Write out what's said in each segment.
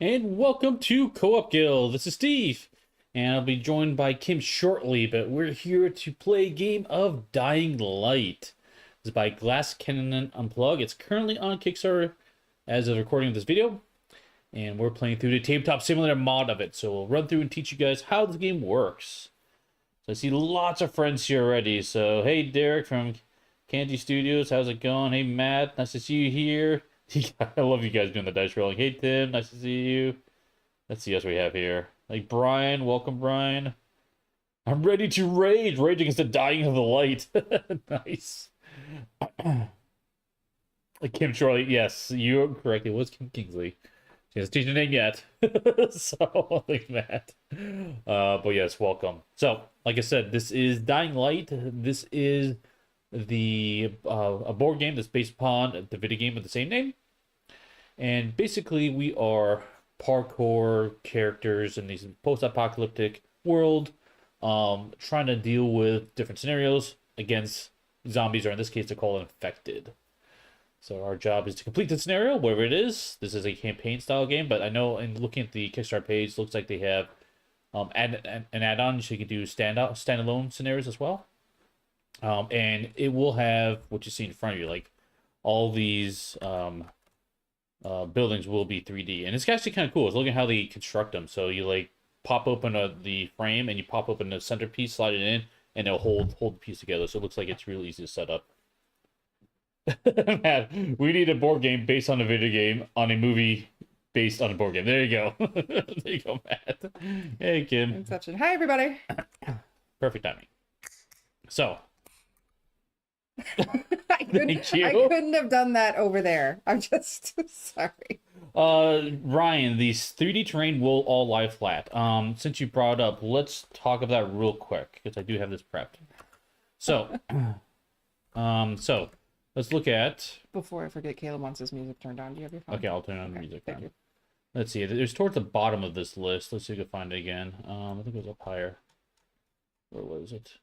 And welcome to Co-op Guild. This is Steve, and I'll be joined by Kim shortly, but we're here to play a game of Dying Light. This is by Glass Cannon Unplug. It's currently on Kickstarter as of recording of this video, and we're playing through the tabletop simulator mod of it. So we'll run through and teach you guys how this game works. So I see lots of friends here already. So hey, Derek from Candy Studios, how's it going? Hey, Matt, nice to see you here. I love you guys doing the dice rolling. Hey, Tim, nice to see you. Let's see what we have here. Like Brian, welcome, Brian. I'm ready to rage. Rage against the dying of the light. Nice. Kim Shorley, yes, you're correct. It was Kim Kingsley. She hasn't changed her name yet. So, like that. But yes, welcome. So, like I said, this is Dying Light. This is the a board game that's based upon the video game with the same name. And basically, we are parkour characters in this post-apocalyptic world, trying to deal with different scenarios against zombies, or in this case, they're called infected. So our job is to complete the scenario, whatever it is. This is a campaign-style game, but I know in looking at the Kickstarter page, it looks like they have an add-on, so you can do standalone scenarios as well. And it will have what you see in front of you, like all these buildings will be 3D, and it's actually kind of cool. It's looking at how they construct them. So you like pop open the frame, and you pop open the centerpiece, slide it in, and it'll hold the piece together. So it looks like it's real easy to set up. Matt, we need a board game based on a video game on a movie based on a board game. There you go. There you go, Matt. Hey, Kim. Inception. Hi, everybody. Perfect timing. So. I couldn't have done that over there. I'm just sorry. Ryan, these 3D terrain will all lie flat. Since you brought it up, let's talk about that real quick because I do have this prepped. So, so let's look at. Before I forget, Caleb wants his music turned on. Do you have your phone? Okay, I'll turn on the music. Thank you. Let's see. There's towards the bottom of this list. Let's see if we can find it again. I think it was up higher. Where was it?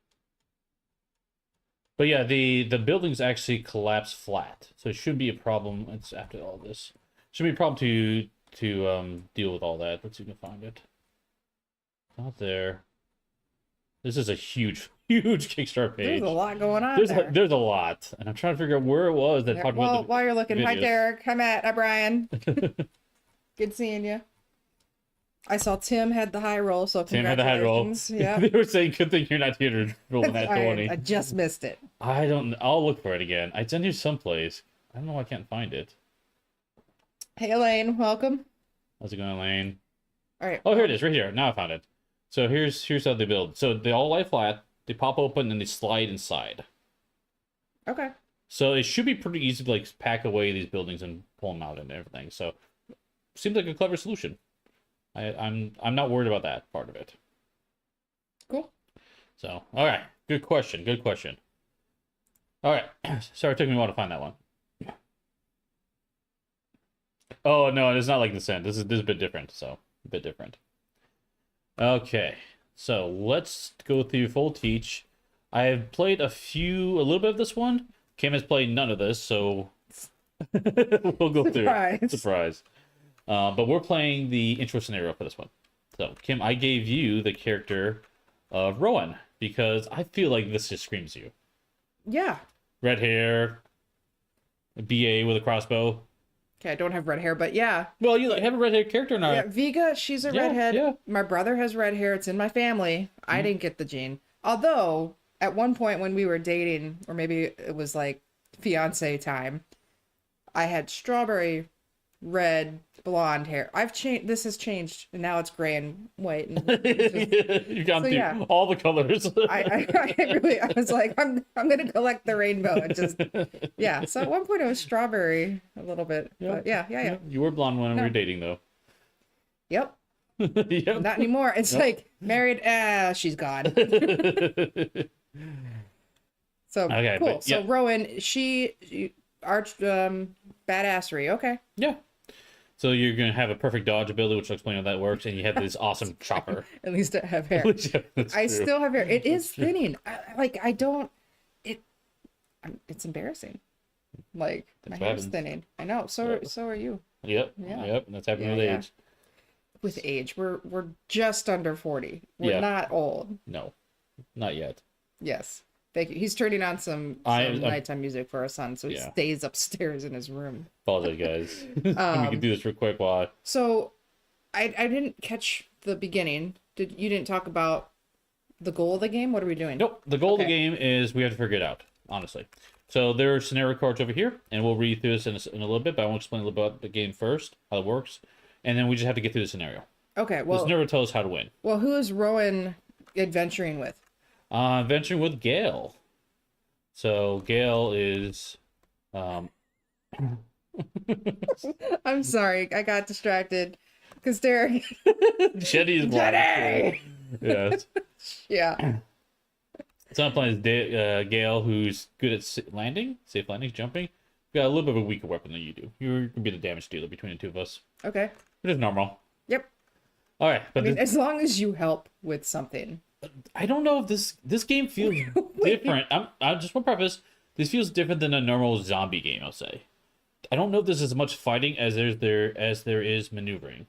But yeah, the buildings actually collapse flat, so it shouldn't be a problem. It's after all this. Shouldn't be a problem to deal with all that. Let's see if we can find it. Not there. This is a huge Kickstarter page. There's a lot going on. There's a lot, and I'm trying to figure out where it was that talked about. Well, while you're looking, videos. Hi Derek, hi Matt, hi Brian. Good seeing you. I saw Tim had the high roll, so Tim had the high roll. Yeah. They were saying, good thing you're not here to roll that 20. I just missed it. I'll look for it again. It's in here someplace. I don't know why I can't find it. Hey Elaine, welcome. How's it going, Elaine? All right. Oh, here it is, right here. Now I found it. So here's how they build. So they all lie flat, they pop open, and they slide inside. Okay. So it should be pretty easy to like pack away these buildings and pull them out and everything. So seems like a clever solution. I'm not worried about that part of it. Cool. So, all right. Good question. All right. Sorry, it took me a while to find that one. Oh, no, it's not like this end. This is a bit different, so a bit different. Okay. So, let's go through full teach. I have played a little bit of this one. Kim has played none of this, so we'll go through it. Surprise. But we're playing the intro scenario for this one. So, Kim, I gave you the character of Rowan because I feel like this just screams you. Yeah. Red hair, a BA with a crossbow. Okay, I don't have red hair, but yeah. Well, you have a red hair character now. Yeah, Vega, she's a redhead. Yeah. My brother has red hair. It's in my family. I didn't get the gene. Although, at one point when we were dating, or maybe it was like fiance time, I had strawberry red blonde hair. I've changed. This has changed, and now it's gray and white. And You've gone through all the colors. I was like, I'm gonna collect the rainbow and just So at one point it was strawberry a little bit. Yep. But yeah. You were blonde when we were dating, though. Yep. Yep. Not anymore. It's like married. She's gone. So okay, cool. So Rowan, she arch badassery. Okay. Yeah. So you're going to have a perfect dodge ability, which I'll explain how that works, and you have this awesome chopper. At least I have hair. I still have hair. It is thinning. It's embarrassing. Like, my hair's thinning. I know. So are you. Yep. That's happening with age. with age. We're just under 40. We're Yeah. not old. No, not yet. Yes. Thank you. He's turning on some nighttime music for our son, so he Yeah. stays upstairs in his room. Apologize, guys. We can do this real quick while So I didn't catch the beginning. You didn't talk about the goal of the game? What are we doing? Nope. The goal of the game is we have to figure it out, honestly. So there are scenario cards over here, and we'll read through this in a little bit, but I want to explain a little bit about the game first, how it works, and then we just have to get through the scenario. Okay, well... The scenario will tell us how to win. Well, who is Rowan adventuring with? Adventuring with Gail. So Gail is... I'm sorry, I got distracted. Because Derek... Jenny is blind. Jenny! Yes. Yeah. So I'm playing as Gail, who's good at safe landings, jumping. Got a little bit of a weaker weapon than you do. You're going to be the damage dealer between the two of us. Okay. It is normal. Yep. All right. But I mean, as long as you help with something. I don't know if this game feels different. I just want to preface, this feels different than a normal zombie game, I'll say. I don't know if there's as much fighting as there is maneuvering.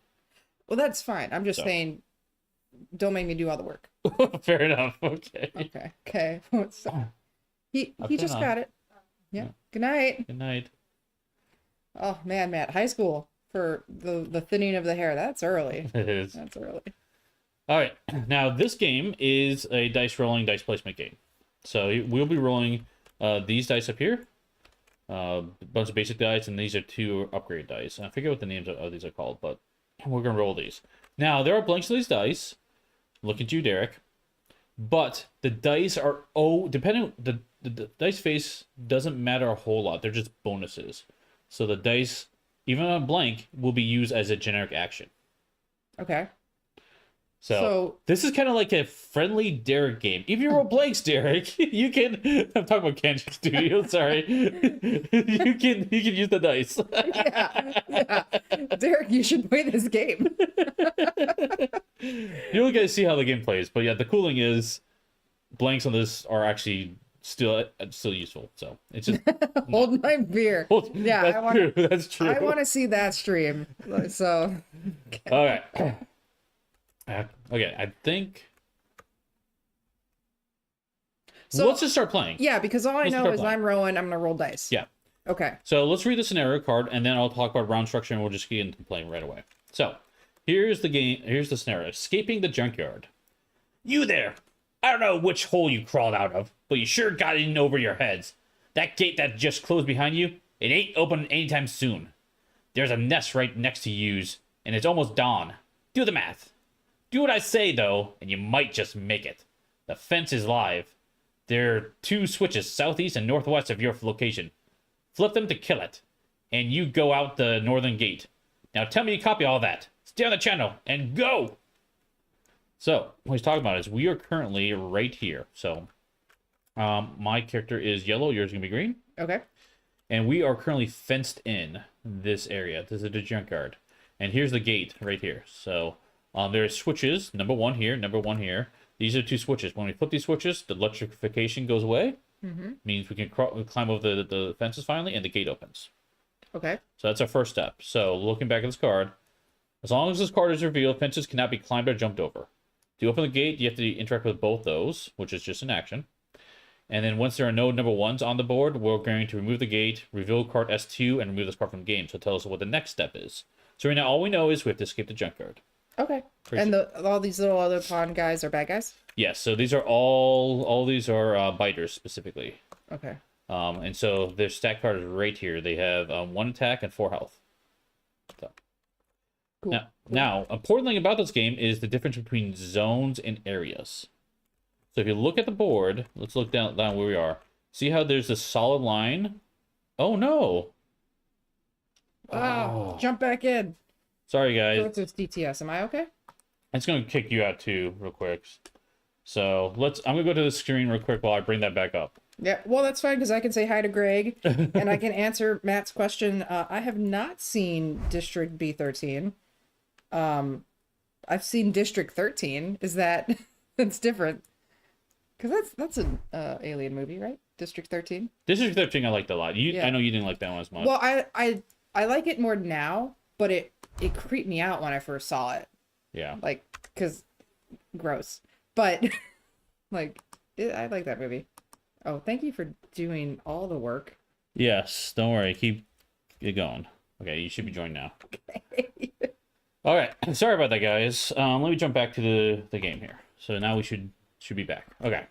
Well, that's fine. I'm just saying, don't make me do all the work. Fair enough. Okay. Okay. He just got it. Yeah. Good night. Good night. Oh man, Matt, high school for the thinning of the hair. That's early. It is. That's early. All right. Now this game is a dice placement game. So we'll be rolling these dice up here. A bunch of basic dice, and these are 2 upgrade dice. And I forget what the names of these are called, but we're gonna roll these. Now there are blanks on these dice. Look at you, Derek. But the dice are depending the dice face doesn't matter a whole lot. They're just bonuses. So the dice, even on blank, will be used as a generic action. Okay. So this is kind of like a friendly Derek game. If you roll blanks, Derek, you can. I'm talking about Kenshin Studio. Sorry, you can use the dice. Yeah. Derek, you should play this game. You'll get to see how the game plays, but yeah, the cool thing is blanks on this are actually still useful. So it's just hold my beer. Yeah, that's true. I want to see that stream. So all right. Okay, I think. So let's just start playing. Yeah, because all I know is I'm Rowan. I'm gonna roll dice. Yeah. Okay. So let's read the scenario card, and then I'll talk about round structure, and we'll just get into playing right away. So here's the game. Here's the scenario: escaping the junkyard. You there? I don't know which hole you crawled out of, but you sure got in over your heads. That gate that just closed behind you, it ain't open anytime soon. There's a nest right next to yous, and it's almost dawn. Do the math. Do what I say, though, and you might just make it. The fence is live. There are 2 switches southeast and northwest of your location. Flip them to kill it, and you go out the northern gate. Now tell me you copy all that. Stay on the channel, and go! So, what he's talking about is we are currently right here. So, my character is yellow, yours is going to be green. Okay. And we are currently fenced in this area. This is the junkyard. And here's the gate right here. So... there are switches, number 1 here, number 1 here. These are 2 switches. When we flip these switches, the electrification goes away. Mm-hmm. Means we can climb over the fences finally, and the gate opens. Okay. So that's our first step. So looking back at this card, as long as this card is revealed, fences cannot be climbed or jumped over. To open the gate, you have to interact with both those, which is just an action. And then once there are no number 1s on the board, we're going to remove the gate, reveal card S2, and remove this card from the game. So tell us what the next step is. So right now, all we know is we have to escape the junkyard. Okay. And all these little other pawn guys are bad guys? Yes, so these are all these are biters specifically. Okay. And so their stat card is right here. They have 1 attack and 4 health. So. Cool. Now, important thing about this game is the difference between zones and areas. So if you look at the board, let's look down where we are. See how there's a solid line? Oh no! Jump back in. Sorry, guys. So it's DTS. Am I okay? It's going to kick you out too, real quick. So I'm going to go to the screen real quick while I bring that back up. Yeah, well, that's fine because I can say hi to Greg and I can answer Matt's question. I have not seen District B13. I've seen District 13. Is that that's different? Because that's an alien movie, right? District 13. District 13, I liked a lot. I know you didn't like that one as much. Well, I like it more now, but it creeped me out when I first saw it. Yeah. Like, because gross. But, like, I like that movie. Oh, thank you for doing all the work. Yes. Don't worry. Keep it going. Okay, you should be joined now. All right. Sorry about that, guys. Let me jump back to the game here. So now we should be back. Okay.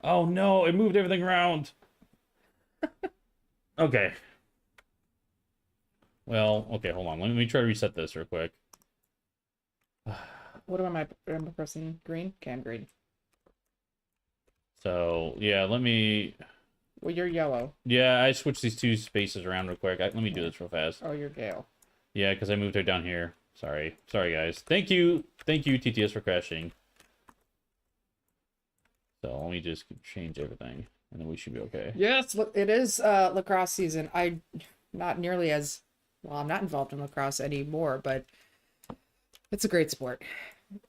Oh no! It moved everything around. Okay. Well, okay. Hold on. Let me try to reset this real quick. What am I pressing? Green? Okay, I'm green. So yeah, let me. Well, you're yellow. Yeah, I switched these two spaces around real quick. Let me do this real fast. Oh, you're Gale. Yeah, because I moved her down here. Sorry, guys. Thank you, TTS for crashing. So let me just change everything, and then we should be okay. Yes, look, it is lacrosse season. Not nearly as well. I'm not involved in lacrosse anymore, but it's a great sport.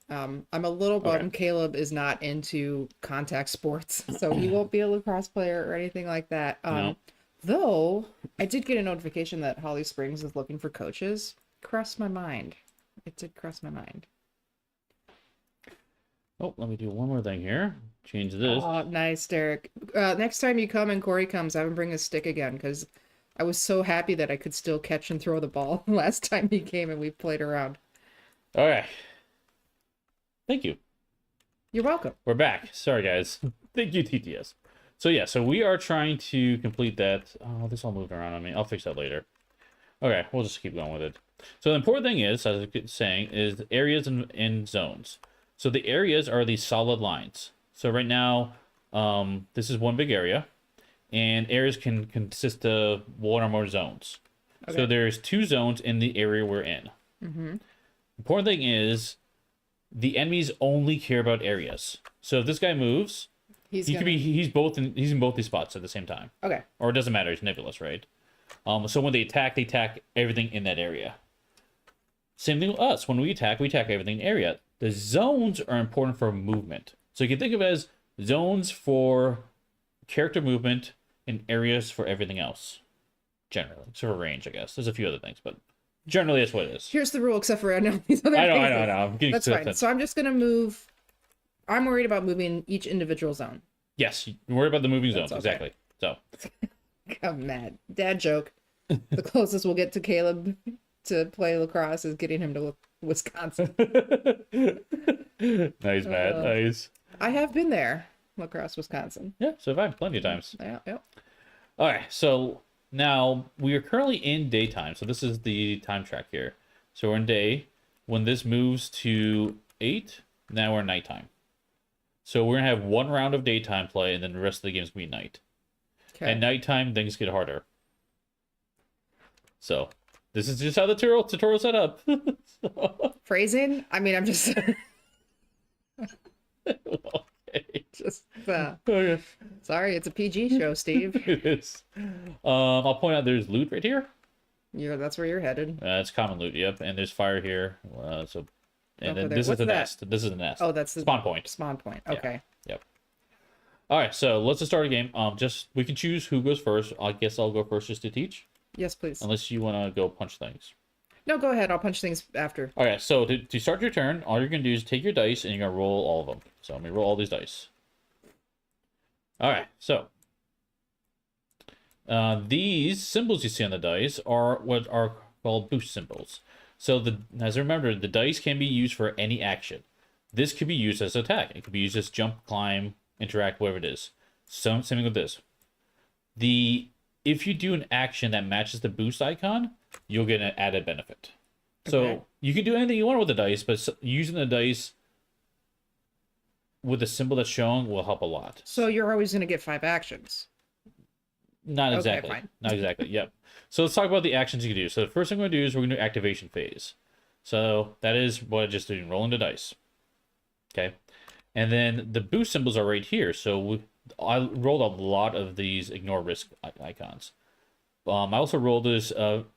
I'm a little bummed Caleb is not into contact sports, so he won't be a lacrosse player or anything like that. No. Though I did get a notification that Holly Springs is looking for coaches. Crossed my mind. It did cross my mind. Oh, let me do one more thing here. Change this. Oh, nice, Derek. Next time you come and Corey comes, have him bring a stick again, because I was so happy that I could still catch and throw the ball last time he came and we played around. All right. Thank you. You're welcome. We're back. Sorry, guys. Thank you, TTS. So yeah, so we are trying to complete that. Oh, this all moved around on me. I'll fix that later. Okay, we'll just keep going with it. So the important thing is, as I was saying, is areas and zones. So the areas are these solid lines. So right now, this is one big area, and areas can consist of one or more zones. Okay. So there's 2 zones in the area we're in. Mm-hmm. Important thing is, the enemies only care about areas. So if this guy moves, he's in both these spots at the same time. Okay. Or it doesn't matter. It's nebulous, right? So when they attack everything in that area. Same thing with us. When we attack everything in the area. The zones are important for movement. So you can think of it as zones for character movement and areas for everything else. Generally. So for range, I guess. There's a few other things, but generally that's what it is. Here's the rule, except for I know these other I know. I'm getting That's fine. So I'm just going to move. I'm worried about moving each individual zone. Yes, you're worried about the moving zones. Okay. Exactly. So. I'm mad. Dad joke. The closest we'll get to Caleb to play lacrosse is getting him to Wisconsin. Nice, Matt. Nice. I have been there, lacrosse, Wisconsin. Yeah, so have I, plenty of times. Yeah. All right, so now we are currently in daytime. So this is the time track here. So we're in day. When this moves to 8, now we're in nighttime. So we're going to have 1 round of daytime play, and then the rest of the game's going to be night. Okay. At nighttime, things get harder. So this is just how the tutorial set up. Phrasing? I mean, I'm just... Okay. Just, okay. Sorry, it's a PG show, Steve. It is. I'll point out there's loot right here. Yeah, that's where you're headed. It's common loot, yep. And there's fire here. And then this is the nest. This is the nest. Oh, that's the spawn point. Spawn point. Okay. Yeah. Yep. All right, so let's just start a game. We can choose who goes first. I guess I'll go first just to teach. Yes, please. Unless you want to go punch things. No, go ahead. I'll punch things after. All right, so to start your turn, all you're going to do is take your dice and you're going to roll all of them. So I'm going to roll all these dice. All right, so these symbols you see on the dice are what are called boost symbols. So as I remember, the dice can be used for any action. This could be used as attack. It could be used as jump, climb, interact, whatever it is. Same thing with this. If you do an action that matches the boost icon, you'll get an added benefit. Okay. So you can do anything you want with the dice, but using the dice with the symbol that's shown will help a lot. So you're always going to get 5 actions. Not exactly. Okay, fine. Not exactly. Yep. So let's talk about the actions you can do. So the first thing we're going to do is we're going to do activation phase. So that is what I just did, rolling the dice. Okay. And then the boost symbols are right here. So I rolled a lot of these ignore risk icons. I also rolled this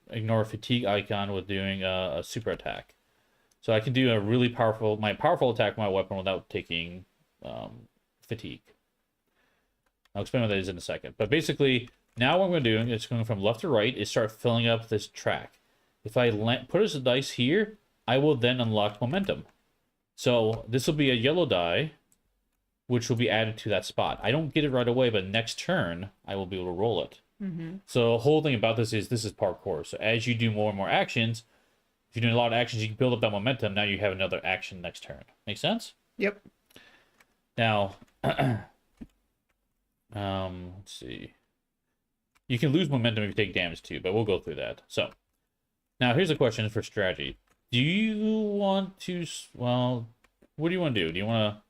ignore fatigue icon with doing a super attack. So I can do my powerful attack with my weapon without taking fatigue. I'll explain what that is in a second. But basically, now what I'm going to do is going from left to right is start filling up this track. If I put a dice here, I will then unlock momentum. So this will be a yellow die, which will be added to that spot. I don't get it right away, but next turn, I will be able to roll it. So the whole thing about this is parkour. So as you do more and more actions, if you're doing a lot of actions, you can build up that momentum. Now you have another action next turn. Make sense? Yep. Now, let's see. You can lose momentum if you take damage too, but we'll go through that. So, now here's a question for strategy. Do you want to, well, what do you want to do? Do you want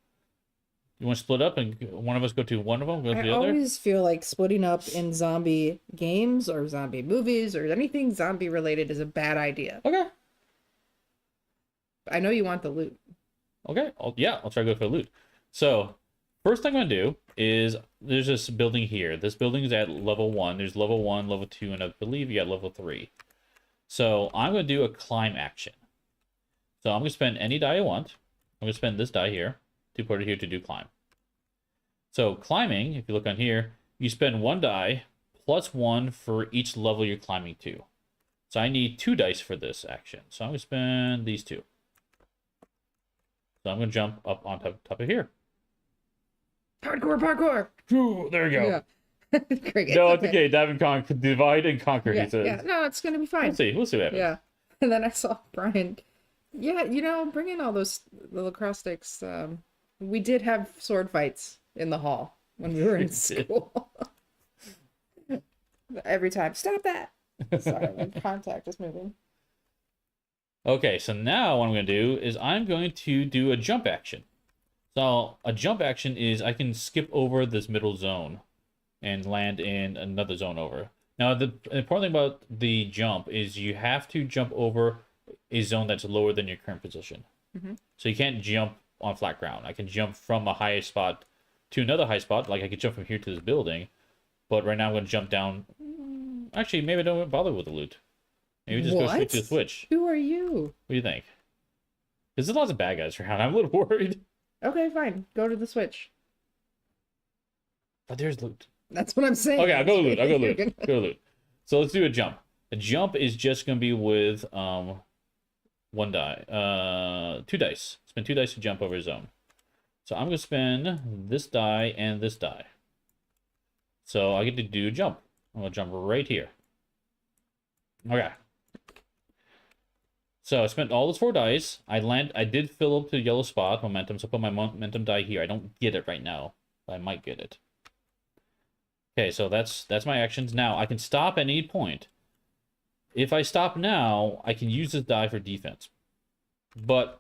to split up and one of us go to one of them, go to I the other? always feel like splitting up in zombie games or zombie movies or anything zombie related is a bad idea. Okay. I know you want the loot. Okay. I'll try to go for the loot. So, first thing I'm going to do is there's this building here. This building is at level 1. There's level 1, level 2, and I believe you got level 3. So, I'm going to do a climb action. So, I'm going to spend any die I want. I'm going to spend this die here, to put it here to do climb. So, climbing, if you look on here, you spend 1 die plus 1 for each level you're climbing to. So, I need 2 dice for this action. So, I'm going to spend these 2. So I'm going to jump up on top of here. Parkour. Ooh, there you go. Yeah. Cricket. No, it's okay. Divide and conquer, Yeah, he says. yeah. No, it's gonna be fine. We'll see what happens. Yeah. And then I saw Brian. Yeah, bring in all those the lacrosse sticks. We did have sword fights in the hall when we were in school. Every time, stop that. Sorry, my contact is moving. Okay, so now what I'm going to do is I'm going to do a jump action. So a jump action is I can skip over this middle zone and land in another zone over. Now, the important thing about the jump is you have to jump over a zone that's lower than your current position. So you can't jump on flat ground. I can jump from a high spot to another high spot. Like I could jump from here to this building. But right now I'm going to jump down. Actually, maybe I don't bother with the loot. Maybe just go straight to the switch. Who are you? What do you think? There's lots of bad guys around. I'm a little worried. Okay, fine. Go to the switch. But there's loot. That's what I'm saying. Okay, I'll go loot. Go to loot. So let's do a jump. A jump is just going to be with 1 die. 2 dice. Spend 2 dice to jump over a zone. So I'm going to spend this die and this die. So I get to do a jump. I'm going to jump right here. Okay. So I spent all those 4 dice. I did fill up the yellow spot, momentum, so I put my momentum die here. I don't get it right now, but I might get it. Okay, so that's my actions. Now, I can stop at any point. If I stop now, I can use this die for defense. But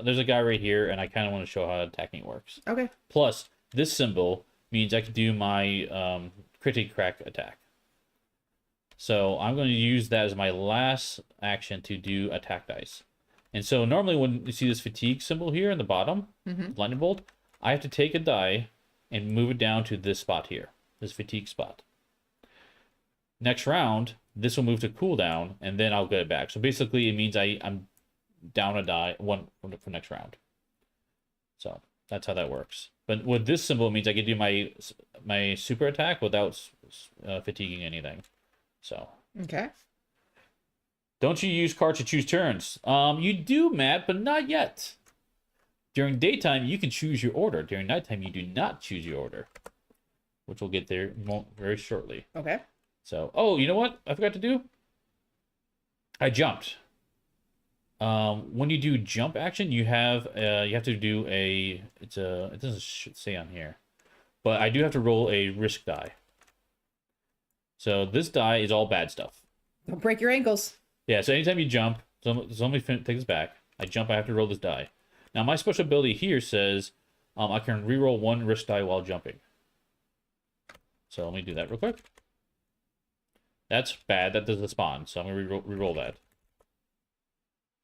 there's a guy right here, and I kind of want to show how attacking works. Okay. Plus, this symbol means I can do my critic crack attack. So I'm going to use that as my last action to do attack dice. And so normally when you see this fatigue symbol here in the bottom, lightning bolt, I have to take a die and move it down to this spot here, this fatigue spot. Next round, this will move to cooldown, and then I'll get it back. So basically it means I'm down a die, 1 for next round. So that's how that works. But with this symbol, it means I can do my super attack without fatiguing anything. So Okay. don't you use cards to choose turns? You do, Matt, but not yet. During daytime, you can choose your order. During nighttime, you do not choose your order, which we'll get there very shortly. Okay. So, oh, you know what I forgot to do? I jumped. When you do jump action, you have to do it doesn't say on here, but I do have to roll a risk die. So this die is all bad stuff. Don't break your ankles. Yeah, so anytime you jump, somebody take this back. I jump, I have to roll this die. Now my special ability here says I can reroll 1 risk die while jumping. So let me do that real quick. That's bad. That doesn't spawn, so I'm gonna reroll that.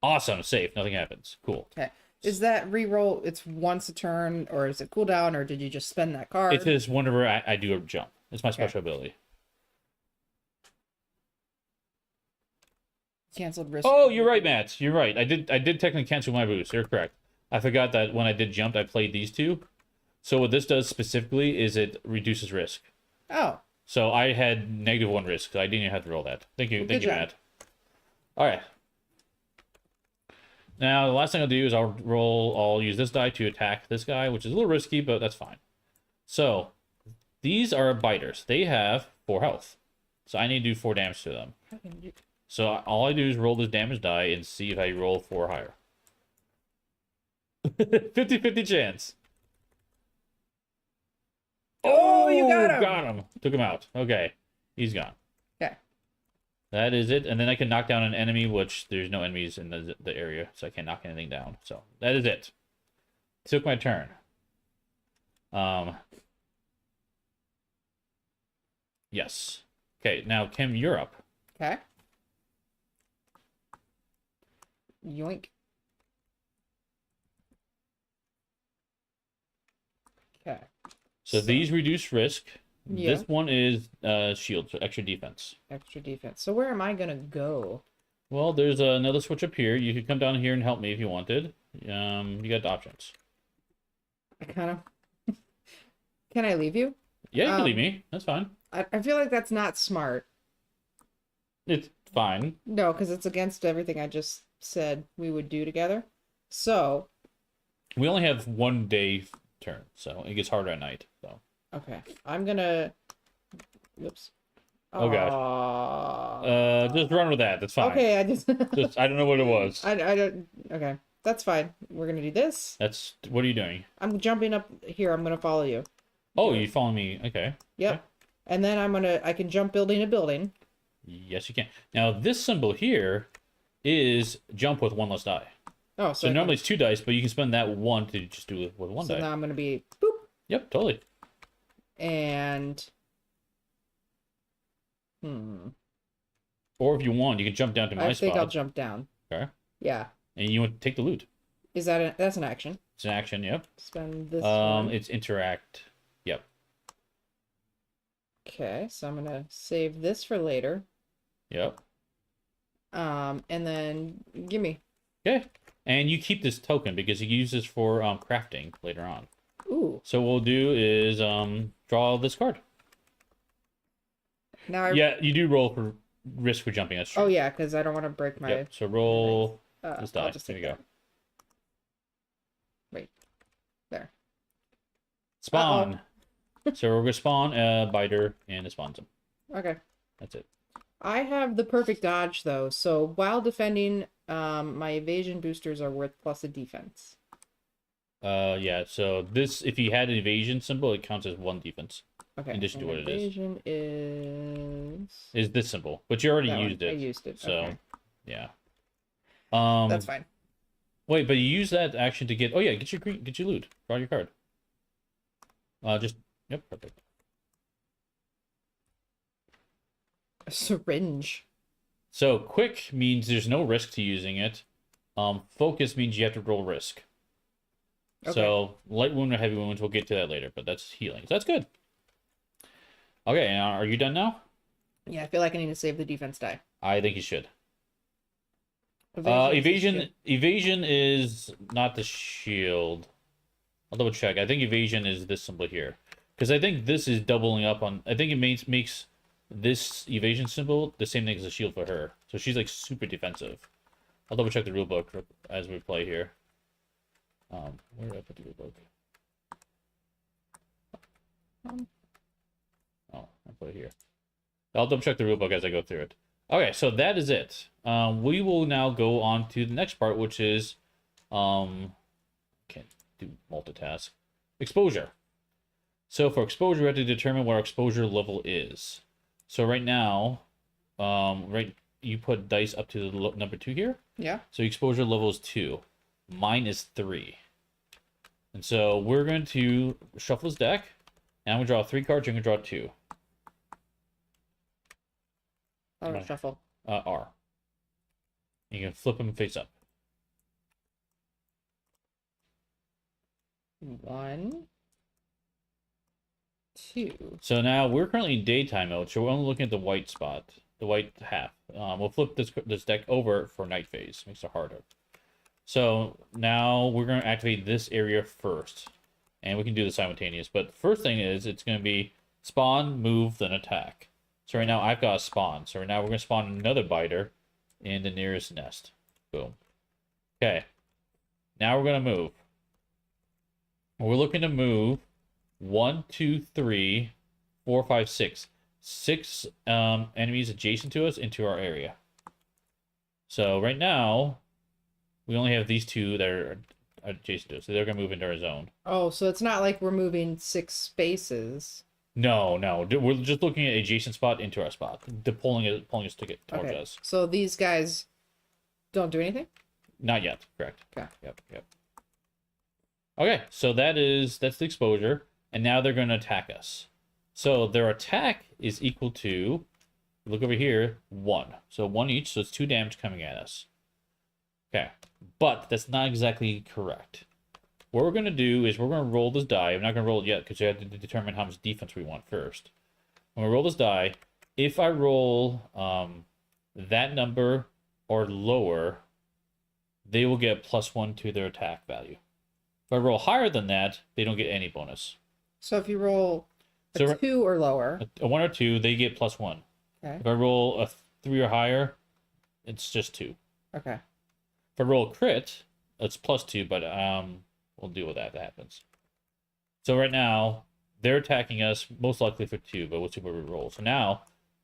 Awesome, safe. Nothing happens. Cool. Okay. Is that reroll? It's once a turn, or is it cooldown, or did you just spend that card? It is whenever I do a jump. It's my special ability. Canceled risk. Oh, you're right, Matt. You're right. I did technically cancel my boost. You're correct. I forgot that when I did jumped, I played these 2. So what this does specifically is it reduces risk. Oh. So I had -1 risk, so I didn't even have to roll that. Thank you, Good job. Matt. All right. Now, the last thing I'll do is I'll use this die to attack this guy, which is a little risky, but that's fine. So, these are biters. They have 4 health. So I need to do 4 damage to them. So all I do is roll this damage die and see if I roll 4 higher. 50-50 chance. Oh, you got him! Got him. Took him out. Okay. He's gone. Okay. That is it. And then I can knock down an enemy, which there's no enemies in the area, so I can't knock anything down. So that is it. Took my turn. Yes. Okay, now Kim, you're up. Okay. Yoink. Okay. So these reduce risk. Yeah. This one is shield, so extra defense. Extra defense. So where am I gonna go? Well, there's another switch up here. You could come down here and help me if you wanted. You got options. I kind of. Can I leave you? Yeah, you can leave me. That's fine. I feel like that's not smart. It's fine. No, because it's against everything I just said we would do together. So. We only have 1 day turn, so it gets harder at night. So. Okay, I'm gonna. Whoops. Oh god. Just run with that. That's fine. Okay, I just. Just I don't know what it was. I don't. Okay, that's fine. We're gonna do this. That's what are you doing? I'm jumping up here. I'm gonna follow you. Oh, you follow me? Okay. Yep. Okay. And then I can jump building to building. Yes, you can. Now this symbol here is jump with 1 less die. Oh, So normally it's 2 dice, but you can spend that 1 to just do it with 1 so die. now I'm gonna be boop. Yep, totally. And. Or if you want, you can jump down to my I think spot. I'll jump down. Okay. Yeah. And you want to take the loot. Is that that's an action? It's an action, yep. Spend this one. It's interact. Yep. Okay, so I'm gonna save this for later. Yep. And then gimme. Okay. And you keep this token because you use this for crafting later on. Ooh. So what we'll do is draw this card. Now Yeah, you do roll for risk for jumping. That's true. Oh yeah, because I don't want to break my. Yep. So roll this die. I'll just There take you go. that. Wait. There. Spawn. So we're gonna spawn a biter and a spawn zone. Okay. That's it. I have the perfect dodge though, so while defending, my evasion boosters are worth plus a defense. Yeah. So this, if you had an evasion symbol, it counts as 1 defense. Okay. In addition to what it is. Evasion is. Is this symbol, but you already That used one. it. I used it. So, Okay. yeah. That's fine. Wait, but you use that action to get. Oh yeah, get your loot. Draw your card. Just yep, perfect. A syringe. So quick means there's no risk to using it. Focus means you have to roll risk. Okay. So light wound or heavy wounds, we'll get to that later, but that's healing. So that's good. Okay, and are you done now? Yeah, I feel like I need to save the defense die. I think you should. Evasion. Evasion is not the shield. I'll double check. I think evasion is this symbol here, because I think this is doubling up on. I think it makes this evasion symbol the same thing as a shield for her. So she's like super defensive. I'll double check the rule book as we play here. Where did I put the rule book? Oh, I put it here. I'll double check the rule book as I go through it. Okay, so that is it. We will now go on to the next part, which is can't do multitask. Exposure. So for exposure, we have to determine what our exposure level is. So right now, you put dice up to the number 2 here. Yeah. So exposure level is 2. Mine is 3. And so we're going to shuffle this deck. And I'm going to draw 3 cards. You're going to draw 2. I'll shuffle. R. You can flip them face up. 1, 2. So now we're currently in daytime mode, so we're only looking at the white spot, the white half. We'll flip this deck over for night phase. Makes it harder. So now we're going to activate this area first, and we can do the simultaneous. But the first thing is it's going to be spawn, move, then attack. So right now I've got a spawn. So right now we're going to spawn another biter in the nearest nest. Boom. Okay. Now we're going to move. We're looking to move 1, 2, 3, 4, 5, 6. 6 enemies adjacent to us into our area. So right now, we only have these 2 that are adjacent to us. So they're going to move into our zone. Oh, so it's not like we're moving 6 spaces. No. We're just looking at adjacent spot into our spot. They're pulling us to get towards us. So these guys don't do anything? Not yet. Correct. Okay. Yep. Okay, so that's the exposure, and now they're going to attack us. So their attack is equal to, look over here, 1. So 1 each, so it's 2 damage coming at us. Okay, but that's not exactly correct. What we're going to do is we're going to roll this die. I'm not going to roll it yet because you have to determine how much defense we want first. When we roll this die, if I roll that number or lower, they will get +1 to their attack value. If I roll higher than that, they don't get any bonus. So if you roll a 2 or lower, a 1 or 2, they get +1. Okay. If I roll a 3 or higher, it's just 2. Okay. If I roll a crit, it's +2, but we'll deal with that if that happens. So right now, they're attacking us most likely for 2, but we'll see where we roll. So now,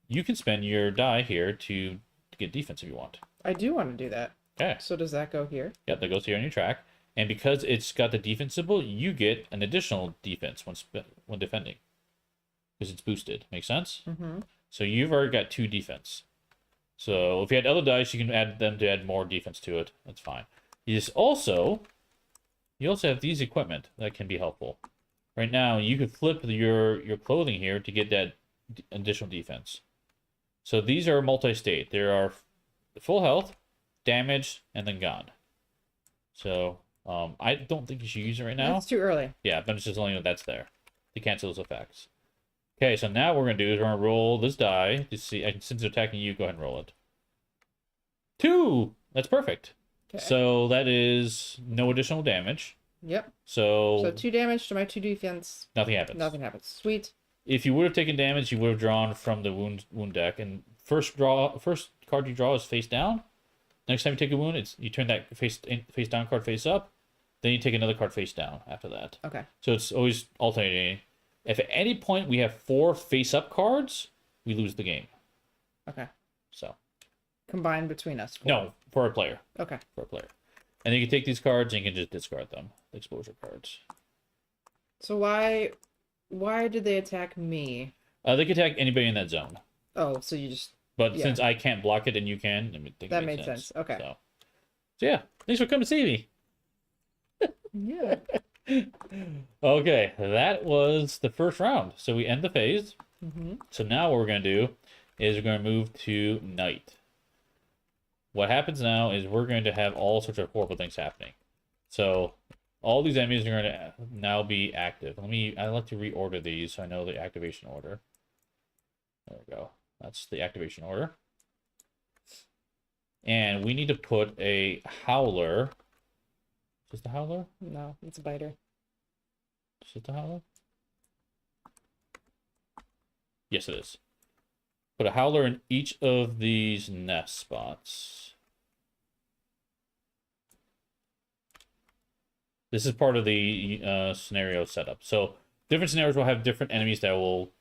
you can spend your die here to get defense if you want. I do want to do that. Okay. So does that go here? Yep, that goes here on your track. And because it's got the defense symbol, you get an additional defense when defending. Because it's boosted. Make sense? Mm-hmm. So you've already got 2 defense. So if you had other dice, you can add them to add more defense to it. That's fine. You also have these equipment that can be helpful. Right now, you could flip your clothing here to get that additional defense. So these are multi-state. There are full health, damage, and then gone. So I don't think you should use it right now. That's too early. Yeah, but it's just only that's there to cancel those effects. Okay, so now what we're gonna do is we're gonna roll this die to see. And since they're attacking you, go ahead and roll it. 2. That's perfect. Okay. So that is no additional damage. Yep. So 2 damage to my 2 defense. nothing happens. Nothing happens. Sweet. If you would have taken damage, you would have drawn from the wound deck. And first card you draw is face down. Next time you take a wound, you turn that face down card face up. Then you take another card face down after that. Okay. So it's always alternating. If at any point we have 4 face up cards, we lose the game. Okay. So Combined between us. 4. no, for a player. Okay. For a player. And then you can take these cards and you can just discard them. The exposure cards. So why did they attack me? They can attack anybody in that zone. Oh, so you just But Yeah. since I can't block it and you can, I think that it made makes sense. Okay. So yeah, thanks for coming to see me. Yeah. Okay, that was the first round. So we end the phase. Mm-hmm. So now what we're going to do is we're going to move to night. What happens now is we're going to have all sorts of horrible things happening. So all these enemies are going to now be active. I like to reorder these so I know the activation order. There we go. That's the activation order. And we need to put a howler. Is this the howler? No, it's a biter. Is it the howler? Yes, it is. Put a howler in each of these nest spots. This is part of the scenario setup. So different scenarios will have different enemies that will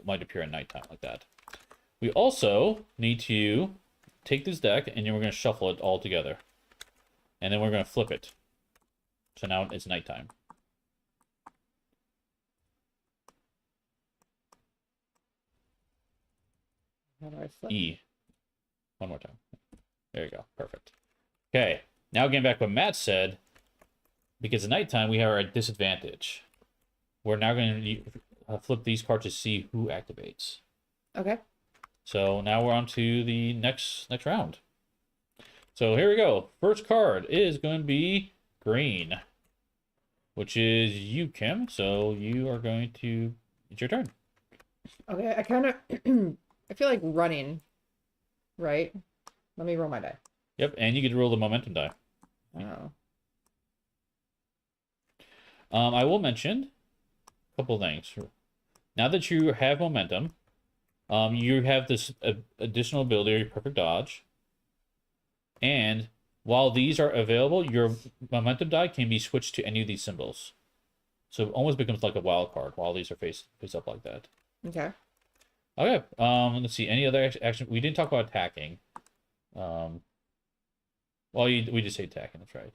might appear at nighttime like that. We also need to take this deck and then we're going to shuffle it all together. And then we're going to flip it. So now it's nighttime. How do I flip? E. One more time. There you go. Perfect. Okay. Now getting back to what Matt said, because at nighttime we are at disadvantage. We're now going to flip these cards to see who activates. Okay. So now we're on to the next round. So here we go. First card is going to be green, which is you, Kim. So you are going to... It's your turn. Okay, I kind of... I feel like running, right? Let me roll my die. Yep, and you get to roll the momentum die. Oh. I will mention a couple things. Now that you have momentum, you have this additional ability, perfect dodge, and While these are available, your momentum die can be switched to any of these symbols. So it almost becomes like a wild card while these are face up like that. Okay. Okay. Let's see. Any other action? We didn't talk about attacking. Well, we just say attacking. That's right.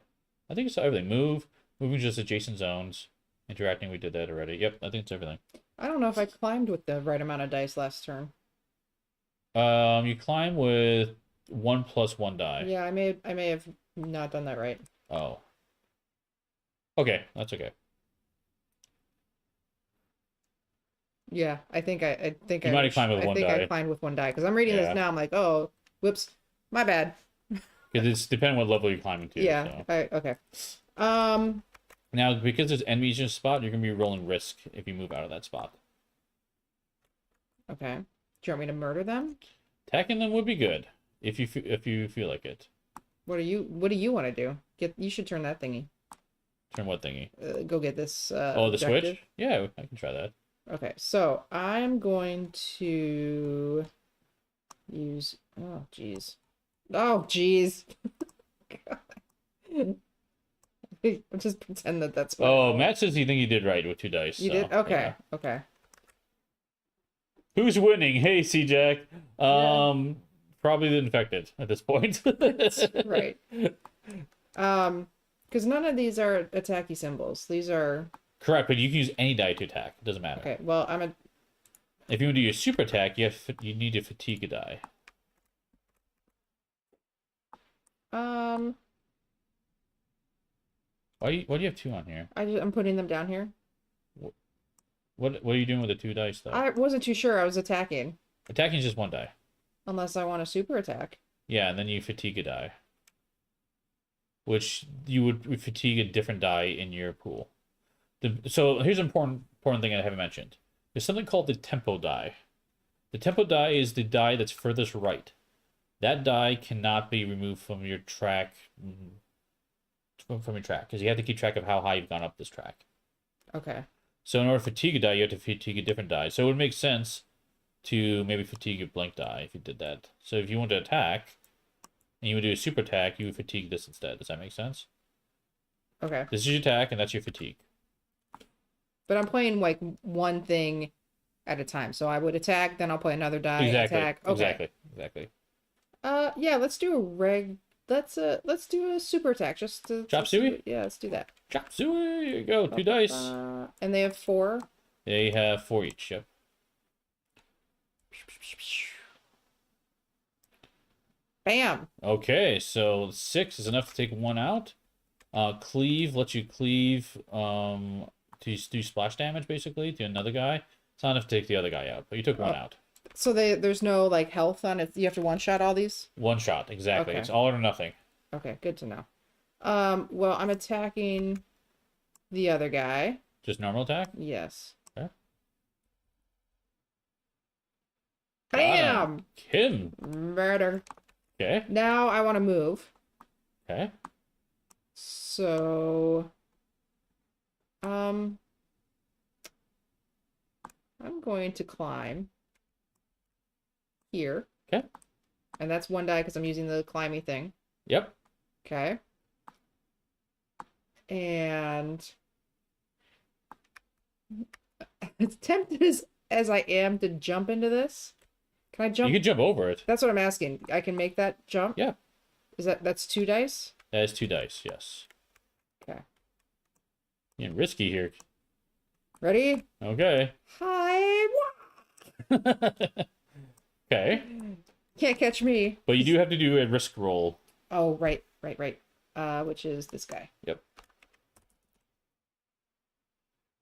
I think it's everything. Moving just adjacent zones. Interacting, we did that already. Yep, I think it's everything. I don't know if I climbed with the right amount of dice last turn. You climb with 1+1 die. Yeah, I may have not done that right. Oh. Okay, that's okay. Yeah, I think You might have climbed with one die. I think I climbed with one die because I'm reading Yeah. this now. I'm like, oh, whoops, my bad. Because it's depending what level you're climbing to. Yeah. So. Okay. Now, because there's enemies in a spot, you're gonna be rolling risk if you move out of that spot. Okay. Do you want me to murder them? Attacking them would be good if you feel like it. What do you want to do? You should turn that thingy. Turn what thingy? Go get this. Oh, the objective. switch? Yeah, I can try that. Okay, so I'm going to use. Oh, jeez. Oh, jeez. Just pretend that that's what. Oh, Matt says he think he did right with 2 dice. You so, did? Okay. yeah. Okay. Who's winning? Hey, C-Jack. Yeah. Probably the infected at this point. That's right. Because none of these are attacky symbols. These are. Correct, but you can use any die to attack. It doesn't matter. Okay. Well, If you want to do your super attack, you need to fatigue a die. Why do you have 2 on here? I'm putting them down here. What are you doing with the 2 dice though? I wasn't too sure. I was attacking. Attacking is just 1 die. Unless I want a super attack. Yeah, and then you fatigue a die. Which you would fatigue a different die in your pool. So here's an important thing I haven't mentioned. There's something called the tempo die. The tempo die is the die that's furthest right. That die cannot be removed from your track. From your track, because you have to keep track of how high you've gone up this track. Okay. So in order to fatigue a die, you have to fatigue a different die. So it would make sense to maybe fatigue a blank die if you did that. So if you want to attack, and you would do a super attack, you would fatigue this instead. Does that make sense? Okay. This is your attack, and that's your fatigue. But I'm playing like one thing at a time. So I would attack, then I'll play another die. Exactly. Attack. Okay. Exactly. Yeah. Let's do a reg. Let's do a super attack. Just to Chop suey? Yeah. Let's do that. Chop suey. Here you go. 2 dice. And they have 4. They have 4 each. Yep. Bam. Okay, so 6 is enough to take 1 out. Cleave lets you cleave to do splash damage basically to another guy. It's not enough to take the other guy out, but you took 1 out. So there's no like health on it. You have to one shot all these. 1 shot, exactly. Okay. It's all or nothing. Okay, good to know. Well, I'm attacking the other guy. Just normal attack. Yes. Okay. Bam! Kim. Murder. Okay. Now I want to move. Okay. So, I'm going to climb here. Okay. And that's 1 die because I'm using the climby thing. Yep. Okay. And as tempted as I am to jump into this, can I jump? You can jump over it. That's what I'm asking. I can make that jump? Yeah. That's 2 dice? That is 2 dice. Yes. Okay. You're risky here. Ready? Okay. Hi. Okay. Can't catch me. But you do have to do a risk roll. Oh, right. Which is this guy. Yep.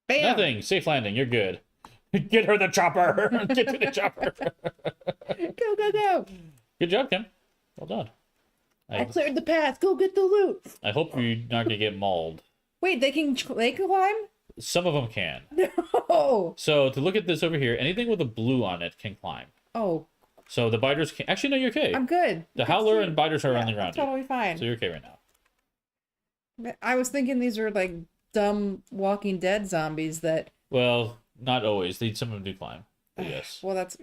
Bam! Nothing. Safe landing. You're good. Get her the chopper. Get to the chopper. Go. Good job, Kim. Well done. I cleared the path. Go get the loot. I hope you're not gonna get mauled. Wait, they can climb? Some of them can. No. So to look at this over here, anything with a blue on it can climb. Oh, So the biters can. Actually, no, you're okay. I'm good. The howler and biters are only around totally you, fine. so you're okay right now. I was thinking these are like dumb Walking Dead zombies that. Well, not always. Some of them do climb. But yes. Well, that's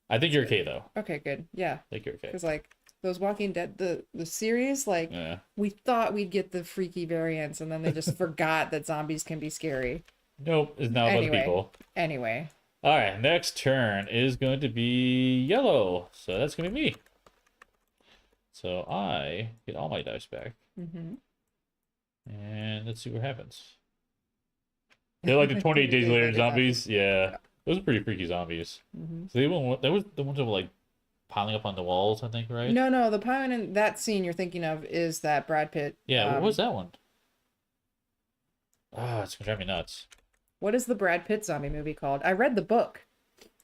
I think you're okay though. okay. Good. Yeah. I think you're okay. Because like those Walking Dead, the series, like Yeah. we thought we'd get the freaky variants, and then they just forgot that zombies can be scary. Nope, it's now about the Anyway, people. anyway. All right, next turn is going to be yellow. So that's going to be me. So I get all my dice back. Mm-hmm. And let's see what happens. They're like the 28 days later zombies. Yeah. Those are pretty freaky zombies. Mm-hmm. So that was the ones that were like piling up on the walls, I think, right? No, the pine in that scene you're thinking of is that Brad Pitt. Yeah, what was that one? Ah, it's gonna drive me nuts. What is the Brad Pitt zombie movie called? I read the book,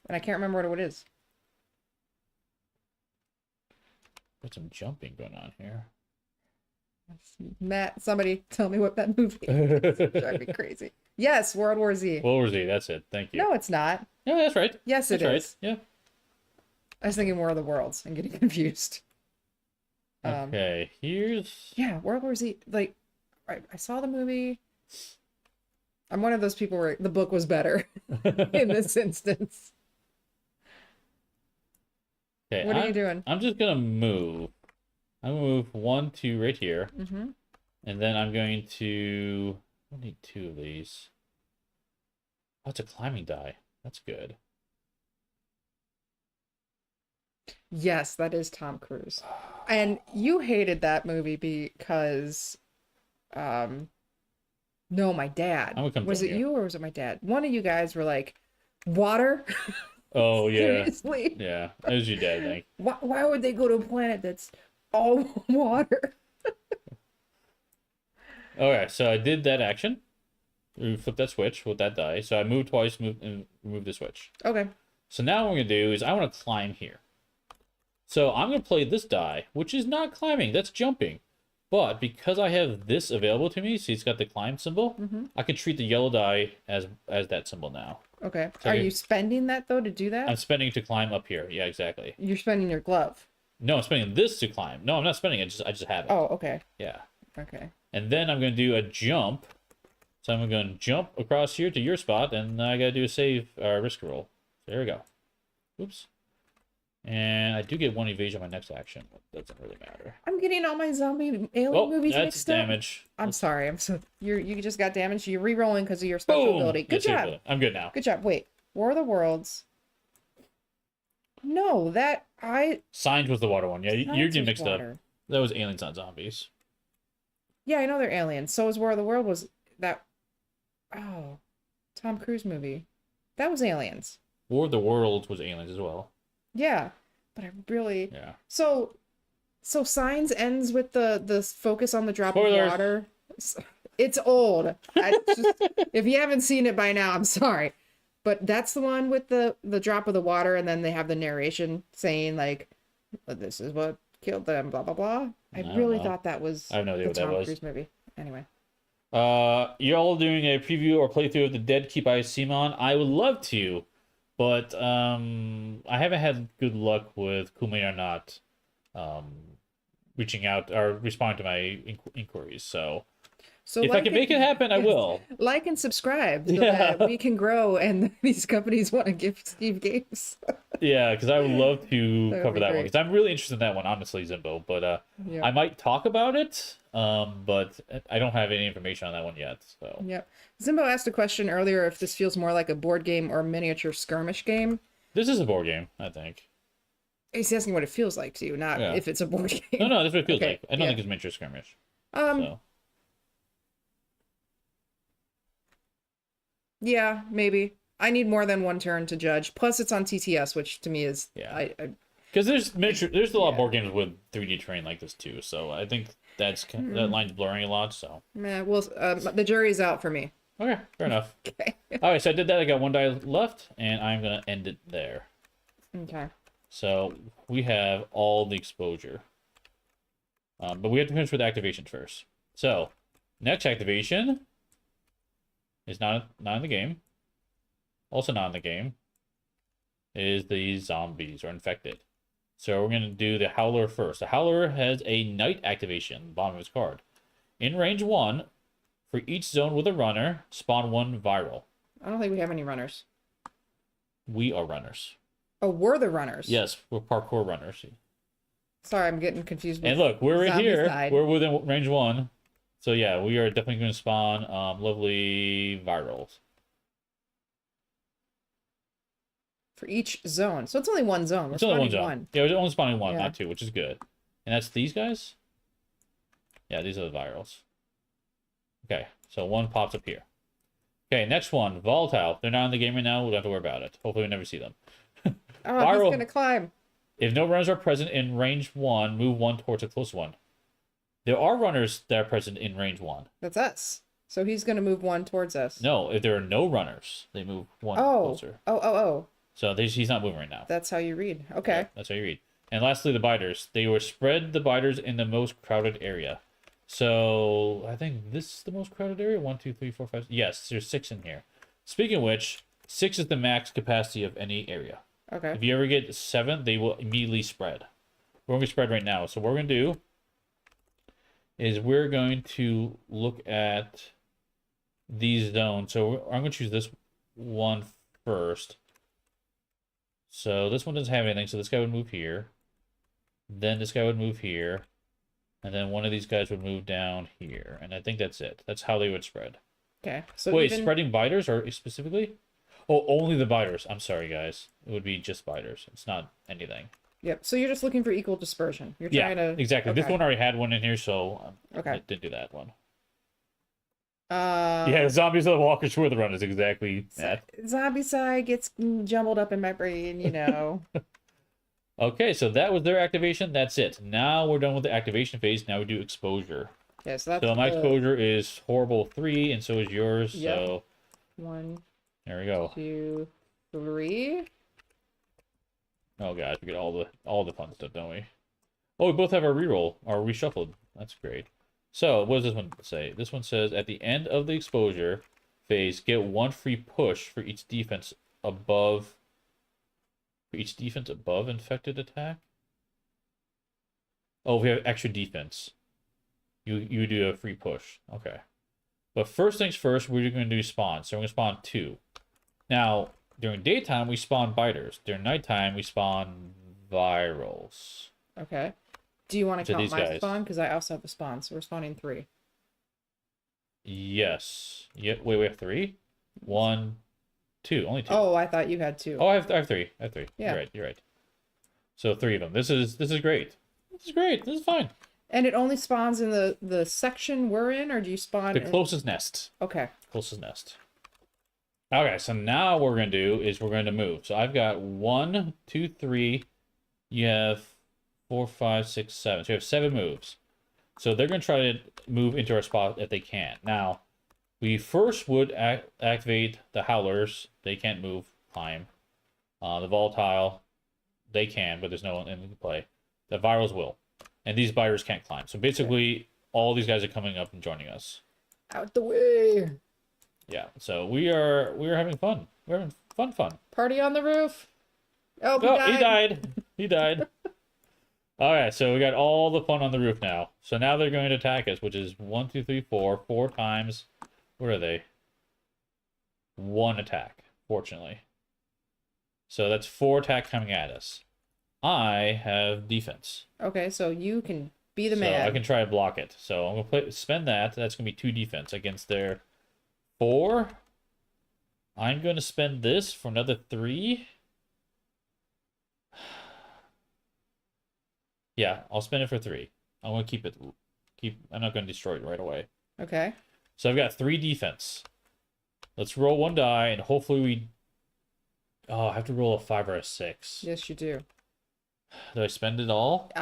and I can't remember what it is. There's some jumping going on here. Matt, somebody tell me what that movie is. It's driving me crazy. Yes, World War Z. World War Z, that's it. Thank you. No, it's not. Yeah, that's right. Yes, it That's is. right. Yeah. I was thinking War of the Worlds and getting confused. Okay, here's... Yeah, World War Z. Like, I saw the movie. I'm one of those people where the book was better in this instance. Okay, What are you doing? I'm just gonna move. I'm gonna move 1, 2 right here. Mm-hmm. And then I'm going to... I need 2 of these. Oh, it's a climbing die. That's good. Yes, that is Tom Cruise. And you hated that movie because, no, my dad. I'm gonna come Was join it you. you or was it my dad? One of you guys were like, water? Oh, yeah. Seriously? Yeah, it was your dad, I think. Why would they go to a planet that's all water? Okay, so I did that action. We flipped that switch with that die. So I moved twice, moved the switch. Okay. So now what I'm gonna do is I want to climb here. So I'm gonna play this die, which is not climbing, that's jumping. But because I have this available to me, see it's got the climb symbol, I can treat the yellow die as that symbol now. Okay. So Are you spending that though to do that? I'm spending to climb up here. Yeah, exactly. You're spending your glove. No, I'm spending this to climb. No, I'm not spending it. I just have it. Oh, okay. Yeah. Okay. And then I'm gonna do a jump. So I'm gonna jump across here to your spot, and I gotta do a save risk roll. There we go. Oops. And I do get 1 evasion on my next action. That doesn't really matter. I'm getting all my zombie alien Oh, movies that's mixed up. damage. I'm sorry. I'm so you just got damaged. You're re-rolling because of your special Boom! ability. Good Yes, job. I'm good now. Good job. Wait, War of the Worlds. No, that Signs was the water one. Yeah, you're Signs getting was mixed up. water. That was aliens, not zombies. Yeah, I know they're aliens. So is War of the World was that. Oh, Tom Cruise movie. That was aliens. War of the Worlds was aliens as well. Yeah, but I really. Yeah. So Signs ends with the focus on the drop Spoilers. of water. It's old. If you haven't seen it by now, I'm sorry. But that's the one with the drop of the water, and then they have the narration saying like, "This is what killed them." Blah blah blah. I don't really know. thought that was I have no idea the what that Tom was. Cruise movie. Anyway, You're all doing a preview or playthrough of the Dead Keep I Simon. I would love to, but I haven't had good luck with Kume or not reaching out or responding to my inquiries. So if I can make it happen, I will. Like and subscribe so Yeah. that we can grow and these companies want to give Steve games. Yeah, because I would love to That would cover be that one great. because I'm really interested in that one, honestly, Zimbo. But Yeah. I might talk about it, but I don't have any information on that one yet. So Yep. Zimbo asked a question earlier if this feels more like a board game or miniature skirmish game. this is a board game, I think. He's asking what it feels like to you, not Yeah. if it's a board game. No, that's what it feels Okay, like. I don't yeah. think it's miniature skirmish. Um, yeah, maybe. I need more than one turn to judge. Plus, it's on TTS, which to me is Yeah. Because there's a lot of Yeah. board games with 3D terrain like this too. So I think that line's blurring a lot. So well, the jury's out for me. okay, fair enough. Okay. All right, so I did that. I got 1 die left, and I'm gonna end it there. Okay. So we have all the exposure. But we have to finish with activation first. So next activation is not in the game. Also not in the game is the zombies or infected. So we're going to do the Howler first. The Howler has a night activation, bottom of his card. In range 1, for each zone with a runner, spawn 1 viral. I don't think we have any runners. We are runners. Oh, we're the runners. Yes, we're parkour runners. Sorry, I'm getting confused with And look, we're right zombie here. side. We're within range 1. So yeah, we are definitely going to spawn lovely virals. For each zone. So it's only one zone. We're It's only one spawning zone. one. Yeah, we're only spawning one, Yeah. not two, which is good. And that's these guys? Yeah, these are the virals. Okay, so one pops up here. Okay, next one, volatile. They're not in the game right now. We don't have to worry about it. Hopefully we never see them. Oh, Viral. he's gonna climb. If no runners are present in range 1, move one towards the closest one. There are runners that are present in range 1. That's us. So he's gonna move one towards us. No, if there are no runners, they move one closer. Oh. So he's not moving right now. That's how you read. Okay. Yeah, that's how you read. And lastly, the biters. They were spread the biters in the most crowded area. So I think this is the most crowded area. 1, 2, 3, 4, 5. Yes, there's 6 in here. Speaking of which, 6 is the max capacity of any area. Okay. If you ever get 7, they will immediately spread. We're going to spread right now. So what we're going to do is we're going to look at these zones. So I'm going to choose this one first. So this one doesn't have anything. So this guy would move here. Then this guy would move here. And then one of these guys would move down here. And I think that's it. That's how they would spread. Okay. So wait, even... spreading biters or specifically? Oh, only the biters. I'm sorry, guys. It would be just biters. It's not anything. Yep. So you're just looking for equal dispersion. You're trying to... exactly. Okay. This one already had one in here, so okay. I didn't do that one. Yeah, the zombies are the walkers were the runners, exactly. Zombie side gets jumbled up in my brain, you know. Okay, so that was their activation. That's it. Now we're done with the activation phase. Now we do exposure. Yeah, so that's so my exposure is horrible 3, and so is yours. Yep. So 1, there we go. 2, 3. Oh god, we get all the fun stuff, don't we? Oh, we both have our reroll, our reshuffled. That's great. So what does this one say? This one says at the end of the exposure phase, get 1 free push for each defense above. For each defense above infected attack. Oh, we have extra defense. You do a free push. Okay. But first things first, we're going to do spawn. So we're going to spawn 2. Now, during daytime, we spawn biters. During nighttime, we spawn virals. Okay. Do you want to So count these my guys. spawn? Because I also have a spawn, so we're spawning 3. Yes. Yeah. Wait, we have 3? 1, 2. Only 2. Oh, I thought you had 2. Oh, I have 3. I have 3. Yeah. You're right. So 3 of them. This is great. This is great. This is fine. And it only spawns in the section we're in, or do you spawn The closest nest. Okay. Closest nest. Okay, so now what we're going to do is we're going to move. So I've got 1, 2, 3. You have 4, 5, 6, 7. So you have 7 moves. So they're going to try to move into our spot if they can. Now, we first would activate the howlers. They can't move, climb. The volatile, they can, but there's no one in play. The virals will. And these biters can't climb. So basically, all these guys are coming up and joining us. Out the way. Yeah, so we're having fun. We're having fun. Party on the roof. Oh, He died. He died. All right, so we got all the fun on the roof now. So now they're going to attack us, which is 1, 2, 3, 4. 4 times. Where are they? 1 attack, fortunately. So that's 4 attack coming at us. I have defense. Okay, so you can be the so man. I can try to block it. So I'm going to spend that. That's going to be 2 defense against their 4. I'm going to spend this for another 3. Yeah, I'll spend it for 3. I'm going to keep it. I'm not going to destroy it right away. Okay. So I've got 3 defense. Let's roll 1 die, and hopefully we... Oh, I have to roll a 5 or a 6. Yes, you do. Do I spend it all?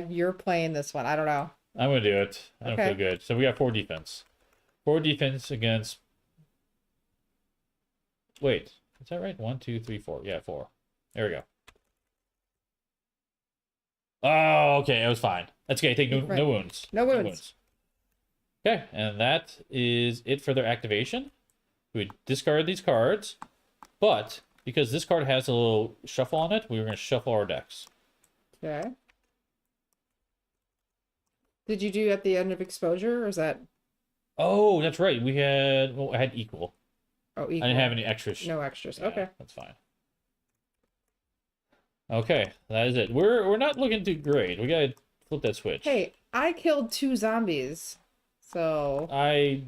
You're playing this one. I don't know. I'm going to do it. I don't feel good. So we got 4 defense. 4 defense against... Wait, is that right? 1, 2, 3, 4. Yeah, 4. There we go. Oh, okay. It was fine. That's okay. Take no wounds. No wounds. Okay, and that is it for their activation. We discard these cards, but because this card has a little shuffle on it, we're going to shuffle our decks. Okay. Did you do at the end of exposure, or is that... Oh, that's right. We had... Well, I had equal. Oh, equal. I didn't have any extras. No extras. Yeah, okay. that's fine. Okay, that is it. We're not looking too great. We gotta flip that switch. Hey, I killed 2 zombies. So, I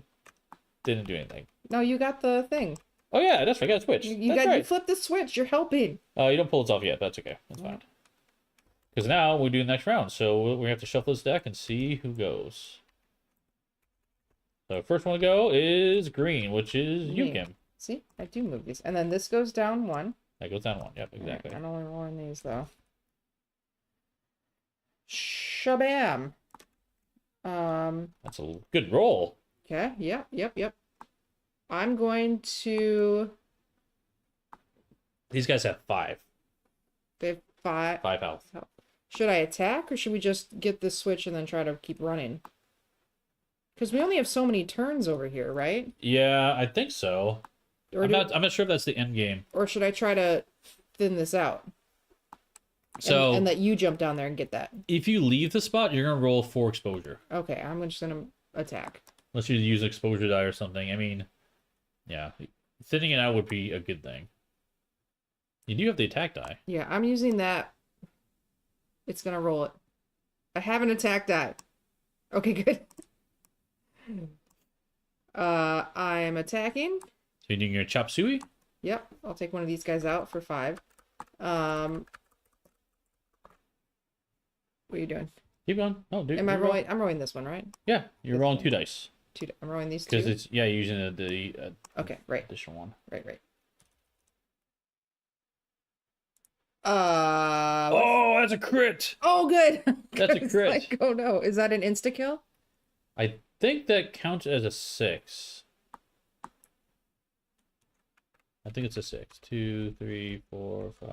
didn't do anything. no, you got the thing. Oh yeah, that's right. I got a switch. You That's got you right. flipped the switch. You're helping. Oh, you don't pull it off yet. That's okay. That's fine. Because now we do the next round, so we have to shuffle this deck and see who goes. So first one to go is green, which is you, Me. Kim. See, I do move these, and then this goes down 1. That goes down 1. Yep, exactly. I'm only rolling these though. Shabam. That's a good roll. Okay. Yep. I'm going to. These guys have 5. They have 5. 5 health. Should I attack, or should we just get the switch and then try to keep running? Because we only have so many turns over here, right? Yeah, I think so. Or I'm not sure if that's the end game. Or should I try to thin this out? So And let you jump down there and get that. if you leave the spot, you're gonna roll 4 exposure. Okay, I'm just gonna attack. Unless you use an exposure die or something. I mean, yeah. Thinning it out would be a good thing. You do have the attack die. Yeah, I'm using that. It's gonna roll it. I have an attack die. Okay, good. I'm attacking. So you're doing your chop suey? Yep, I'll take one of these guys out for 5. What are you doing? Keep going. No, dude. Am I rolling? I'm rolling this one, right? Yeah, you're This rolling one? 2 dice. I'm rolling these 2. Because it's, yeah, you're using the Okay, right. additional one. Right. Oh, that's a crit! Oh, good. That's a It's crit. like, oh no, is that an insta kill? I think that counts as a 6. I think it's a 6. 2, 3, 4, 5.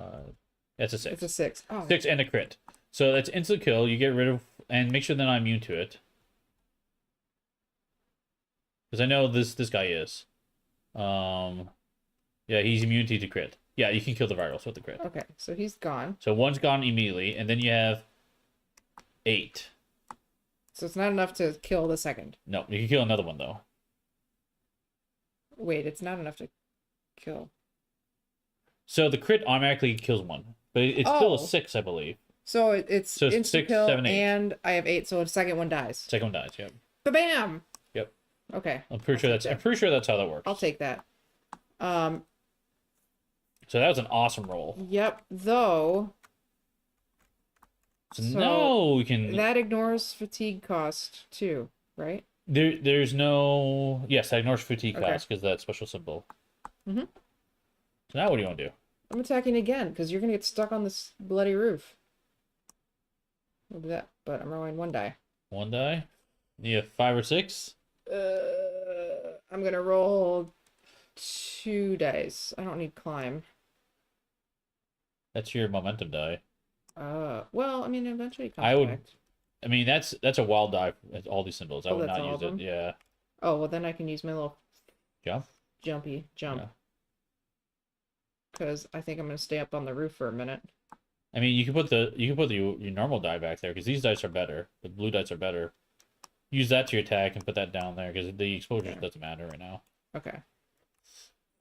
That's a 6. It's a 6. Oh, 6 and a crit. So that's instant kill. You get rid of, and make sure they're not immune to it. Because I know this guy is. Yeah, he's immunity to crit. Yeah, you can kill the virals with the crit. okay, so he's gone. So one's gone immediately, and then you have 8. So it's not enough to kill the second. No, you can kill another one though. Wait, it's not enough to kill. So the crit automatically kills one, but it's still a Oh. 6, I believe. So it's So insta 6, kill, 7, 8. and I have 8, so the second one dies. Second one dies. Yep. Ba-bam! Yep. Okay, I'm pretty sure that's how that works. I'll take that. So that was an awesome roll. Yep, though, So, So now we can. that ignores fatigue cost too, right? There's no. Yes, that ignores fatigue Okay. cost because that special symbol. Mhm. So now what do you want to do? I'm attacking again, because you're gonna get stuck on this bloody roof. We'll do that, but I'm rolling 1 die. 1 die. You have 5 or 6. I'm gonna roll 2 dice. I don't need climb. That's your momentum die. Well, I mean, eventually it comes I would- back. I mean, that's a wild die. All these symbols. I Oh, would that's not all use of them? it. Yeah. Oh, well, then I can use my little Jump. jump. Yeah. Because I think I'm gonna stay up on the roof for a minute. I mean, you can put your normal die back there because these dice are better. The blue dice are better. Use that to your attack and put that down there because the exposure Okay. doesn't matter right now. Okay.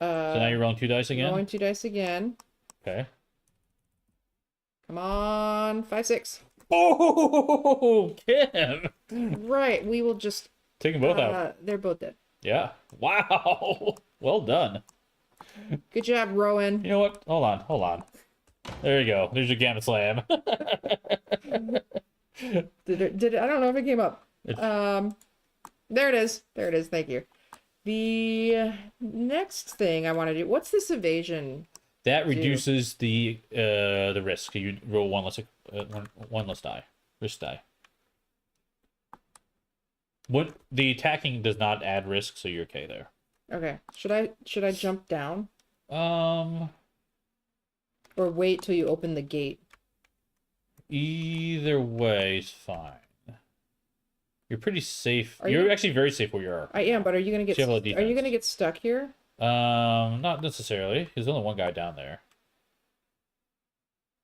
So now you're rolling 2 dice again. Rolling 2 dice again. Okay. Come on, 5, 6. Oh, Kim! Right, we will just. Take them both out. They're both dead. Yeah. Wow. Well done. Good job, Rowan. You know what? Hold on. There you go. There's your Gamut Slam. Did it? I don't know if it came up. It's- There it is. There it is. Thank you. The next thing I want to do. What's this evasion? That reduces the risk. You roll one less die. Risk die. What the attacking does not add risk, so you're okay there. Okay. Should I jump down Um, or wait till you open the gate? either way is fine. You're pretty safe. Are You're you- actually very safe where you are. I am, but are you gonna get? So you have a Are you defense. gonna get stuck here? Not necessarily. There's only one guy down there.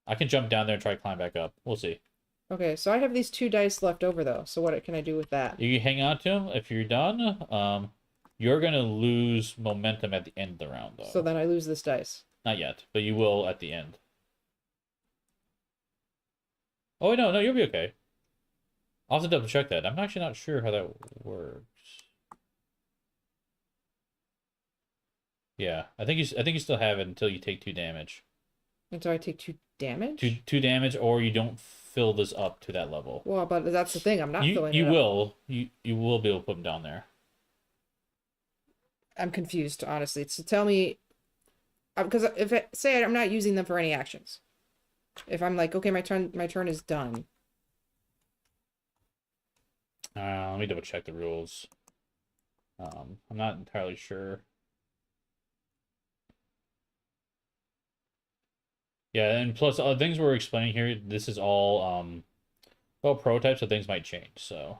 I can jump down there and try to climb back up. We'll see. Okay, so I have these 2 dice left over though. So what can I do with that? You can hang on to him. If you're done, you're gonna lose momentum at the end of the round, though. So then I lose this dice. Not yet, but you will at the end. Oh, no, no, you'll be okay. I'll have to double check that. I'm actually not sure how that works. Yeah, I think you still have it until you take 2 damage. Until I take 2 damage? Two damage, or you don't fill this up to that level. Well, but that's the thing. I'm not filling it up. You will be able to put them down there. I'm confused, honestly. So tell me, because say I'm not using them for any actions. If I'm like, okay, my turn is done. Let me double check the rules. I'm not entirely sure. Yeah, and plus things we're explaining here, this is all prototypes, so things might change. So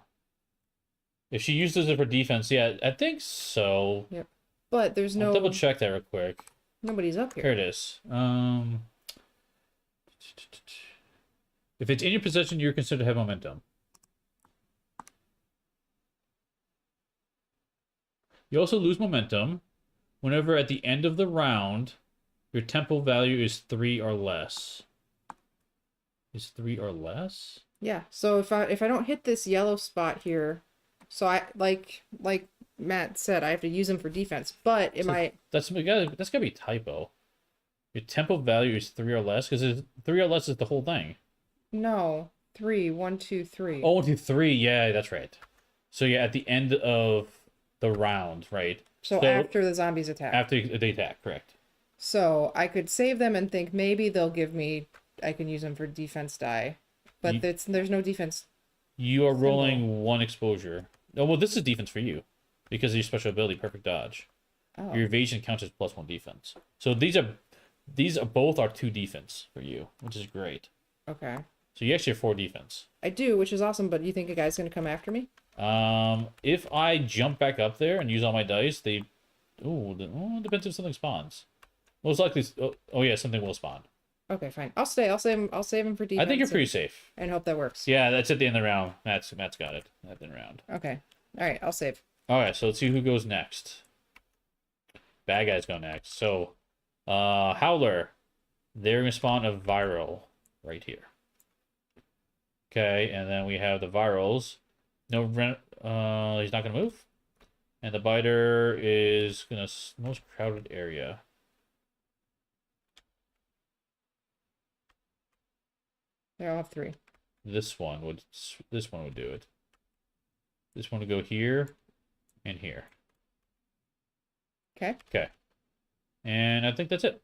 if she uses it for defense, yeah, I think so. Yep. But there's I'll no double check that real quick. Nobody's up here. Here it is. If it's in your possession, you're considered to have momentum. You also lose momentum whenever at the end of the round your tempo value is 3 or less. Is 3 or less? Yeah. So if I don't hit this yellow spot here, so I like Matt said, I have to use them for defense. But that's gotta be a typo. Your tempo value is 3 or less, because 3 or less is the whole thing. No. 3. 1, 2, 3. Oh, 1, 2, 3. Yeah, that's right. So yeah, at the end of the round, right? So after the zombies attack. After they attack, correct. So I could save them and think maybe they'll give me, I can use them for defense die. But there's no defense. You are rolling 1 exposure. Oh, well, this is defense for you because of your special ability, perfect dodge. Oh. Your evasion counts as +1 defense. So these are both are 2 defense for you, which is great. Okay. So you actually have 4 defense. I do, which is awesome, but you think a guy's gonna come after me? If I jump back up there and use all my dice, it depends if something spawns. Most likely, oh yeah, something will spawn. Okay, fine. I'll stay. I'll save him for defense. I think you're pretty safe. And hope that works. Yeah, that's at the end of the round. Matt's got it at the end of the round. Okay. All right, I'll save. All right, so let's see who goes next. Bad guys go next. So, Howler, they're gonna spawn a viral right here. Okay, and then we have the virals. No, he's not gonna move. And the biter is gonna most crowded area. There, I'll have 3. This one would do it. This one would go here and here. Okay. Okay. And I think that's it.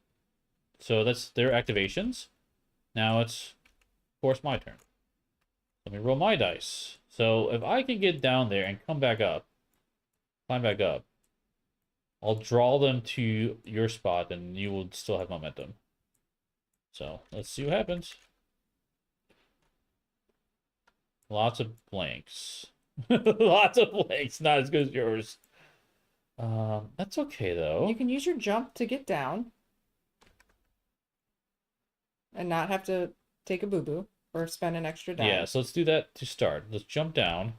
So that's their activations. Now it's, of course, my turn. Let me roll my dice. So if I can get down there and climb back up, I'll draw them to your spot and you will still have momentum. So let's see what happens. Lots of blanks. Lots of blanks. Not as good as yours. That's okay though. You can use your jump to get down. And not have to take a boo-boo or spend an extra die. Yeah, so let's do that to start. Let's jump down.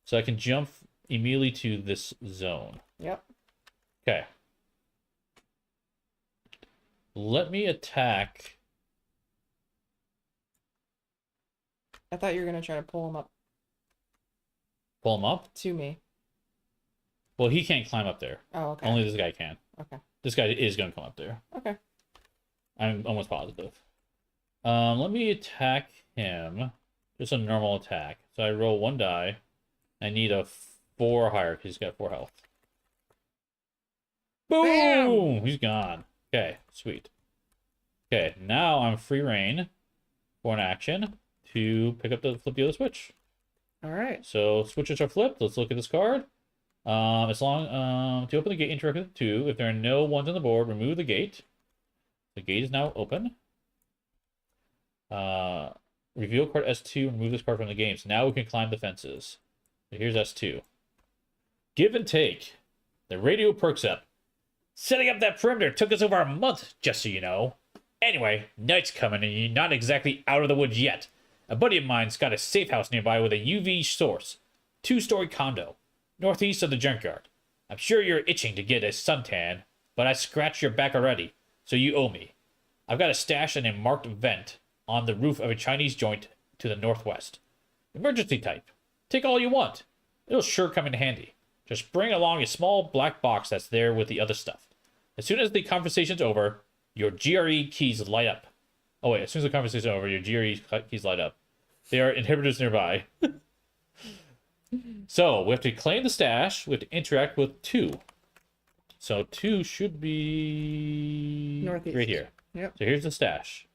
So I can jump immediately to this zone. Yep. Okay. Let me attack. I thought you were going to try to pull him up Pull him up? to me. Well, he can't climb up there. Oh, okay. Only this guy can. Okay. This guy is going to come up there. Okay. I'm almost positive. Let me attack him. Just a normal attack. So I roll 1 die. I need a 4 or higher because he's got 4 health. Boom! Bam! He's gone. Okay, sweet. Okay, now I'm free reign for an action to flip the other switch. All right. So switches are flipped. Let's look at this card. To open the gate, interact with 2. If there are no ones on the board, remove the gate. The gate is now open. Reveal card S2, remove this card from the game. So now we can climb the fences. So here's S2. Give and take. The radio perks up. Setting up that perimeter took us over a month, just so you know. Anyway, night's coming and you're not exactly out of the woods yet. A buddy of mine's got a safe house nearby with a UV source. 2-story condo. Northeast of the junkyard. I'm sure you're itching to get a suntan, but I scratched your back already, so you owe me. I've got a stash in a marked vent on the roof of a Chinese joint to the northwest. Emergency type. Take all you want. It'll sure come in handy. Just bring along a small black box that's there with the other stuff. As soon as the conversation's over, your GRE keys light up. Oh wait, as soon as the conversation's over, your GRE keys light up. There are inhibitors nearby. So, we have to claim the stash. We have to interact with 2. So, 2 should be... Northeast. Right here. Yep. So, here's the stash.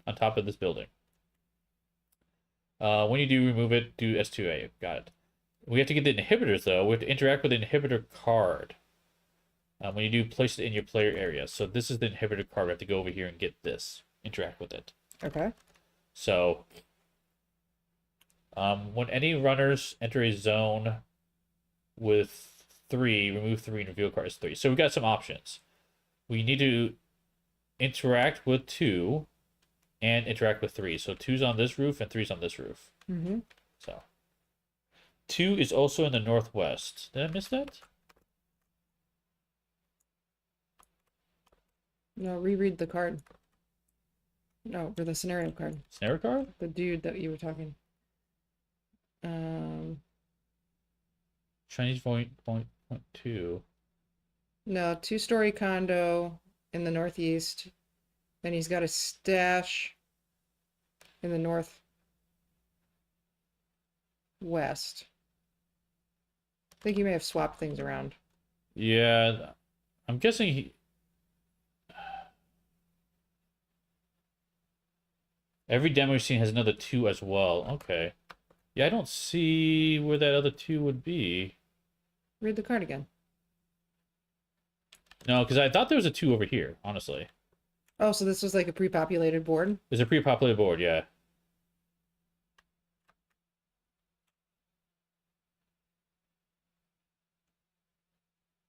On top of this building. When you do remove it, do S2A. Got it. We have to get the inhibitors, though. We have to interact with the inhibitor card. When you do, place it in your player area. So, this is the inhibitor card. We have to go over here and get this. Interact with it. Okay. So... when any runners enter a zone with 3, remove 3 and reveal card is 3. So we got some options. We need to interact with 2 and interact with 3. So 2's on this roof and 3's on this roof. Mm-hmm. So 2 is also in the northwest. Did I miss that? No, reread the card. No, for the scenario card. Scenario card? The dude that you were talking. Chinese point 2. No, 2-story condo in the northeast. Then he's got a stash in the northwest. I think you may have swapped things around. Yeah, I'm guessing he... Every demo scene has another 2 as well. Okay. Yeah, I don't see where that other 2 would be. Read the card again. No, because I thought there was a 2 over here, honestly. Oh, so this was like a pre-populated board? There's a pre-populated board, yeah.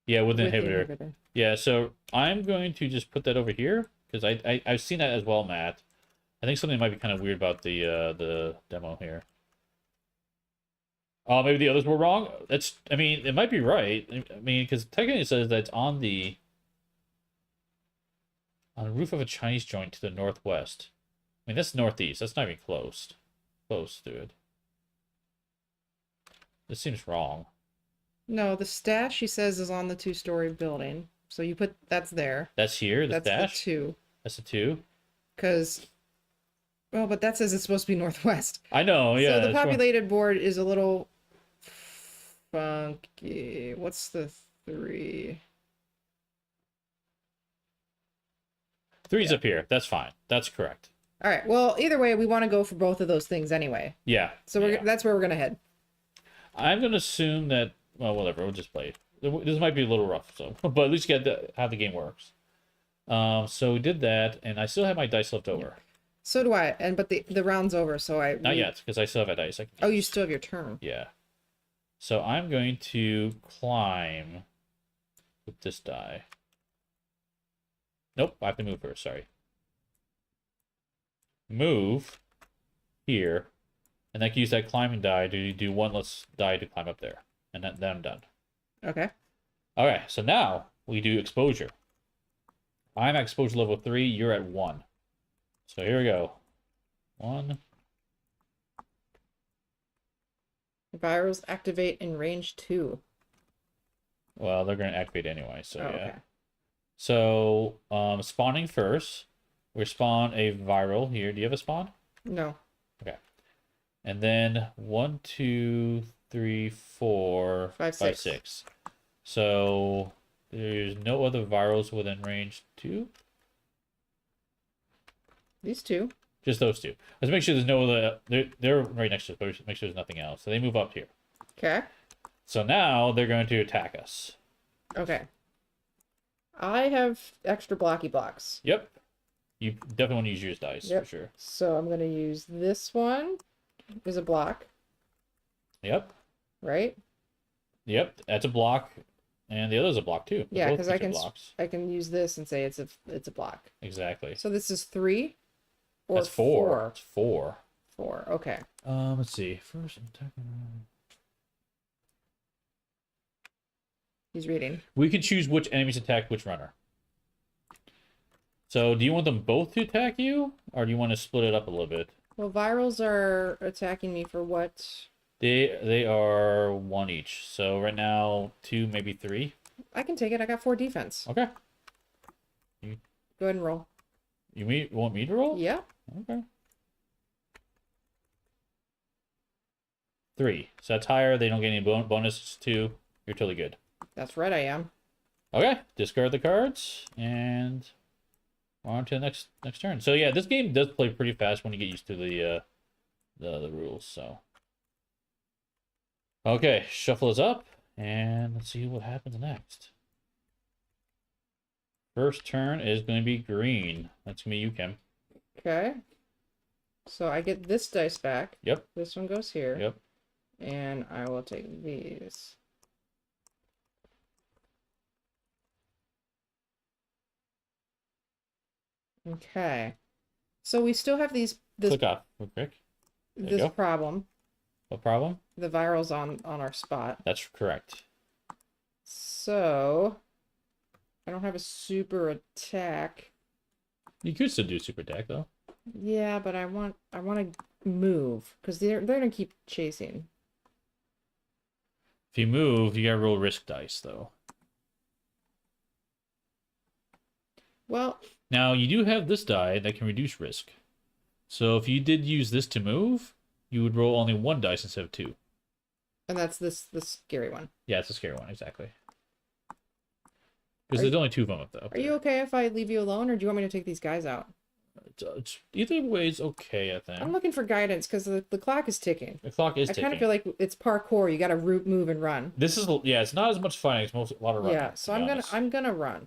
Yeah, with the With the inhibitor. inhibitor. Yeah, so I'm going to just put that over here, because I've seen that as well, Matt. I think something might be kind of weird about the demo here. Oh, maybe the others were wrong? I mean, it might be right. I mean, because technically it says that it's on the roof of a Chinese joint to the northwest. I mean, that's northeast. That's not even close. Close to it. This seems wrong. No, the stash, he says, is on the 2-story building. So you put, that's there. That's here, the That's stash? the 2. That's the 2? Because, well, but that says it's supposed to be northwest. I know, yeah. So the that's populated board is a little funky. What's the 3? 3's up here. That's fine. That's correct. All right. Well, either way, we want to go for both of those things anyway. Yeah. So that's where we're gonna head. I'm gonna assume that. Well, whatever. We'll just play. This might be a little rough, so but at least get how the game works. So we did that, and I still have my dice left over. So do I. But the round's over, so I Not yet, because I still have a dice. Oh, you still have your turn. Yeah. So I'm going to climb with this die. Nope, I have to move first. Sorry. Move here, and I can use that climbing die to do one less die to climb up there, and then I'm done. Okay. All right, so now we do exposure. I'm at exposure level 3. You're at 1. So here we go. 1. Virals activate in range 2. Well, they're going to activate anyway, so Oh, yeah. okay. So, spawning first. We spawn a viral here. Do you have a spawn? No. Okay. And then 1, 2, 3, 4, 5, 5, 6. 6. So there's no other virals within range 2? These 2. Just those 2. Let's make sure there's no other. They're right next to us, but make sure there's nothing else. So they move up here. Okay. So now they're going to attack us. Okay. I have extra blocky blocks. Yep. You definitely want to use your dice Yep. for sure. So I'm going to use this one as a block, Yep. right? Yep. That's a block. And the other's a block too. Yeah, Both because these are blocks. I can use this and say it's a block. Exactly. So this is 3 or That's 4. It's 4. 4. Okay. Let's see. First attack. He's reading. We can choose which enemies attack which runner. So, do you want them both to attack you, or do you want to split it up a little bit? Well, virals are attacking me for what? They are 1 each. So right now 2, maybe 3. I can take it. I got 4 defense. Okay. You Go ahead and roll. want me to roll? Yeah. Okay. 3. So that's higher. They don't get any bonuses. 2. You're totally good. That's right, I am. Okay. Discard the cards and we're on to the next turn. So yeah, this game does play pretty fast when you get used to the rules. So okay, shuffle is up and let's see what happens next. First turn is going to be green. That's going to be you, Kim. Okay. So I get this dice back. Yep. This one goes here. Yep. And I will take these. Okay. So we still have this Click off real quick. There you go. problem. What problem? The viral's on our spot. That's correct. So I don't have a super attack. You could still do super attack though. Yeah, but I want to move because they're gonna keep chasing. If you move, you gotta roll risk dice though. Well, Now you do have this die that can reduce risk. So if you did use this to move, you would roll only 1 dice instead of 2. and that's this scary one. Yeah, it's a scary one, exactly. Because there's only 2 of them up there. Are you okay if I leave you alone, or do you want me to take these guys out? Either way is okay, I think. I'm looking for guidance because the clock is ticking. The clock is I ticking. kind of feel like it's parkour. You got to root, move, and run. This is, yeah, it's not as much fun. It's a lot of running. Yeah, so I'm gonna run.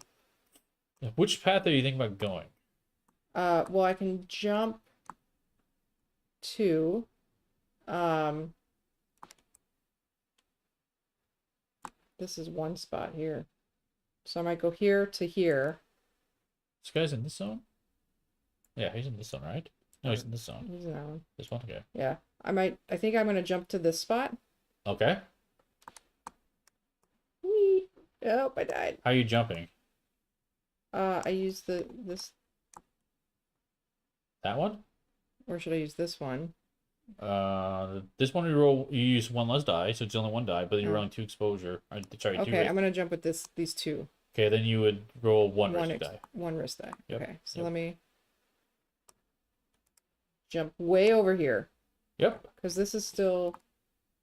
Which path are you thinking about going? Well, I can jump to, this is one spot here, so I might go here to here. This guy's in this zone? Yeah, he's in this zone, right? No, he's in this zone. He's in that one. This one? Okay. Yeah, I think I'm gonna jump to this spot. Okay. Whee! Oh, I died. How are you jumping? I use this, That one? or should I use this one? This one you use 1 less die, so it's only 1 die, but you're Oh. rolling 2 exposure. Sorry, 2 Okay, risk. I'm gonna jump with these 2. Okay, then you would roll 1 One risk die. one wrist die. Yep, Okay, so yep. let me jump way over here Yep. because this is still,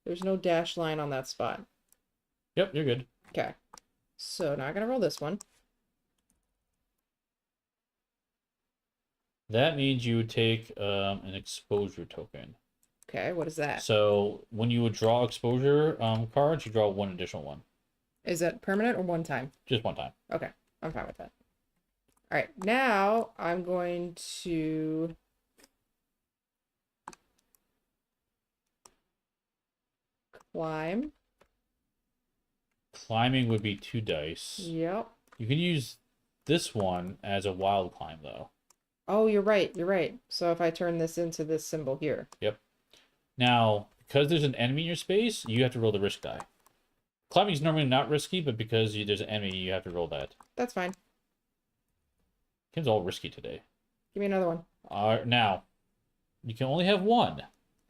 there's no dash line on that spot. Yep, you're good. Okay, so now I'm gonna roll this one. That means you would take an exposure token. Okay, what is that? So when you would draw exposure cards, you draw 1 additional one. Is that permanent or one time? Just 1 time. Okay, I'm fine with that. All right, now I'm going to climb. Climbing would be 2 dice. Yep. You can use this one as a wild climb, though. Oh, you're right. You're right. So if I turn this into this symbol here. Yep. Now, because there's an enemy in your space, you have to roll the risk die. Climbing is normally not risky, but because there's an enemy, you have to roll that. That's fine. Kim's all risky today. Give me another one. Now, you can only have 1.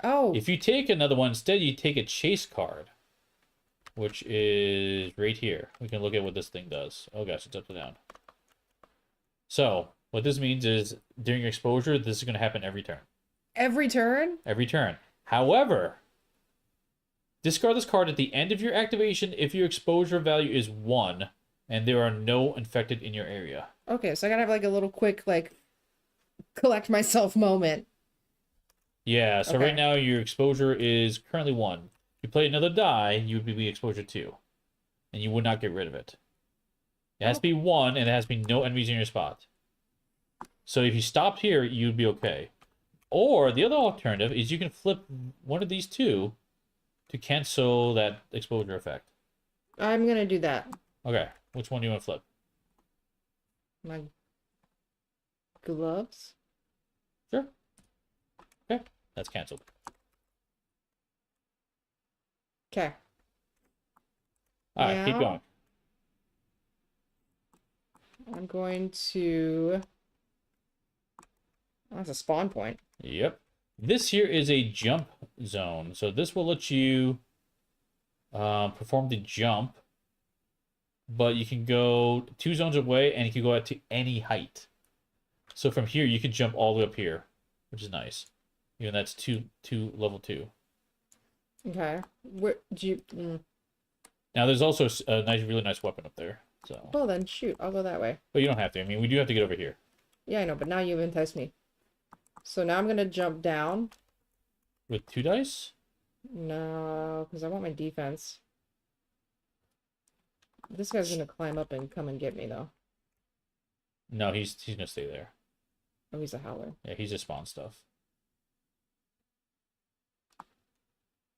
Oh. If you take another one, instead you take a chase card, which is right here. We can look at what this thing does. Oh gosh, it's upside down. So, what this means is, during your exposure, this is going to happen every turn. Every turn? Every turn. However, discard this card at the end of your activation if your exposure value is 1 and there are no infected in your area. Okay, so I gotta have like a little quick, like, collect myself moment. Yeah, so Okay. right now your exposure is currently 1. If you play another die, you would be exposure 2. And you would not get rid of it. It has to be 1 and it has to be no enemies in your spot. So if you stopped here, you'd be okay. Or the other alternative is you can flip one of these 2 to cancel that exposure effect. I'm gonna do that. Okay, which one do you want to flip? My gloves? Sure. Okay, that's canceled. Okay. All right, keep Now- going. I'm going to... Oh, that's a spawn point. Yep. This here is a jump zone. So this will let you perform the jump, but you can go 2 zones away and you can go out to any height. So from here, you can jump all the way up here, which is nice. Even that's level 2. Okay. What do you? Now there's also a really nice weapon up there. So, Well then, shoot, I'll go that way. but you don't have to. I mean, we do have to get over here. Yeah, I know, but now you've enticed me. So now I'm gonna jump down. With 2 dice? No, because I want my defense. This guy's gonna climb up and come and get me though. No, he's gonna stay there. Oh, he's a howler. Yeah, he's just spawn stuff.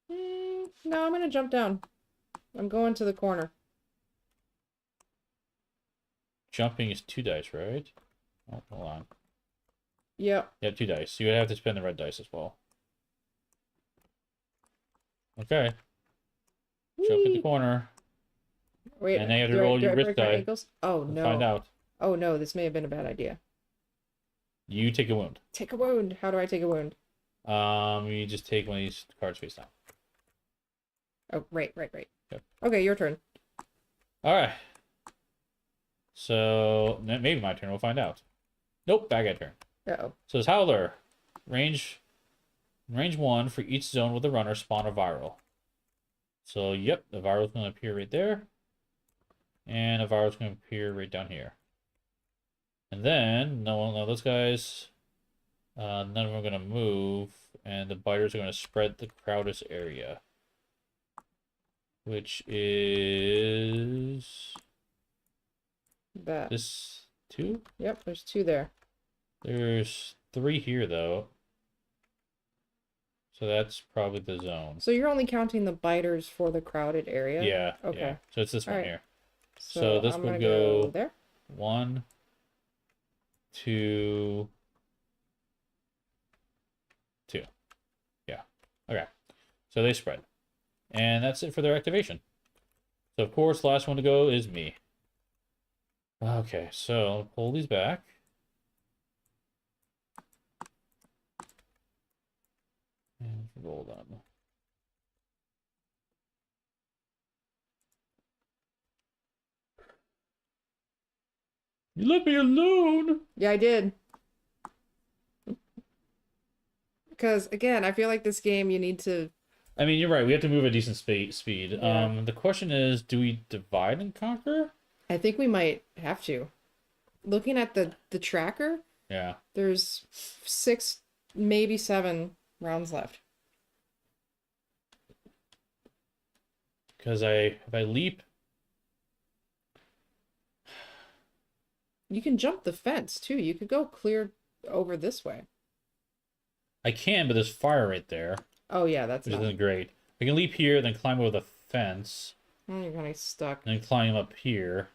No, I'm gonna jump down. I'm going to the corner. Jumping is 2 dice, right? Oh, hold on. Yep. Yeah, 2 dice. You would have to spend the red dice as well. Okay. Jump in the Whee! corner. Wait, And now you have to roll your risk break my die ankles? Oh to no. find out. Oh no, this may have been a bad idea. You take a wound. Take a wound. How do I take a wound? You just take one of these cards face down. Oh, right. Yep. Okay, your turn. All right. So maybe my turn. We'll find out. Nope, bad guy turn. Uh-oh. So it's Howler. Range 1 for each zone with a runner. Spawn a viral. So yep, the viral's going to appear right there, and a viral's going to appear right down here. And then no, those guys, none of them are going to move, and the biters are going to spread the crowdest area, which is That. this 2. Yep, there's 2 there. There's 3 here though. So that's probably the zone. So you're only counting the biters for the crowded area? Yeah. Okay. Yeah. So it's this one Alright. here. So this I'm will gonna go there. 1, 2, 2. Yeah. Okay. So they spread. And that's it for their activation. So of course, last one to go is me. Okay, so I'll pull these back. And roll them. You let me alone! Yeah, I did. Because again, I feel like this game you need to. I mean, you're right. We have to move at decent speed. Yeah. The question is, do we divide and conquer? I think we might have to. Looking at the tracker, Yeah. there's 6, maybe 7 rounds left. Because if I leap, You can jump the fence too. You could go clear over this way. I can, but there's fire right there, Oh yeah, that's which not. isn't great. I can leap here, then climb over the fence, You're kind of stuck and then climb up here,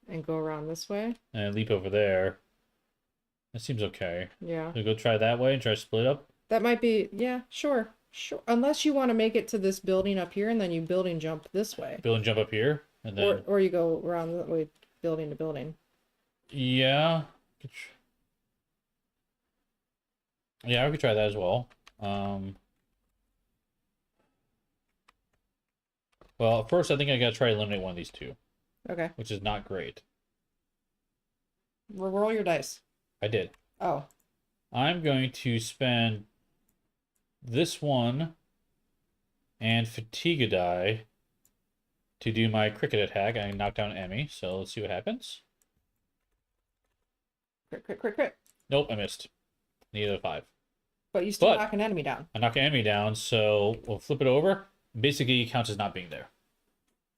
and go around this way. and leap over there. That seems okay. Yeah. So go try that way and try to split up. That might be, yeah, sure. Unless you want to make it to this building up here and then you building jump this way. Build and jump up here, and then Or you go around that way, building to building. yeah, yeah, we could try that as well. Well, first I think I gotta try to eliminate one of these 2, Okay. which is not great. Roll your dice. I did. Oh. I'm going to spend this one and fatigue die to do my cricket attack. I knock down Emmy, so let's see what happens. Crit. Nope, I missed. Neither 5. But you still But- knock an enemy down I knock Emmy down, so we'll flip it over. Basically, it counts as not being there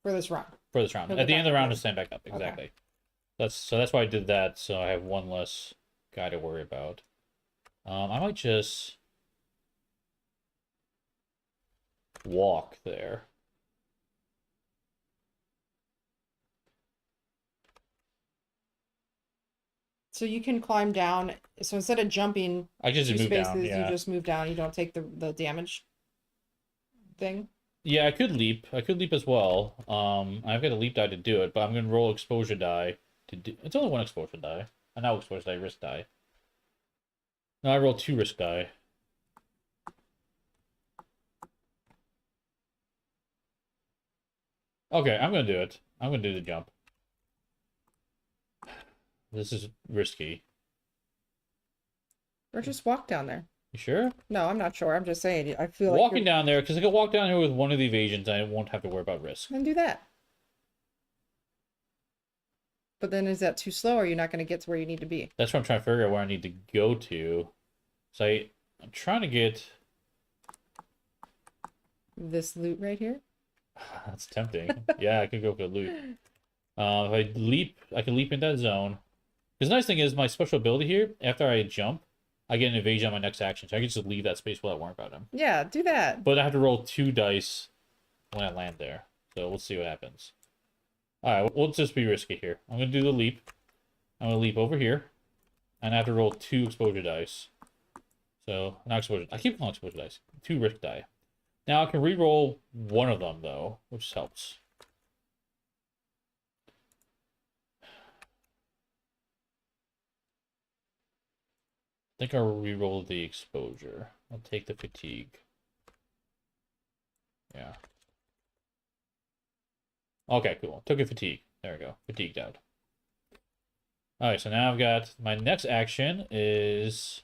for this round. for this round. He'll At get the end of the back round, up. to stand back up. Okay. Exactly. That's why I did that. So I have one less guy to worry about. I might just walk there. So you can climb down. So instead of jumping I just 2 move spaces, down. Yeah. you just move down. You don't take the damage thing. Yeah, I could leap. I could leap as well. I've got a leap die to do it, but I'm gonna roll exposure die to do. It's only 1 exposure die. Not exposure die, risk die. No, I rolled 2 risk die. Okay, I'm gonna do it. I'm gonna do the jump. This is risky. Or just walk down there. You sure? No, I'm not sure. I'm just saying. I feel like Walking down there, because I can walk down here with one of the evasions, I won't have to worry about risk. then do that. But then is that too slow, or are you not going to get to where you need to be? That's what I'm trying to figure out where I need to go to. So I'm trying to get... This loot right here? That's tempting. Yeah, I could go for loot. If I leap, I can leap in that zone. Because the nice thing is, my special ability here, after I jump, I get an evasion on my next action. So I can just leave that space without worrying about him. Yeah, do that. But I have to roll 2 dice when I land there. So we'll see what happens. Alright, we'll just be risky here. I'm going to do the leap. I'm going to leap over here. And I have to roll 2 exposure dice. So, not exposure. I keep calling exposure dice. 2 risk die. Now I can re-roll one of them, though, which helps. I think I'll re-roll the exposure. I'll take the fatigue. Yeah. Okay, cool. Took a fatigue. There we go. Fatigued out. Alright, so now I've got my next action is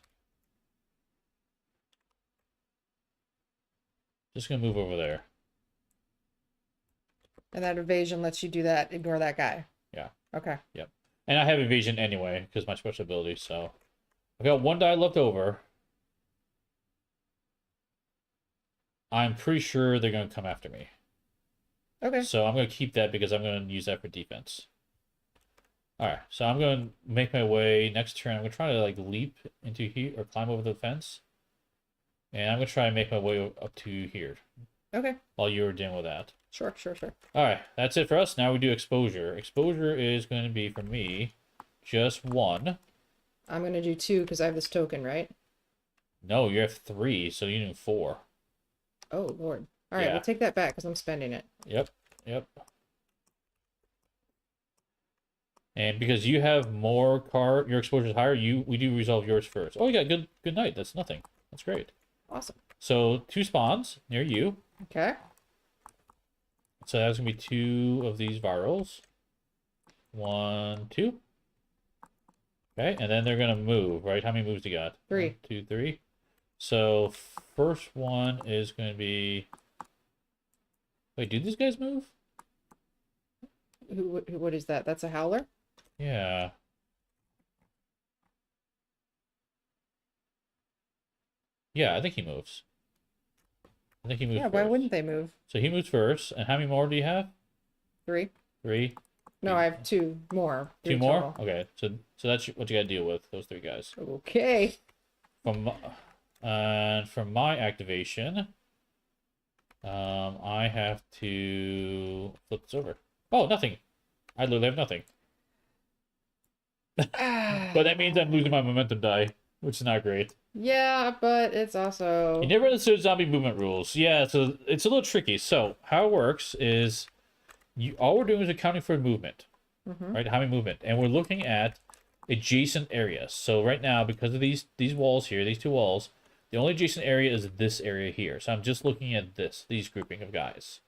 just gonna move over there. And that evasion lets you do that, ignore that guy. Yeah. Okay. Yep. And I have evasion anyway, because my special ability, so I've got 1 die left over. I'm pretty sure they're gonna come after me. Okay. So I'm gonna keep that because I'm gonna use that for defense. Alright, so I'm gonna make my way next turn. I'm gonna try to like leap into here or climb over the fence. And I'm gonna try and make my way up to here Okay. while you're dealing with that. Sure. Alright, that's it for us. Now we do exposure. Exposure is going to be, for me, just 1. I'm going to do 2 because I have this token, right? No, you have 3, so you need 4. Oh, Lord. All right, Yeah. we'll take that back because I'm spending it. Yep. And because you have more your exposure is higher, we do resolve yours first. Oh, you got good night. That's nothing. That's great. Awesome. So 2 spawns near you. Okay. So that's gonna be 2 of these virals. 1, 2. Okay, and then they're gonna move, right? How many moves do you got? 3. 1, 2, 3. So first one is gonna be. Wait, do these guys move? What is that? That's a howler? Yeah. Yeah, I think he moves. I think he moves Yeah, why first. wouldn't they move? So he moves first. And how many more do you have? 3. 3? No, I have 2 more. 2 3 more? total. Okay, so that's what you gotta deal with, those 3 guys. Okay. And from my activation, I have to flip this over. Oh, nothing. I literally have nothing. But that means I'm losing my momentum die, which is not great. Yeah, but it's also... You never understood zombie movement rules. Yeah, so it's a little tricky. So how it works is all we're doing is accounting for movement, right? How many movement, and we're looking at adjacent areas. So right now, because of these walls here, these 2 walls, the only adjacent area is this area here. So I'm just looking at these grouping of guys.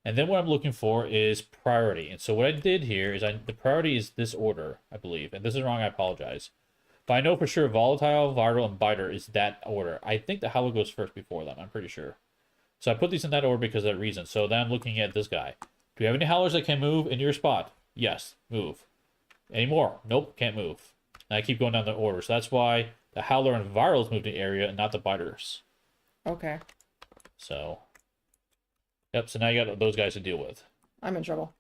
And then what I'm looking for is priority. And so what I did here is the priority is this order, I believe. And this is wrong, I apologize. But I know for sure volatile, viral, and biter is that order. I think the howler goes first before them, I'm pretty sure. So I put these in that order because of that reason. So then I'm looking at this guy. Do you have any howlers that can move in your spot? Yes, move. Any more? Nope, can't move. And I keep going down the order. So that's why the howler and virals moved in the area and not the biters. Okay. So, yep, so now you got those guys to deal with. I'm in trouble.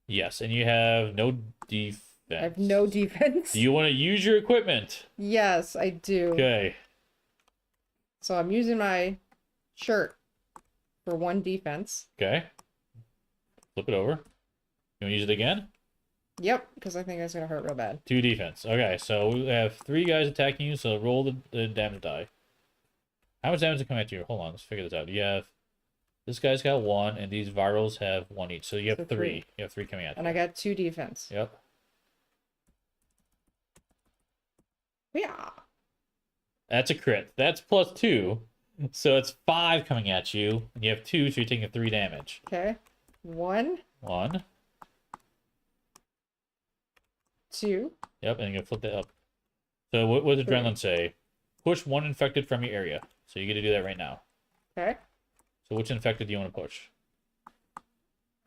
Yes, and you have no defense. I have no defense. Do you want to use your equipment? Yes, I do. Okay. So I'm using my shirt for 1 defense. Okay. Flip it over. You want to use it again? Yep, because I think that's going to hurt real bad. 2 defense. Okay, so we have 3 guys attacking you, so roll the damage die. How much damage is coming at you? Hold on, let's figure this out. You have... This guy's got 1, and these virals have 1 each. So you have 3. You have 3 coming at you. And I got 2 defense. Yep. Yeah. That's a crit. That's +2. So it's 5 coming at you, and you have 2, so you're taking 3 damage. Okay. 1, 1. 2. Yep, and you can flip that up. So what does 3. Adrenaline say? Push 1 infected from your area. So you get to do that right now. Okay. So which infected do you want to push?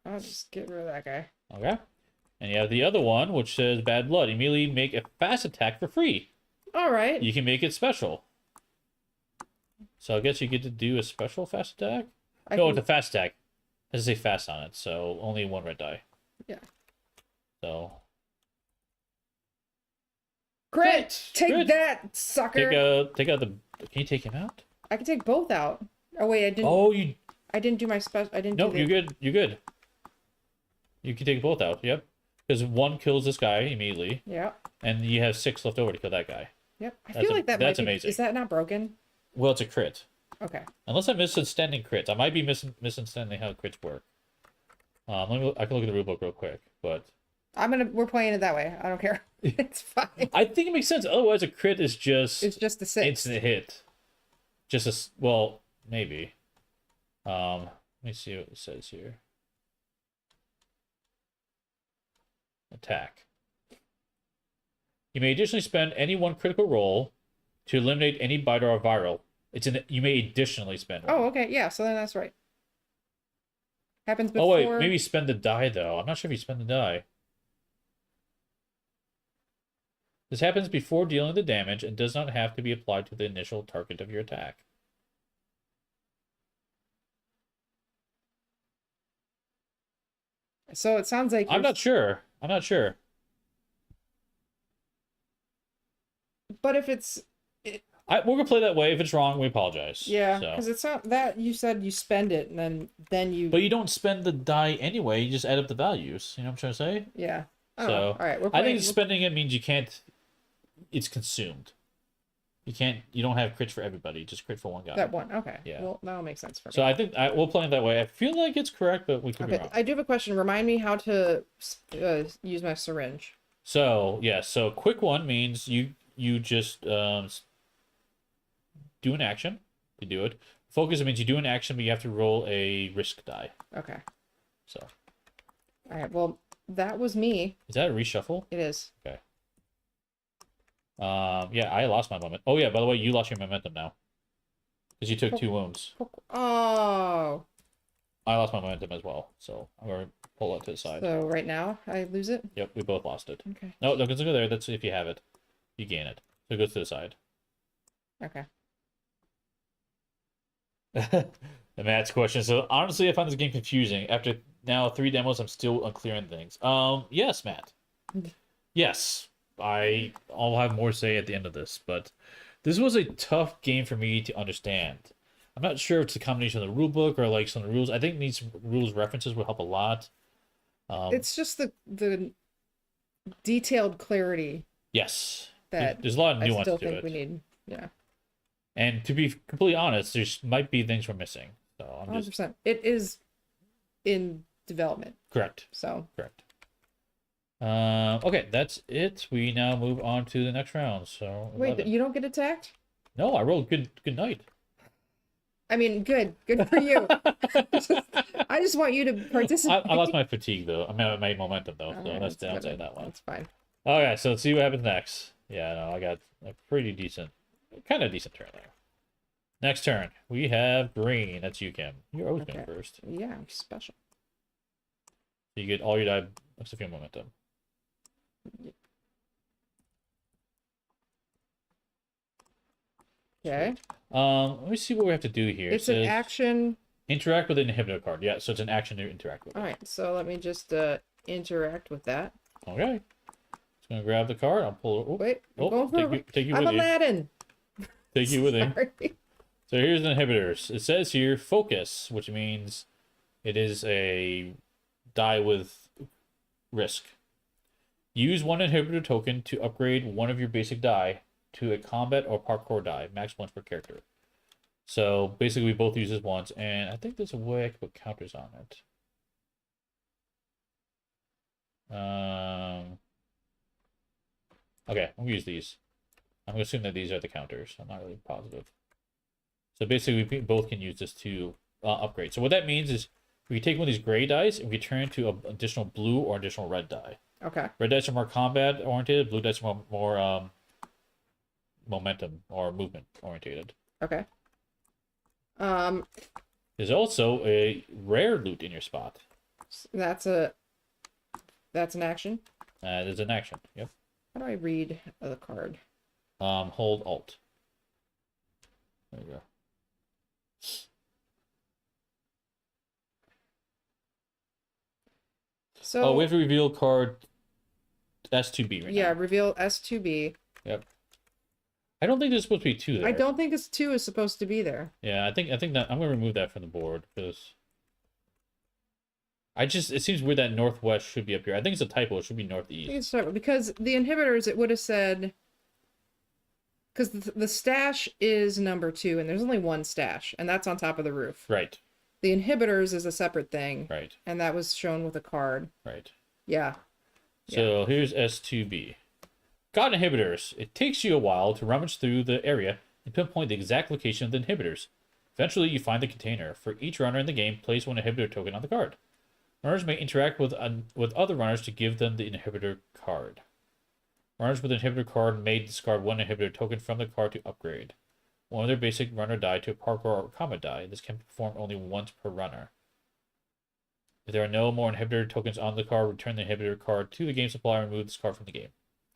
I'll just get rid of that guy. Okay. And you have the other one, which says Bad Blood. Immediately make a fast attack for free. All right. You can make it special. So I guess you get to do a special fast attack? No, it's a fast attack. It doesn't say fast on it, so only 1 red die. Yeah. So... Crit! Take Crit. that, sucker! Take out the... Can you take him out? I can take both out. Oh, wait, I didn't... Oh, you... I didn't do my special... I didn't No, do you're good. You're good. You can take both out, yep. Because 1 kills this guy immediately. Yeah. And you have 6 left over to kill that guy. Yep. I feel like that's amazing. Is that not broken? Well, it's a crit. Okay. Unless I'm misunderstanding crits. I might be misunderstanding how crits work. I can look at the rulebook real quick, but... We're playing it that way. I don't care. It's fine. I think it makes sense. Otherwise, a crit is just... It's just a 6. Instant hit. Just a... Well, maybe. Let me see what it says here. Attack. You may additionally spend any 1 critical roll to eliminate any biter or viral. You may additionally spend 1. Oh, okay. Yeah, so then that's right. Happens before... Oh, wait. Maybe spend the die, though. I'm not sure if you spend the die. This happens before dealing the damage and does not have to be applied to the initial target of your attack. So it sounds like... I'm not sure. I'm not sure. But if it's... We're going to play that way. If it's wrong, we apologize. Yeah, because it's not that you said you spend it and then you... But you don't spend the die anyway. You just add up the values. You know what I'm trying to say? Yeah. So, all right, I think spending it means you can't... It's consumed. You don't have crits for everybody. Just crit for 1 guy. That one. Okay. Yeah. Well, that'll make sense for me. So I think we'll play it that way. I feel like it's correct, but we could be wrong. I do have a question. Remind me how to use my syringe. So, yeah. So quick one means you just do an action. You do it. Focus, it means you do an action, but you have to roll a risk die. Okay. So. All right. Well, that was me. Is that a reshuffle? It is. Okay. Yeah, I lost my moment. Oh, yeah, by the way, you lost your momentum now. Because you took 2 wounds. Oh. I lost my momentum as well, so I'm going to pull it to the side. So right now, I lose it? Yep, we both lost it. Okay. No, don't go there. That's if you have it. You gain it. So it goes to the side. Okay. The Matt's question. So honestly, I find this game confusing. After now 3 demos, I'm still unclear on things. Yes, Matt. Yes. I'll have more to say at the end of this, but this was a tough game for me to understand. I'm not sure if it's a combination of the rulebook or like some of the rules. I think these rules references will help a lot. It's just the detailed clarity. Yes. That there's a lot of nuance I still to think it. we need. Yeah. And to be completely honest, there might be things we're missing. So I'm 100%. It is in development. Correct. So. Correct. Okay, that's it. We now move on to the next round. So wait, 11. you don't get attacked? No, I rolled good night. I mean, good for you. I just want you to participate. I lost my fatigue though. I mean, my momentum though. So Right, that's the downside of good. that one. That's fine. Okay, so let's see what happens next. Yeah, no, I got a pretty decent, kind of decent turn there. Next turn, we have green. That's you, Kim. You're always going first. Yeah, I'm special. You get all your die except for your momentum. Okay. Let me see what we have to do here. It's an action. Interact with an inhibitor card. Yeah, so it's an action to interact with. All right, so let me just interact with that. Okay. Just gonna grab the card. I'll pull it. Oh, wait, take you I'm with Aladdin. Take you with you. Sorry. So here's the inhibitors. It says here focus, which means it is a die with risk. Use 1 inhibitor token to upgrade 1 of your basic die to a combat or parkour die, max 1 per character. So basically we both use this once, and I think there's a way I can put counters on it. Okay, I'm gonna use these. I'm gonna assume that these are the counters. I'm not really positive. So basically we both can use this to upgrade. So what that means is We can take one of these gray dice and we can turn it into an additional blue or additional red die. Okay. Red dice are more combat oriented. Blue dice are more momentum or movement orientated. Okay. There's also a rare loot in your spot. That's an action. There's an action. Yep. How do I read the card? Hold Alt. There you go. So Oh, we have to reveal card S2B right yeah, now. reveal S2B. Yep. I don't think there's supposed to be 2 there. I don't think S2 is supposed to be there. Yeah, I think that I'm gonna remove that from the board because it seems weird that northwest should be up here. I think it's a typo. It should be I northeast. think it's because the inhibitors, it would have said, because the stash is number 2 and there's only one stash and that's on top of the roof. Right. The inhibitors is a separate thing. Right. And that was shown with a card. Right. Yeah. So here's S2B. Got inhibitors. It takes you a while to rummage through the area and pinpoint the exact location of the inhibitors. Eventually, you find the container. For each runner in the game, place one inhibitor token on the card. Runners may interact with other runners to give them the inhibitor card. Runners with an inhibitor card may discard one inhibitor token from the card to upgrade one of their basic runner die to a parkour or combat die. This can be performed only once per runner. If there are no more inhibitor tokens on the card, return the inhibitor card to the game supplier and remove this card from the game.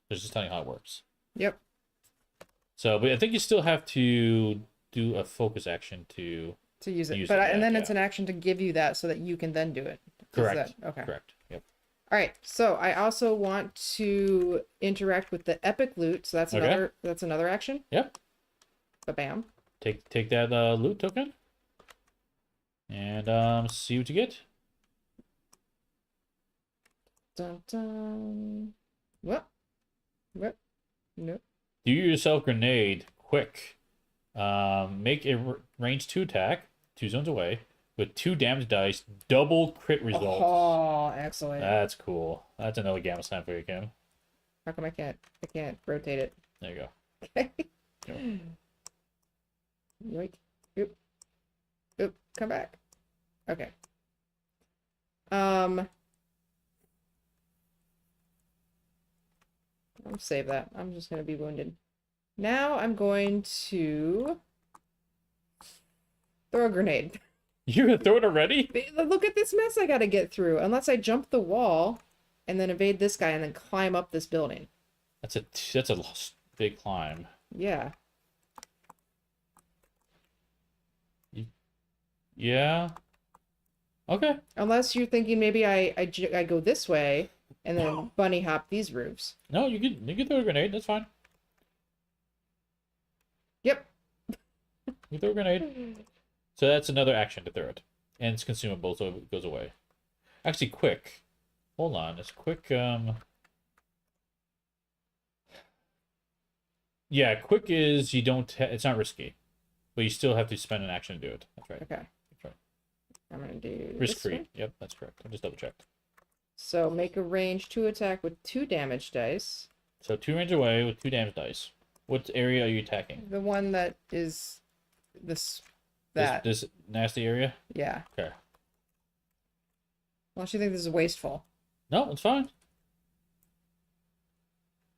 There's just telling you how it works. Yep. So, but I think you still have to do a focus action to use it. Use but it, and yeah, then yeah. it's an action to give you that so that you can then do it. Is correct. that- okay. Correct. Yep. All right. So I also want to interact with the epic loot. So that's Okay. another action. Yep. Ba-bam. Take that loot token and see what you get. Dun, dun. What? No. Do yourself grenade quick. Make a range 2 attack 2 zones away with 2 damage dice, double crit results. Oh, excellent. That's cool. That's another gamma slam for you, Kim. How come I can't rotate it? There you go. Okay. Yep. Yoink. Oop. Come back. Okay. I'll save that. I'm just gonna be wounded. Now I'm going to throw a grenade. You're gonna throw it already? Look at this mess I gotta get through. Unless I jump the wall and then evade this guy and then climb up this building. That's a big climb. Yeah. Yeah. Okay. Unless you're thinking maybe I go this way and then bunny hop these roofs. No, you can throw a grenade. That's fine. Yep. You throw a grenade. So that's another action to throw it, and it's consumable, so it goes away. Actually, quick. Hold on. It's quick. Yeah, quick is you don't. It's not risky, but you still have to spend an action to do it. That's right. Okay. That's right. I'm gonna do Risk this free. one. Yep, that's correct. I just double checked. So make a range 2 attack with 2 damage dice. So 2 range away with 2 damage dice. What area are you attacking? The one that is that. This nasty area? Yeah. Okay. Unless you think this is wasteful. No, it's fine.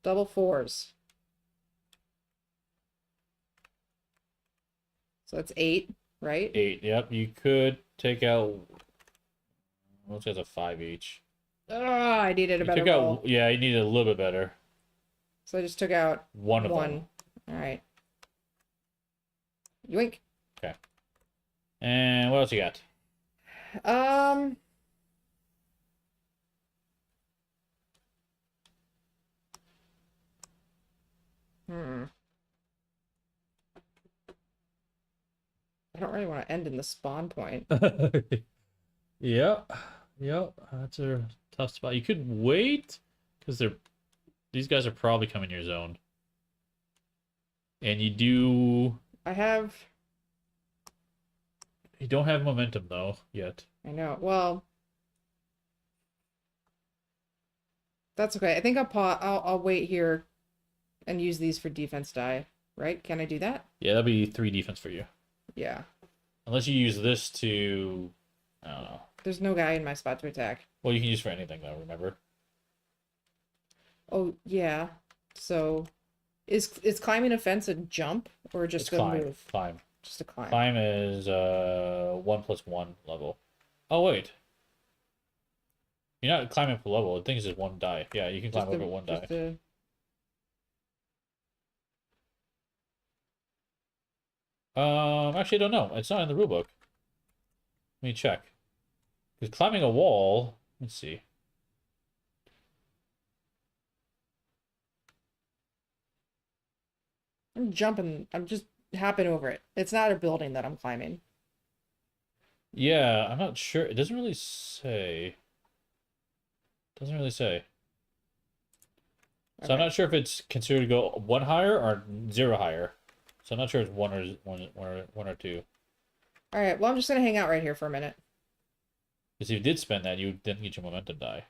Double 4s. So that's 8, right? 8. Yep. You could take out. Most guys have 5 each. Oh, I needed a You better took roll. out. Yeah, you needed a little bit better. So I just took out One of them. All right. Yoink. Okay. And what else you got? I don't really want to end in the spawn point. Yep. That's a tough spot. You could wait because these guys are probably coming your zone. And you don't have momentum though yet. I know. Well, that's okay. I think I'll wait here and use these for defense die, right? Can I do that? Yeah, that'll be 3 defense for you. Yeah. Unless you use this to, I don't know, There's no guy in my spot to attack. Well, you can use for anything though, remember? Oh, yeah. So, is climbing a fence a jump or just It's a climb. move? Climb. Just a climb. Climb is 1+1 level. Oh wait. You're not climbing per level. I think it's just one die. Yeah, you can climb over one die. Actually, I don't know. It's not in the rulebook. Let me check. Because climbing a wall. Let's see. I'm jumping. I'm just hopping over it. It's not a building that I'm climbing. Yeah, I'm not sure. It doesn't really say. Doesn't really say. So I'm Okay. not sure if it's considered to go one higher or zero higher. So I'm not sure it's one or two. All right. Well, I'm just gonna hang out right here for a minute. Because if you did spend that, you didn't get your momentum die.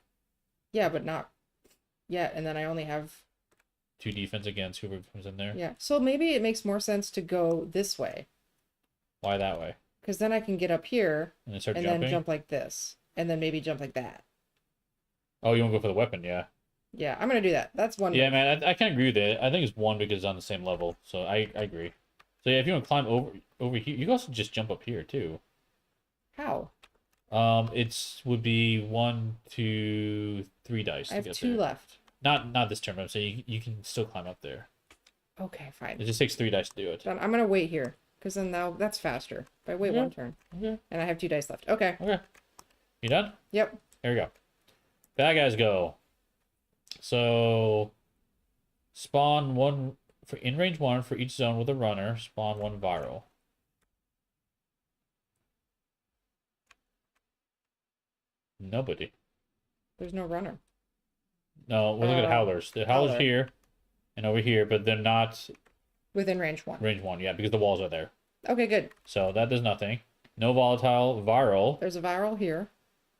Yeah, but not yet. And then I only have 2 defense against whoever comes in there. yeah. So maybe it makes more sense to go this way Why that way? because then I can get up here And then start and jumping? then jump like this, and then maybe jump like that. Oh, you want to go for the weapon? Yeah. Yeah, I'm gonna do that. That's one. Yeah, move. man, I can't agree with it. I think it's 1 because it's on the same level. So I agree. So yeah, if you want to climb over here, you can also just jump up here too. How? It's would be 1, 2, 3 dice I to have get 2 there. left. Not this turn, but I'm saying you can still climb up there. Okay, fine. It just takes 3 dice to do it. Then I'm gonna wait here because then now that's faster. If I wait Okay. 1 turn, Okay. and I have 2 dice left. Okay. Okay. You done? Yep. Here we go. Bad guys go. So spawn 1 for in range 1 for each zone with a runner. Spawn 1 viral. Nobody. There's no runner. No, we'll look at howlers. The howlers howler. here and over here, but they're not Within range 1. range 1. Yeah, because the walls are there. Okay, good. So that does nothing. No volatile viral. There's a viral here.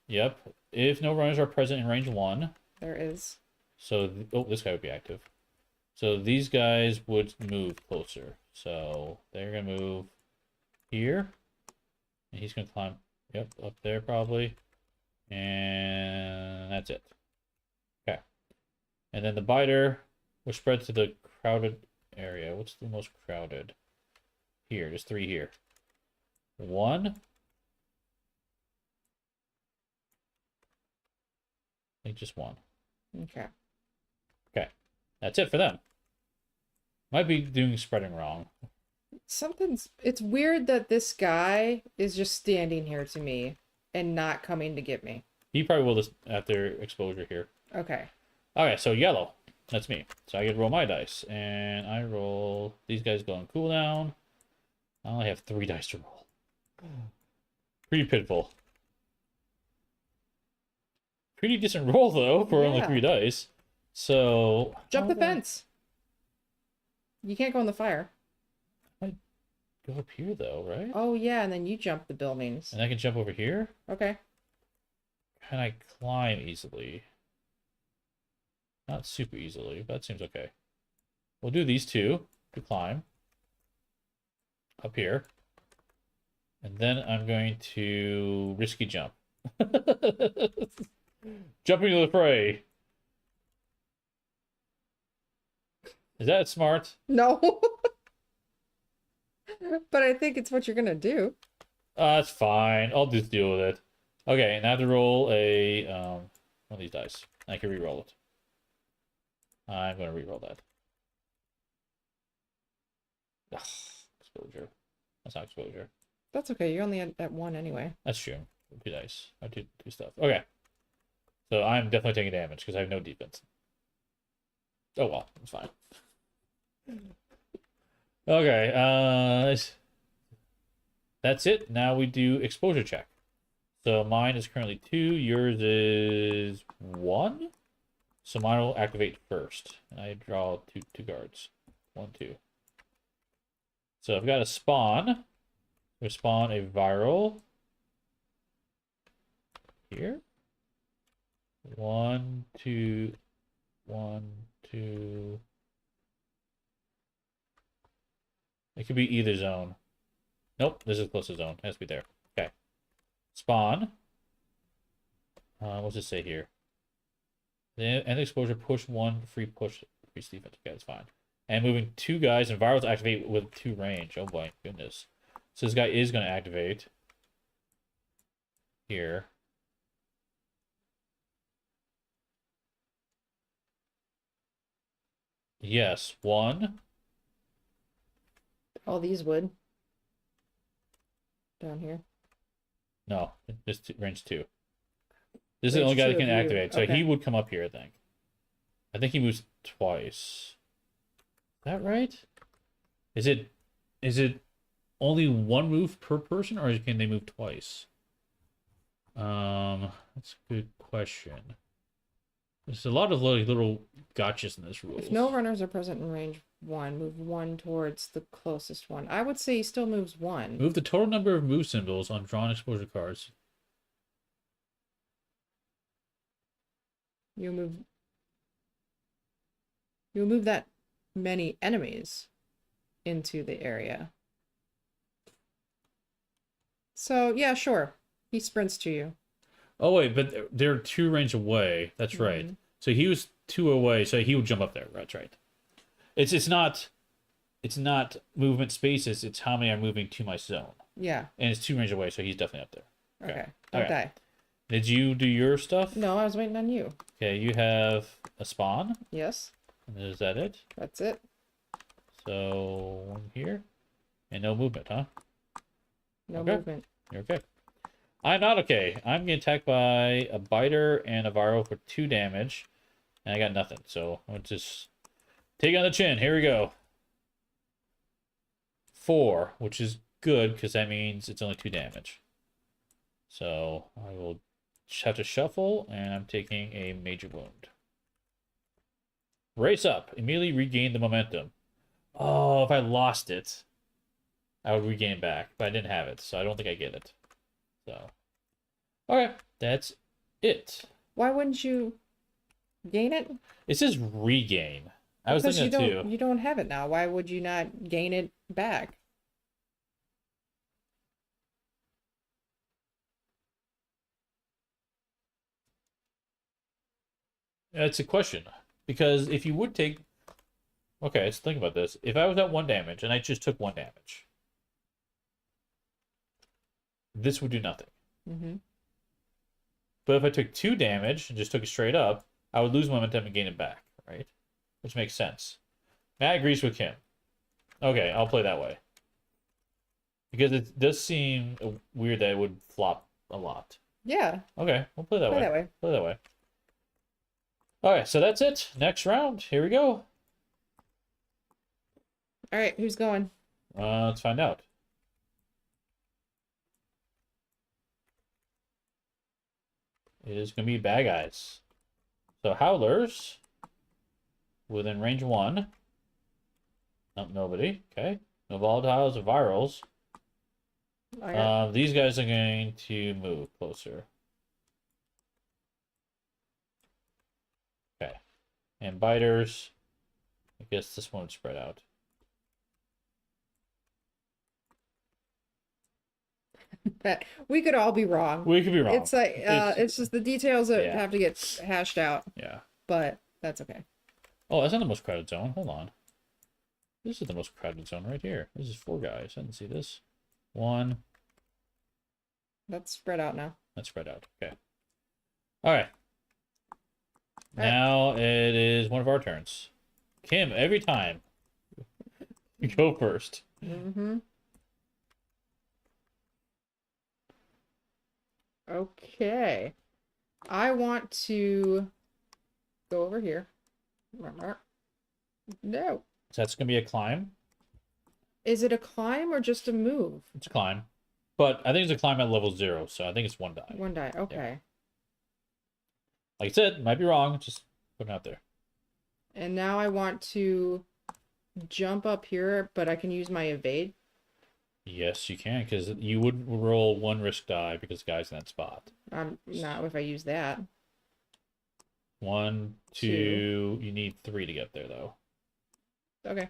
Yep. If no runners are present in range 1. There is. So, oh, this guy would be active. So these guys would move closer. So they're going to move here. And he's going to climb, yep, up there probably. And that's it. Okay. And then the biter will spread to the crowded area. What's the most crowded? Here, there's 3 here. 1. I think just 1. Okay. Okay. That's it for them. Might be doing spreading wrong. It's weird that this guy is just standing here to me and not coming to get me. He probably will this after exposure here. Okay. Okay, so yellow. That's me. So I get to roll my dice. And I roll... These guys go on cooldown. I only have 3 dice to roll. Pretty pitiful. Pretty decent roll, though, for only Yeah. 3 dice. So... Jump how the do I fence. You can't go in the fire. Go up here, though, right? Oh, yeah, and then you jump the buildings. And I can jump over here? Okay. Can I climb easily? Not super easily, but that seems okay. We'll do these 2 to climb. Up here. And then I'm going to risky jump. Jumping to the fray. Is that smart? No. But I think it's what you're gonna do. That's fine. I'll just deal with it. Okay, and I have to roll a one of these dice. I can re-roll it. I'm gonna re-roll that. Ugh, exposure. That's not exposure. That's okay. You're only at 1 anyway. That's true. 2 dice. I do stuff. Okay. So I'm definitely taking damage because I have no defense. Oh well, it's fine. Okay, that's it. Now we do exposure check. So mine is currently 2, yours is 1. So mine will activate first. And I draw two guards. 1, 2. So I've got a spawn. We spawn a viral. Here. 1, 2, 1, 2. It could be either zone. Nope, this is closest zone. It has to be there. Okay. Spawn. What's it say here? The end exposure, push one, free push, free defense. Okay, that's fine. And moving 2 guys, and virals activate with 2 range. Oh boy, goodness. So this guy is going to activate here. Yes, 1. All these would. Down here. No, this range 2. This is the Range only guy 2 that can of you. activate, so Okay. he would come up here, I think. I think he moves twice. Is that right? Is it only 1 move per person, or can they move twice? That's a good question. There's a lot of little gotchas in this rules. If no runners are present in range 1, move 1 towards the closest one. I would say he still moves 1. Move the total number of move symbols on drawn exposure cards. You'll move that many enemies into the area. So, yeah, sure. He sprints to you. Oh wait, but they're 2 range away. That's right. Mhm. So he was 2 away, so he would jump up there. That's right. It's not movement spaces. It's how many are moving to my zone, Yeah. and it's 2 range away, so he's definitely up there. Okay. Don't Okay. die. Did you do your stuff? No, I was waiting on you. Okay, you have a spawn. Yes. And is that it? That's it. So 1 here, and no movement, huh? No Okay. movement. You're okay. I'm not okay. I'm getting attacked by a biter and a viral for 2 damage, and I got nothing. So I'll just take on the chin. Here we go. 4, which is good because that means it's only 2 damage. So I will have to shuffle, and I'm taking a major wound. Race up. Immediately regain the momentum. Oh, if I lost it, I would regain it back, but I didn't have it, so I don't think I get it. So, okay, that's it. Why wouldn't you gain it? It says regain. I was Because thinking that too. you don't have it now. Why would you not gain it back? It's a question. Because if you would take... Okay, let's think about this. If I was at 1 damage, and I just took 1 damage, this would do nothing. Mm-hmm. But if I took 2 damage and just took it straight up, I would lose momentum and gain it back, right? Which makes sense. Matt agrees with him. Okay, I'll play that way. Because it does seem weird that it would flop a lot. Yeah. Okay, we'll play that way. Play that way. Play that way. Alright, so that's it. Next round. Here we go. All right, who's going? Let's find out. It is going to be bad guys. So Howlers within range 1. Nope, nobody. Okay. No volatiles or virals. I got These guys are going to move closer. Okay. And biters. I guess this one would spread out. that. We could all be wrong. We could be wrong. It's like it's just the details that Yeah. have to get hashed out, Yeah. but that's okay. Oh, that's not the most crowded zone. Hold on. This is the most crowded zone right here. This is 4 guys. I didn't see this. 1. That's spread out now. Let's spread out. Okay. All right. Now it is one of our turns. Kim, every time. You go first. Mm-hmm. Okay. I want to go over here. No. So that's going to be a climb. Is it a climb or just a move? It's a climb. But I think it's a climb at level 0, so I think it's 1 die. One die. Okay. Like I said, might be wrong. Just putting it out there. And now I want to jump up here, but I can use my evade. Yes, you can, because you would roll 1 risk die because the guy's in that spot. Not if I use that. 1, 2. You need 3 to get there, though. Okay.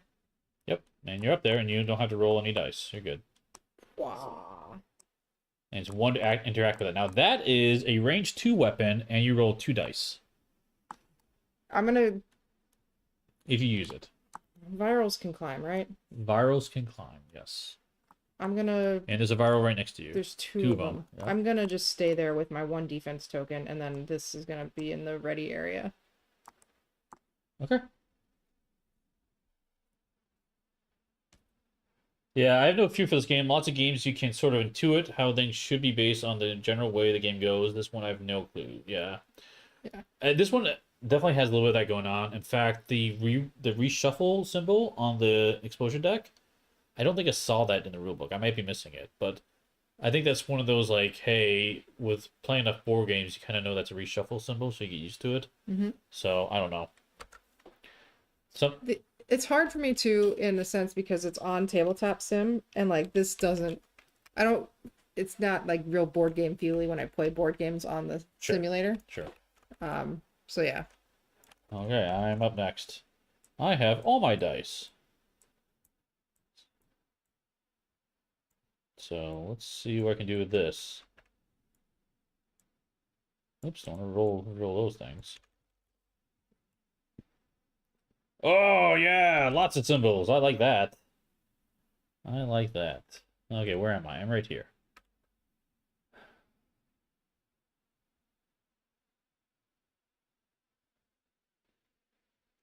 Yep, and you're up there, and you don't have to roll any dice. You're good. Wow. And it's one to interact with it. Now that is a range 2 weapon, and you roll 2 dice I'm gonna. if you use it. Virals can climb, right? Virals can climb, yes. I'm gonna. And there's a viral right next to you. There's two Two of of 'em, them. yeah. I'm gonna just stay there with my 1 defense token, and then this is gonna be in the ready area. Okay. Yeah, I have no fear for this game. Lots of games you can sort of intuit how things should be based on the general way the game goes. This one I have no clue. Yeah. Yeah. This one definitely has a little bit of that going on. In fact, the reshuffle symbol on the exposure deck, I don't think I saw that in the rulebook. I might be missing it, but I think that's one of those like, hey, with playing enough board games, you kind of know that's a reshuffle symbol, so you get used to it. Mm-hmm. So I don't know. So It's hard for me too, in a sense, because it's on tabletop sim, and like this doesn't. I don't. It's not like real board game feely when I play board games on the simulator. sure. So yeah. Okay, I'm up next. I have all my dice. So let's see what I can do with this. Oops, don't want to roll those things. Oh yeah, lots of symbols. I like that. I like that. Okay, where am I? I'm right here.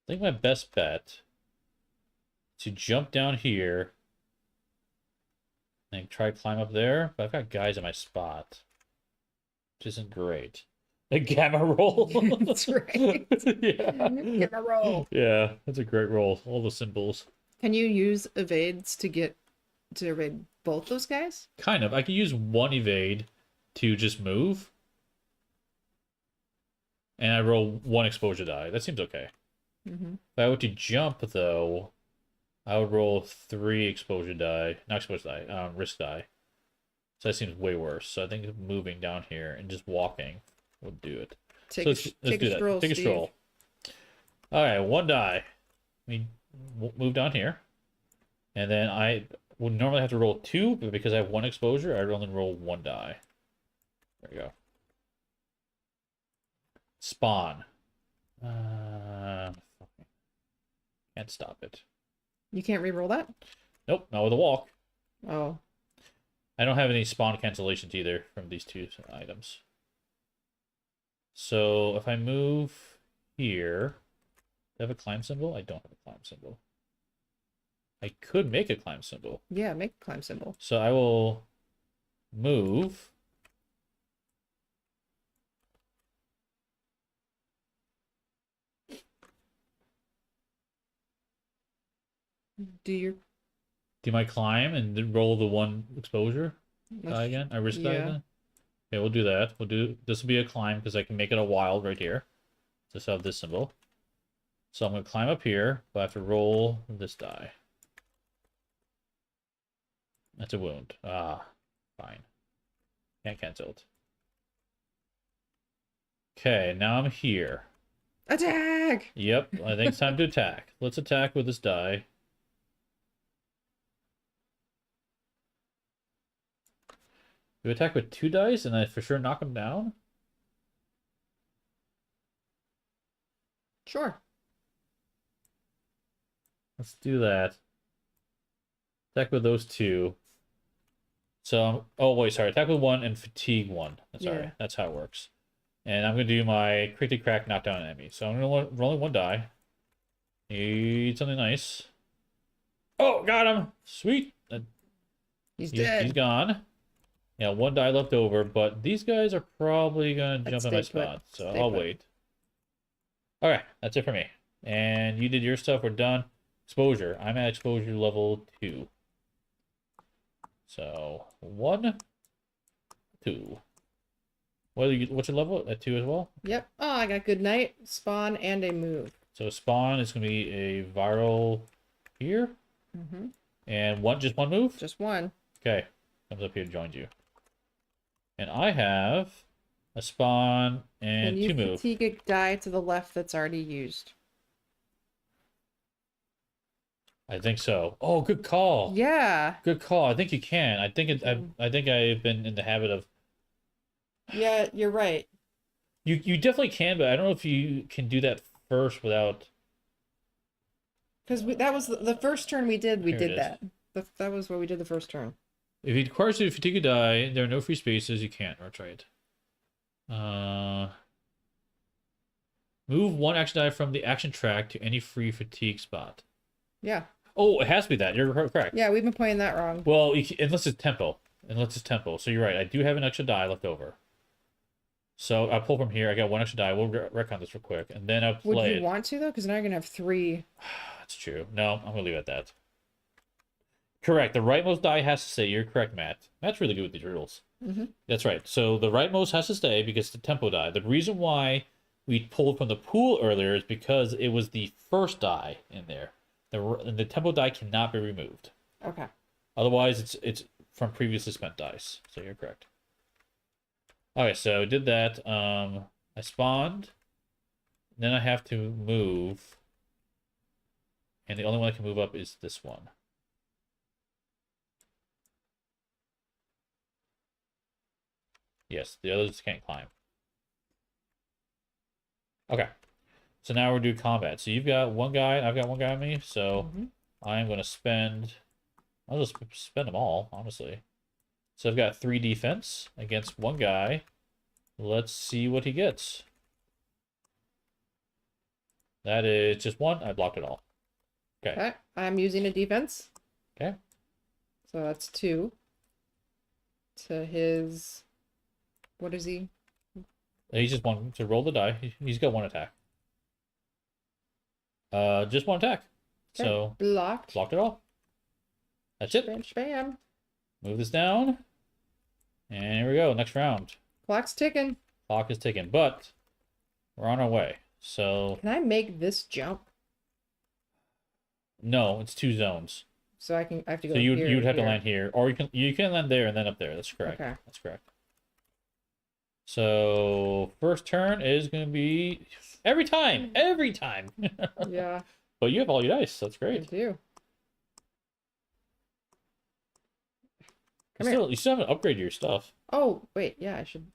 I think my best bet is to jump down here and try to climb up there, but I've got guys in my spot, which isn't great. A gamma roll. That's right. Yeah. Get a roll. Yeah, that's a great roll. All the symbols. Can you use evades to evade both those guys? Kind of. I could use one evade to just move. And I roll 1 exposure die. That seems okay. Mm-hmm. If I were to jump, though, I would roll 3 exposure die. Not exposure die, risk die. So that seems way worse. So I think moving down here and just walking would do it. Take So a let's do that. stroll, Take a Steve. stroll. All right, 1 die. We move down here. And then I would normally have to roll 2, but because I have 1 exposure, I'd only roll 1 die. There we go. Spawn. Can't stop it. You can't re-roll that? Nope, not with a walk. Oh. I don't have any spawn cancellations either from these 2 items. So if I move here, do I have a climb symbol? I don't have a climb symbol. I could make a climb symbol. Yeah, make a climb symbol. So I will move. Do my climb and then roll the 1 exposure die again? I risk die again? Okay, we'll do that. This will be a climb because I can make it a wild right here. Just have this symbol. So I'm going to climb up here, but I have to roll this die. That's a wound. Ah, fine. Can't cancel it. Okay, now I'm here. Attack! Yep, I think it's time to attack. Let's attack with this die. Do we attack with 2 dice and I for sure knock him down? Sure. Let's do that. Attack with those 2. So, oh wait, sorry. Attack with 1 and fatigue 1. Sorry, that's how it works. And I'm gonna do my critically crack knockdown enemy. So I'm gonna roll 1 die. Need something nice. Oh, got him! Sweet. He's dead. He's gone. Yeah, 1 die left over, but these guys are probably gonna jump in my spot, so I'll wait. Okay, that's it for me. And you did your stuff. We're done. Exposure. I'm at exposure level 2. So 1, 2. What's your level? At 2 as well? Yep. Oh, I got good night, spawn, and a move. So spawn is gonna be a viral here. Mm-hmm. And just one move? Just 1. Okay. Comes up here, joins you. And I have a spawn and 2 move. Fatigue a die to the left that's already used. I think so. Oh, good call. Yeah. Good call. I think you can. I think it. I think I've been in the habit of. Yeah, you're right. You definitely can, but I don't know if you can do that first without. Because that was the first turn we did. We Here it did is. that. That was what we did the first turn. If it requires you to fatigue a die, there are no free spaces. You can't. Or try it. Move one action die from the action track to any free fatigue spot. Yeah. Oh, it has to be that. You're correct. Yeah, we've been playing that wrong. Well, unless it's tempo. Unless it's tempo. So you're right. I do have an extra die left over. So I'll pull from here. I got one extra die. We'll recon this real quick. And then I'll play Would it. you want to, though? Because now you're going to have 3. That's true. No, I'm going to leave it at that. Correct. The rightmost die has to stay. You're correct, Matt. Matt's really good with these rules. Mm-hmm. That's right. So the rightmost has to stay because the tempo die. The reason why we pulled from the pool earlier is because it was the first die in there. The tempo die cannot be removed. Okay. Otherwise, it's from previously spent dice. So you're correct. Okay, so did that. I spawned. Then I have to move. And the only one I can move up is this one. Yes, the others can't climb. Okay. So now we're doing combat. So you've got one guy, I've got one guy on me, so I'm gonna spend I'll just spend them all, honestly. So I've got 3 defense against one guy. Let's see what he gets. That is just 1. I blocked it all. Okay. Okay. I'm using a defense. Okay. So that's 2. To his... What is he? He's just one to roll the die. He's got 1 attack. Just 1 attack. Okay. So Blocked. blocked it all. That's it. Spam, spam. Move this down. And here we go. Next round. Clock's ticking. Clock is ticking, but we're on our way. So Can I make this jump? no, it's 2 zones. So I have to go So you here would have here. to land here, or you can land there and then up there. That's correct. Okay. That's correct. So first turn is going to be every time. Yeah, But you have all your dice. That's I great. do. You still haven't upgraded your stuff. Oh, wait, yeah, I should.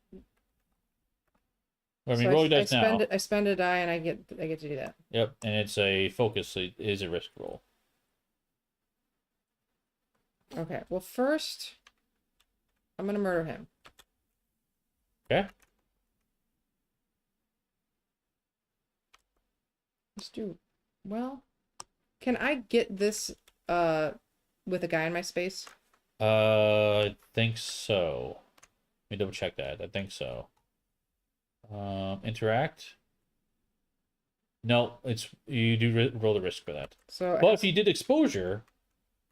I mean, So roll your dice now. I spend a die and I get to do that. Yep, and it's a focus. So it is a risk roll. Okay, well first, I'm gonna murder him. Okay. Let's do. Well, can I get this with a guy in my space? I think so. Let me double check that. I think so. Interact. No, it's you do roll the risk for that. So But if you did exposure,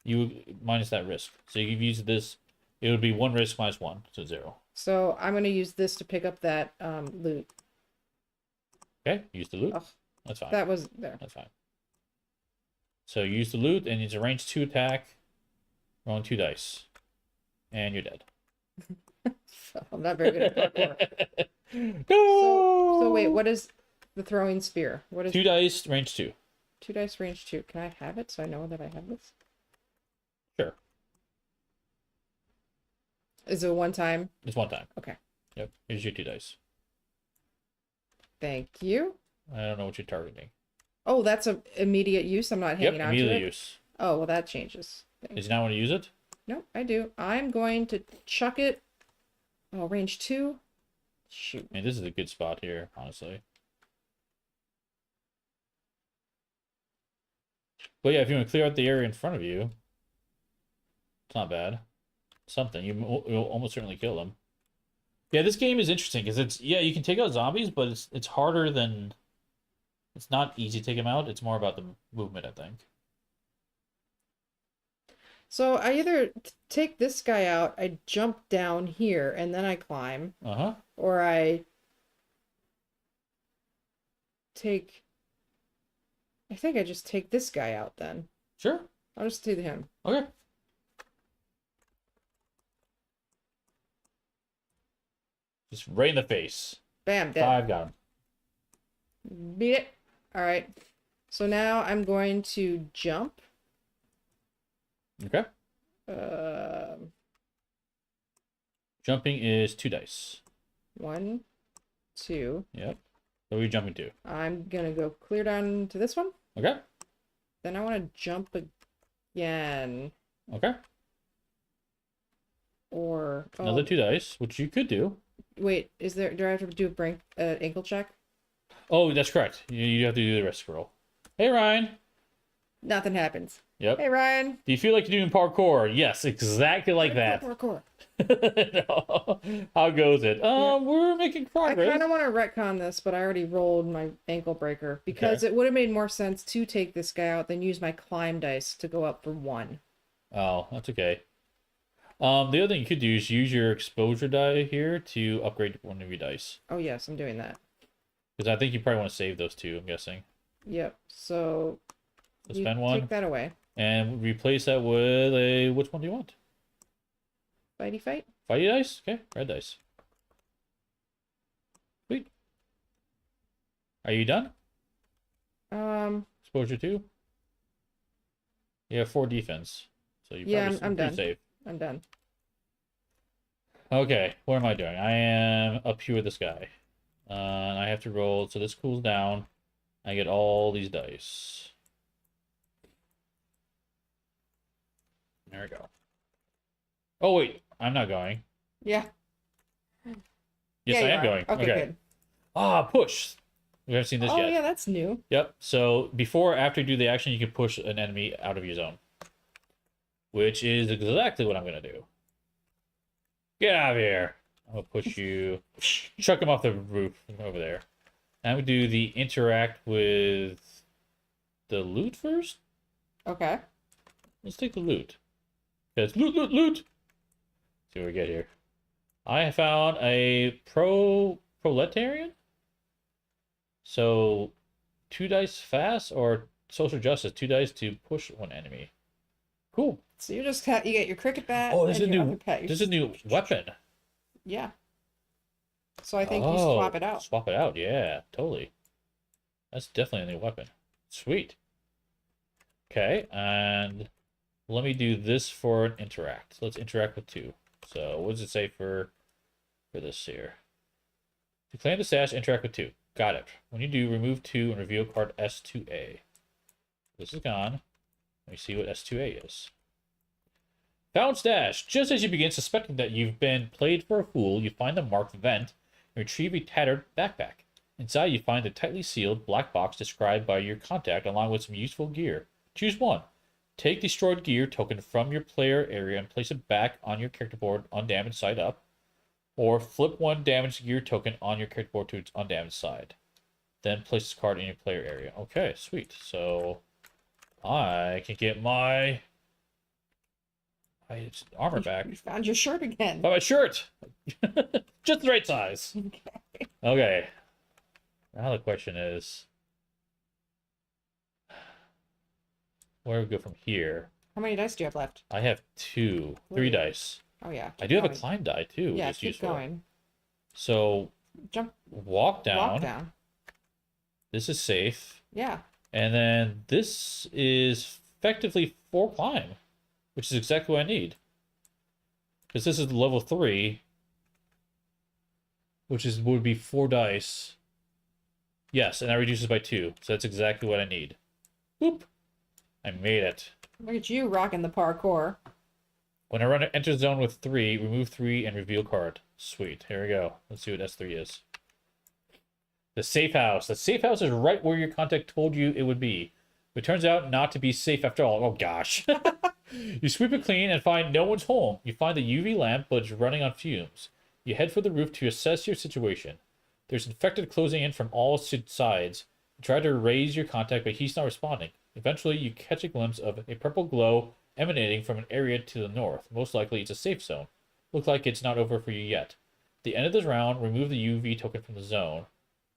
you would minus that risk. So you've used this, it would be 1 risk minus 1, so 0. So I'm gonna use this to pick up that loot. Okay, use the loot. Oh, That's fine. that was there. That's fine. So use the loot, and it's a range 2 attack. Rolling 2 dice, and you're dead. I'm not very good at parkour. No. So wait, what is the throwing spear? What is 2 dice, range 2. 2 dice range 2? Can I have it so I know that I have this? Sure. Is it a one time? It's 1 time. Okay. Yep. Here's your 2 dice. Thank you. I don't know what you're targeting. Oh, that's a immediate use. I'm not hanging on to immediate it. use. Oh, well, that changes things. Did you not want to use it? No, I do. I'm going to chuck it. Oh, range 2. Shoot. I mean, this is a good spot here, honestly. But yeah, if you want to clear out the area in front of you, it's not bad. Something. You'll almost certainly kill them. Yeah, this game is interesting because it's you can take out zombies, but it's harder than. It's not easy to take them out. It's more about the movement, I think. So I either take this guy out, I jump down here, and then I climb, or I take. I think I just take this guy out then. Sure. I'll just do him. Okay. Just right in the face. Bam, dead. 5 got him. Beat it. All right. So now I'm going to jump Okay. Um, Jumping is 2 dice. 1, 2. Yep. What are you jumping to? I'm gonna go clear down to this one. Okay. Then I want to jump again. Okay. Or Another 2 dice, which you could do. wait, do I have to do a brain ankle check? Oh, that's correct. You have to do the rest scroll. Hey, Ryan. Nothing happens. Yep. Hey Ryan. Do you feel like you're doing parkour? Yes, exactly like that. Parkour. No. How goes it? Yeah. We're making I progress. kind of want to retcon this, but I already rolled my ankle breaker because it would have made more sense to take this guy out than use my climb dice to go up for 1. Oh, that's okay. The other thing you could do is use your exposure die here to upgrade one of your dice. Oh yes, I'm doing that. Because I think you probably want to save those 2, I'm guessing. Yep. So So you spend 1. take that away. And replace that with a... Which one do you want? Fighty fight. Fighty dice? Okay, red dice. Sweet. Are you done? Exposure 2? You have 4 defense. So you Yeah, probably I'm done. safe. I'm done. Okay, what am I doing? I am up here with this guy. And I have to roll, so this cools down. I get all these dice. There we go. Oh, wait, I'm not going. Yeah. Yes, Yeah, I you am are. going. Okay, good. Ah, push. We haven't seen this Oh yet. yeah, that's new. Yep, so before or after you do the action, you can push an enemy out of your zone. Which is exactly what I'm going to do. Get out of here. I'm going to push you. Chuck him off the roof over there. And I'm going to do the interact with the loot first. Okay. Let's take the loot. Because loot, loot, loot. See what we get here. I found a proletarian. So 2 dice fast or social justice. 2 dice to push one enemy. Cool. So you just you get your cricket bat. Oh, this is and a your new. uppercut. This is a new weapon. Yeah. So I think you swap it out. Swap it out. Yeah, totally. That's definitely a new weapon. Sweet. Okay, and let me do this for an interact. Let's interact with 2. So what does it say for this here? To claim the stash, interact with 2. Got it. When you do, remove 2 and reveal card S2A. This is gone. Let me see what S2A is. Found stash. Just as you begin suspecting that you've been played for a fool, you find the marked vent and retrieve a tattered backpack. Inside, you find a tightly sealed black box described by your contact along with some useful gear. Choose one. Take destroyed gear token from your player area and place it back on your character board undamaged side up. Or flip 1 damaged gear token on your character board to its undamaged side. Then place this card in your player area. Okay, sweet. So I can get my armor back. You found your shirt again. Oh, my shirt! Just the right size. Okay. Okay. Now the question is, where do we go from here? How many dice do you have left? I have 2, 3 dice. Oh yeah. I do have a going. climb die too, which Yeah, is keep useful. going. So Jump. walk down. Walk down. This is safe. Yeah. And then this is effectively 4 climb, which is exactly what I need. Because this is level 3, which would be 4 dice. Yes, and that reduces by 2. So that's exactly what I need. Boop. I made it. Look at you rocking the parkour. When I run enter zone with 3, remove 3 and reveal card. Sweet. Here we go. Let's see what S3 is. The safe house. The safe house is right where your contact told you it would be. It turns out not to be safe after all. Oh gosh. You sweep it clean and find no one's home. You find the UV lamp, but it's running on fumes. You head for the roof to assess your situation. There's infected closing in from all sides. You try to raise your contact, but he's not responding. Eventually, you catch a glimpse of a purple glow emanating from an area to the north. Most likely, it's a safe zone. Looks like it's not over for you yet. At the end of this round, remove the UV token from the zone.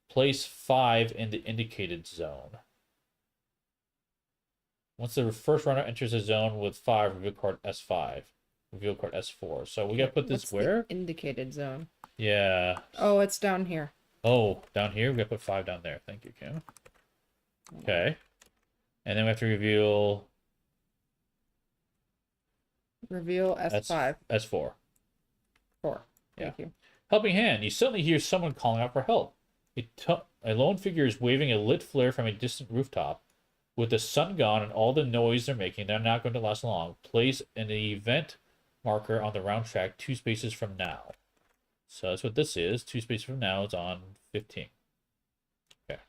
Place 5 in the indicated zone. Once the first runner enters a zone with 5, reveal card S5. Reveal card S4. So we gotta put this What's where? the indicated zone. Yeah. Oh, it's down here. Oh, down here? We gotta put 5 down there. Thank you, Kim. Okay. And then we have to reveal Reveal S5. S4. 4. Yeah. Thank you. Helping hand. You suddenly hear someone calling out for help. A lone figure is waving a lit flare from a distant rooftop. With the sun gone and all the noise they're making, they're not going to last long. Place an event marker on the round track 2 spaces from now. So that's what this is. 2 spaces from now is on 15. Okay.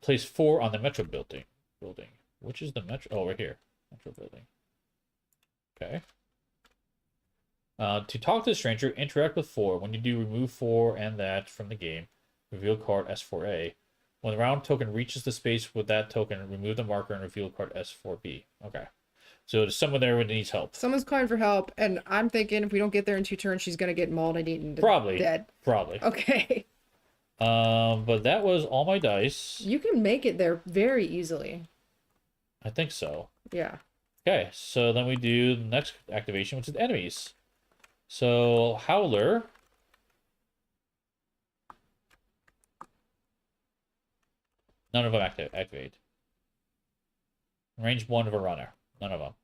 Place 4 on the metro building. Which is the metro? Oh, right here. Metro building. Okay. To talk to the stranger, interact with 4. When you do, remove 4 and that from the game. Reveal card S4A. When the round token reaches the space with that token, remove the marker and reveal card S4B. Okay. So there's someone there who needs help. Someone's calling for help, and I'm thinking if we don't get there in 2 turns, she's gonna get mauled and eaten to Probably. dead. Probably. Okay. But that was all my dice. You can make it there very easily. I think so. Yeah. Okay, so then we do the next activation, which is enemies. So Howler. None of them activate. Range 1 of a runner. None of them.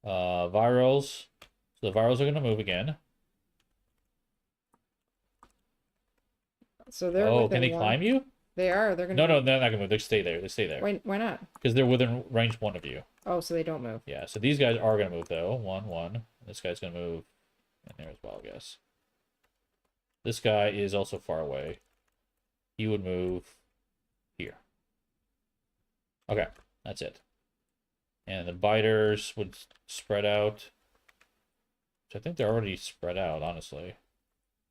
Virals. So the virals are going to move again. So they're Oh, within can they 1. climb you? They are. They're gonna. No, they're not going to move. They stay there. They stay there. Why not? Because they're within range 1 of you. Oh, so they don't move. Yeah, so these guys are going to move, though. 1, 1. This guy's going to move in there as well, I guess. This guy is also far away. He would move here. Okay, that's it. And the biters would spread out. Which I think they're already spread out, honestly.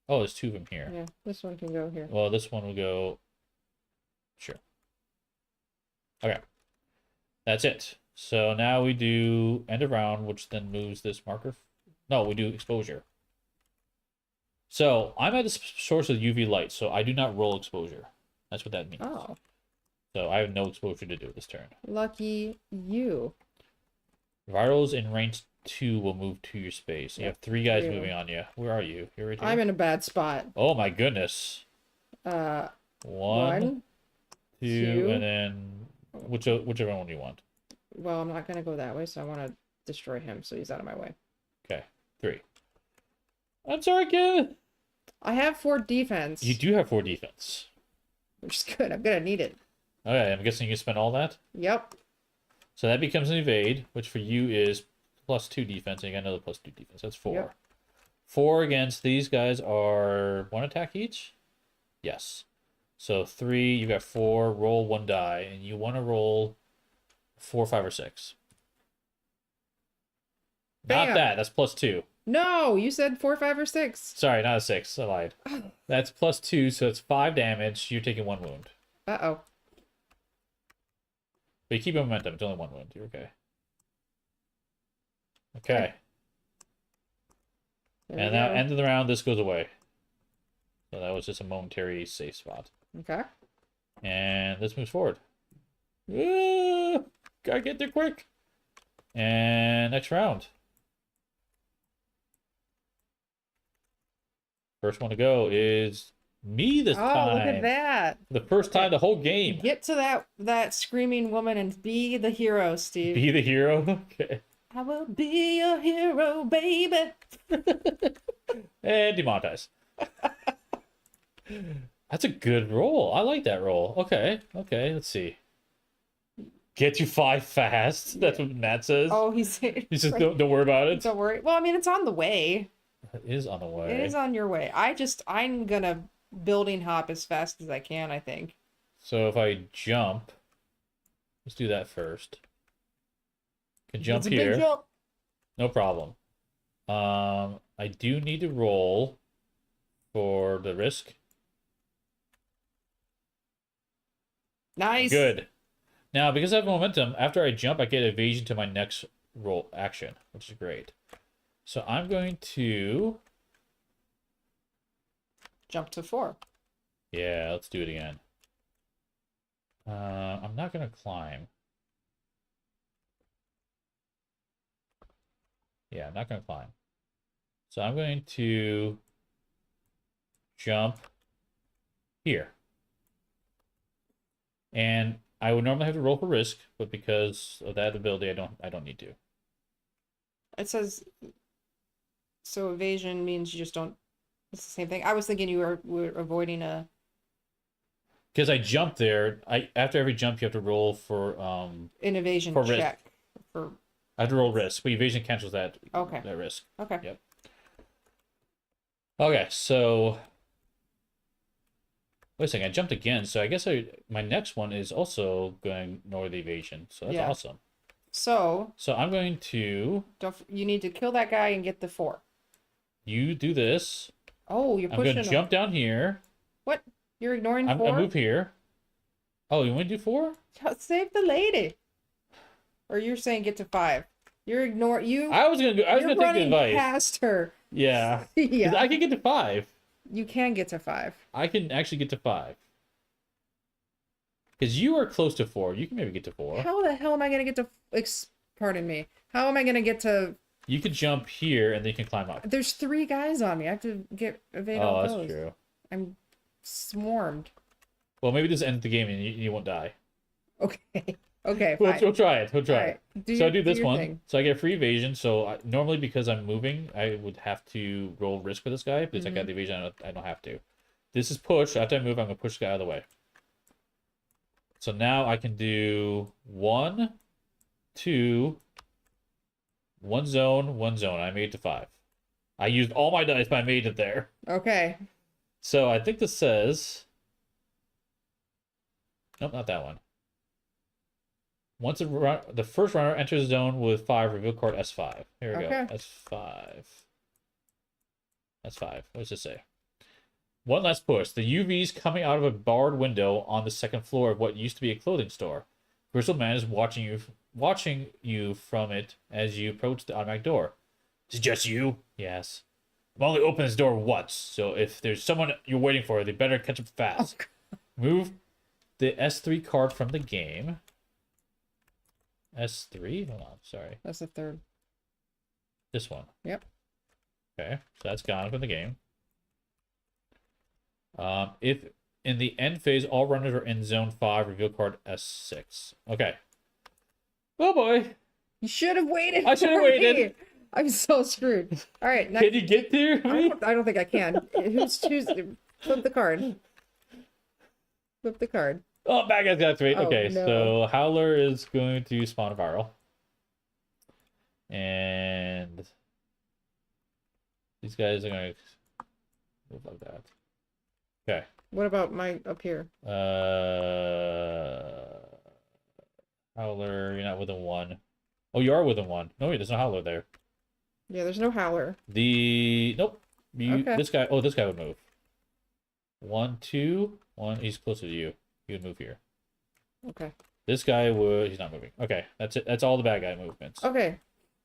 Oh, there's 2 of them here. Yeah, this one can go here. Well, this one will go... Sure. Okay. That's it. So now we do end of round, which then moves this marker. No, we do exposure. So I'm at the source of UV light, so I do not roll exposure. That's what that means. Oh. So I have no exposure to do this turn. Lucky you. Virals in range 2 will move to your space. You have 3 guys 3. moving on you. Where are you? You're right here? I'm in a bad spot. Oh my goodness. 1, 2, 2. and then whichever one you want. Well, I'm not gonna go that way, so I want to destroy him, so he's out of my way. Okay, 3. I'm sorry, kid. I have 4 defense. You do have 4 defense. Which is good. I'm gonna need it. Okay, I'm guessing you spend all that? Yep. So that becomes an evade, which for you is +2 defense, and you got another +2 defense. That's 4. Yep. 4 against these guys are 1 attack each? Yes. So 3, you got 4, roll 1 die, and you want to roll 4, 5, or 6. Not Bam. that, that's +2. No, you said 4, 5, or 6. Sorry, not a 6, I lied. That's +2, so it's 5 damage, you're taking 1 wound. Uh-oh. But you keep your momentum, it's only 1 wound, you're okay. Okay. There And we now, go. end of the round, this goes away. So that was just a momentary safe spot. Okay. And this moves forward. Gotta get there quick. And next round. First one to go is me this time. Oh, look at that. The first time the whole game. Get to that screaming woman and be the hero, Steve. Be the hero. Okay. I will be your hero, baby. And demonetize. That's a good roll. I like that roll. Okay. Okay, let's see. Get to 5 fast. That's what Matt says. Oh, he says Like, don't worry about it. Don't worry. Well, I mean, it's on the way. It is on the way. It is on your way. I'm gonna building hop as fast as I can, I think. So if I jump, let's do that first. Can jump It's a here. big jump. No problem. I do need to roll for the risk. Nice. Good. Now, because I have momentum, after I jump, I get evasion to my next roll action, which is great. So I'm going to... Jump to 4. Yeah, let's do it again. I'm not going to climb. Yeah, I'm not going to climb. So I'm going to jump here. And I would normally have to roll for risk, but because of that ability, I don't need to. It says so evasion means you just don't. It's the same thing. I was thinking were avoiding a. Because I jumped there. After every jump you have to roll for An evasion for risk. check. For I have to roll risk, but evasion cancels that risk. Okay. Yep. Okay, so wait a second, I jumped again, so I guess my next one is also going north evasion. So that's awesome. So I'm going to you need to kill that guy and get the 4. You do this. Oh, you're pushing. I'm gonna jump down here. What? You're ignoring 4? I move here. Oh, you want to do 4? Save the lady. Or you're saying get to 5. You're ignoring you. I was gonna take the advice. Past her. Yeah. Yeah. I can get to 5. You can get to 5. I can actually get to 5. Because you are close to 4. You can maybe get to 4. How the hell am I gonna get to? Pardon me. How am I gonna get to? You could jump here and then you can climb up. There's 3 guys on me. I have to evade all those. Oh, that's true. I'm swarmed. Well, maybe this ends the game and you won't die. Okay. Okay. We'll try it. We'll try it. So I do this one. Thing. So I get free evasion. So normally because I'm moving, I would have to roll risk for this guy. Because I got the evasion, I don't have to. This is push. After I move, I'm going to push the guy out of the way. So now I can do 1, 2, 1 zone, 1 zone. I made it to 5. I used all my dice, but I made it there. Okay. So I think this says... Nope, not that one. Once the first runner enters the zone with 5, reveal card S5. Here we go. S5. S5. What does this say? One last push. The UV's coming out of a barred window on the 2nd floor of what used to be a clothing store. Crystal Man is watching you from it as you approach the automatic door. Is it just you? Yes. I've only opened this door once, so if there's someone you're waiting for, they better catch up fast. Move the S3 card from the game. S3? Hold on, sorry. That's the 3rd. This one. Yep. Okay, so that's gone from the game. If in the end phase all runners are in zone 5, reveal card S6. Okay. Oh boy. You should have waited. I should have waited. I'm so screwed. All right. Next. Can you get there? I don't think I can. Who's choosing? Flip the card. Flip the card. Oh, bad guy's got 3. Oh, Okay, no. so Howler is going to spawn a viral. And these guys are going to move like that. Okay. What about my up here? Howler, you're not within 1. Oh, you are within 1. No, wait, there's no Howler there. Yeah, there's no howler. Nope. Okay. This guy would move. 1, 2, 1. He's closer to you. He would move here. Okay. This guy he's not moving. Okay, that's it. That's all the bad guy movements. Okay.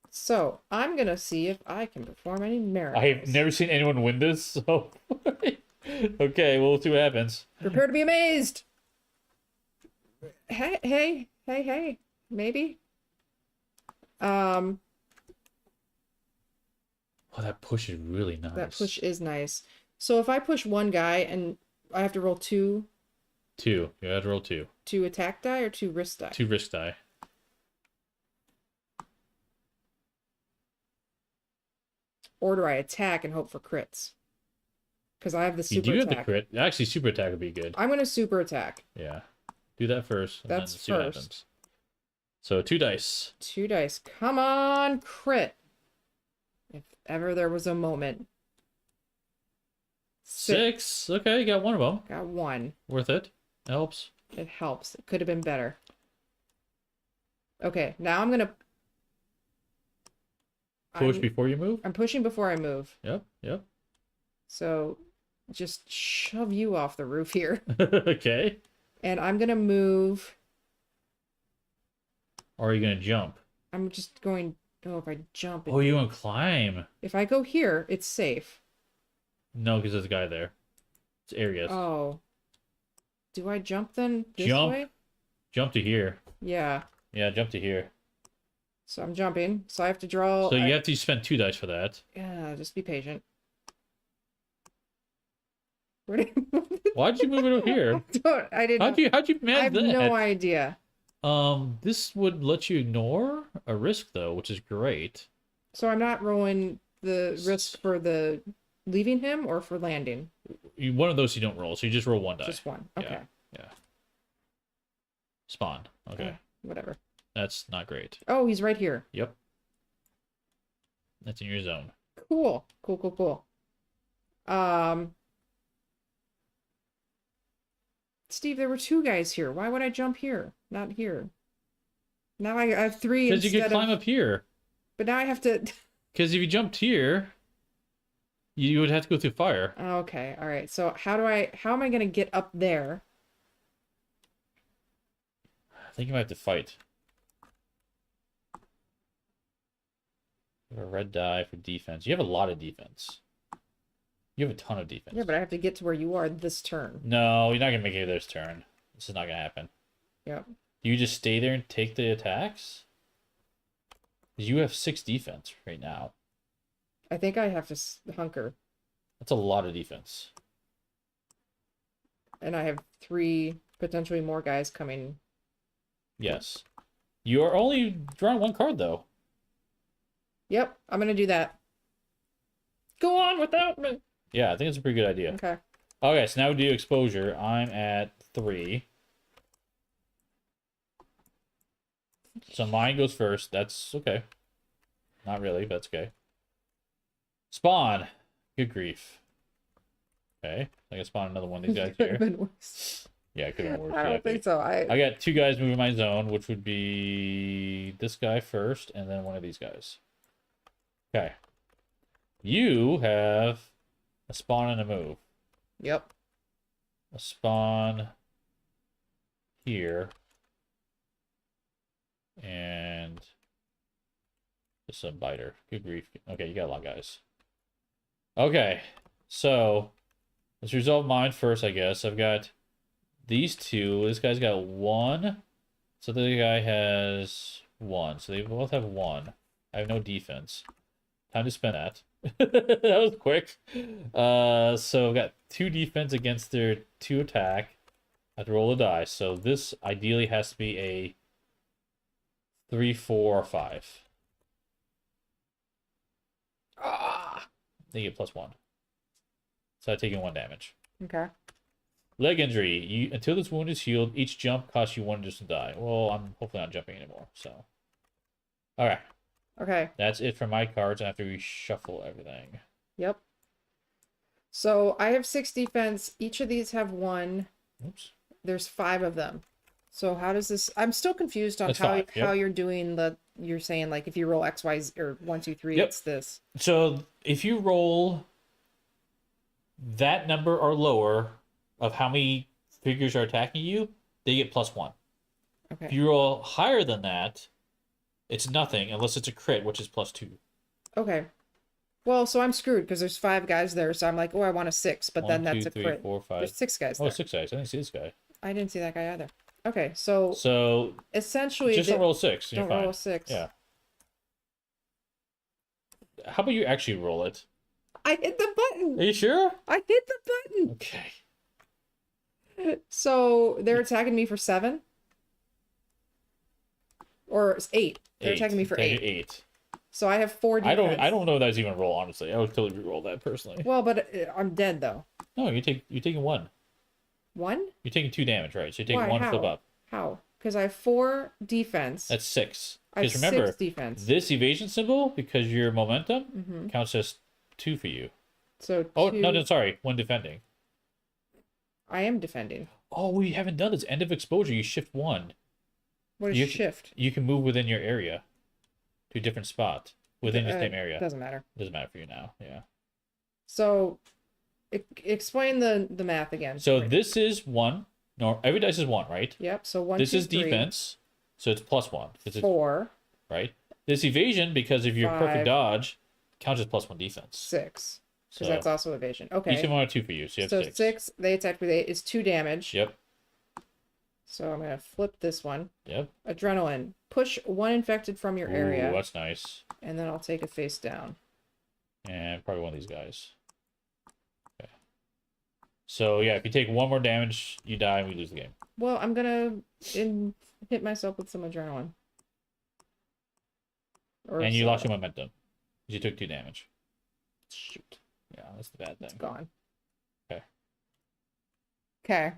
So I'm gonna see if I can perform any miracles. I've never seen anyone win this, so okay, we'll see what happens. Prepare to be amazed. Hey. Maybe. Oh, that push is really nice. That push is nice. So if I push one guy and I have to roll 2. 2. You have to roll 2. 2 attack die or 2 risk die? 2 risk die. Or do I attack and hope for crits? Because I have the super You do attack. have the crit. Actually, super attack would be good. I'm going to super attack. Yeah. Do that first. And That's then see what first. happens. So 2 dice. 2 dice. Come on, crit. If ever there was a moment. 6. Okay, you got one of them. Got 1. Worth it. Helps. It helps. It could have been better. Okay, now I'm going to... Push before you move? I'm pushing before I move. Yep. So just shove you off the roof here. Okay. And I'm going to move... Or are you going to jump? I'm just going... Oh, if I jump... Oh, you want to climb? If I go here, it's safe. No, because there's a guy there. It's areas. Oh. Do I jump then this Jump. way? Jump to here. Yeah. Yeah, jump to here. So I'm jumping. So I have to draw... So you have to spend 2 dice for that. Yeah, just be patient. Where did... Why'd you move it over here? I didn't... How'd you manage I have that? no idea. This would let you ignore a risk though, which is great. So I'm not rolling the risk for the leaving him or for landing? One of those you don't roll, so you just roll one die. Just one. Okay. Yeah. Spawn. Okay. Whatever. That's not great. Oh, he's right here. Yep. That's in your zone. Cool. Cool. Steve, there were 2 guys here. Why would I jump here? Not here. Now I have 3 Because you could climb up here. But now I have to... Because if you jumped here, you would have to go through fire. Okay, all right. So how am I going to get up there? I think you might have to fight. You have a red die for defense. You have a lot of defense. You have a ton of defense. Yeah, but I have to get to where you are this turn. No, you're not going to make it this turn. This is not going to happen. Yep. Do you just stay there and take the attacks? You have 6 defense right now. I think I have to hunker. That's a lot of defense. And I have 3 potentially more guys coming. Yes. You are only drawing 1 card, though. Yep, I'm going to do that. Go on without me. Yeah, I think it's a pretty good idea. Okay. Okay, so now we do exposure. I'm at 3. So mine goes first. That's okay. Not really, but that's okay. Spawn. Good grief. Okay. I can spawn another one of these guys Could here. have been worse. Yeah, it could have worked. I don't think so. I got 2 guys moving my zone, which would be this guy first, and then one of these guys. Okay. You have a spawn and a move. Yep. A spawn here. And just a biter. Good grief. Okay, you got a lot, guys. Okay, so let's resolve mine first, I guess. I've got these 2. This guy's got 1. So the other guy has 1. So they both have 1. I have no defense. Time to spend that. That was quick. So I've got 2 defense against their 2 attack. I have to roll a die. So this ideally has to be a 3, 4, or 5. Ah. They get +1. So I'm taking 1 damage. Okay. Leg injury. Until this wound is healed, each jump costs you 1 additional die. Well, I'm hopefully not jumping anymore. So, all right. Okay. That's it for my cards after we shuffle everything. Yep. So I have 6 defense. Each of these have 1. Oops. There's 5 of them. So how does this? I'm still confused on That's how 5, yep. how you're doing the. You're saying like if you roll X, Y, or 1, 2, 3, Yep. it's this. So if you roll that number or lower of how many figures are attacking you, they get +1. Okay. If you roll higher than that, it's nothing unless it's a crit, which is +2. Okay. Well, so I'm screwed because there's 5 guys there. So I'm like, oh, I want a 6, but then 1, that's 2, a 3, crit. 4, 5. There's 6 guys Oh, there. 6 guys. I didn't see this guy. I didn't see that guy either. Okay, so So essentially, just don't roll 6. And don't you're roll a fine. 6. Yeah. How about you actually roll it? I hit the button. Are you sure? I hit the button. Okay. So they're attacking me for 7, or 8. They're attacking me for 8. 8. So I have 4 defense. I don't know if that's even a roll, honestly. I would totally re-roll that personally. Well, but I'm dead though. No, you're taking 1. 1? You're taking 2 damage, right? So you're taking Why? 1 How? flip up. How? Because I have 4 defense. That's 6. I have Because remember, 6 defense. this evasion symbol, because your momentum Mm-hmm. counts as 2 for you. So 2... Oh, no, sorry. 1 defending. I am defending. Oh, we haven't done this. End of exposure. You shift 1. What is You- shift? You can move within your area to a different spot within the same area. Doesn't matter. Doesn't matter for you now. Yeah. So explain the math again. So this is 1. No, every dice is 1, right? Yep. So 1, This 2, is 3, defense, so it's +1. It's 4, right. This evasion, because of your 5, perfect dodge, counts as +1 defense. 6. So Because that's also evasion. Okay. each of them are 2 for you, so you have So 6. 6, they attack with 8 is 2 damage. Yep. So I'm gonna flip this one. Yep. Adrenaline. Push 1 infected from your area, Ooh, that's nice. and then I'll take it face down. And probably one of these guys. Okay. So yeah, if you take 1 more damage, you die and we lose the game. Well, I'm gonna hit myself with some adrenaline. Or And you lost some- your momentum. You took 2 damage. Shoot. Yeah, that's the bad It's thing. gone. Okay. Okay.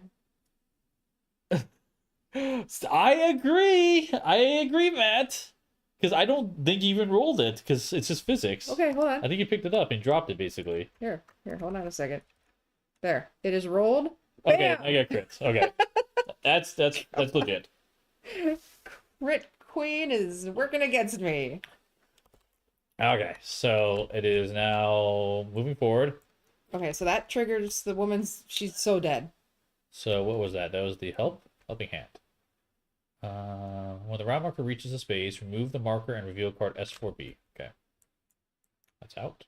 I agree, Matt. Because I don't think you even rolled it, because it's just physics. Okay, hold I on. think you picked it up and dropped it, basically. Here, hold on a second. There. It is rolled. Okay, Bam! I got crits. Okay. That's legit. Crit Queen is working against me. Okay, so it is now moving forward. Okay, so that triggers the woman's. She's so dead. So what was that? That was the helping hand. When the round marker reaches the space, remove the marker and reveal card S4B. Okay. That's out.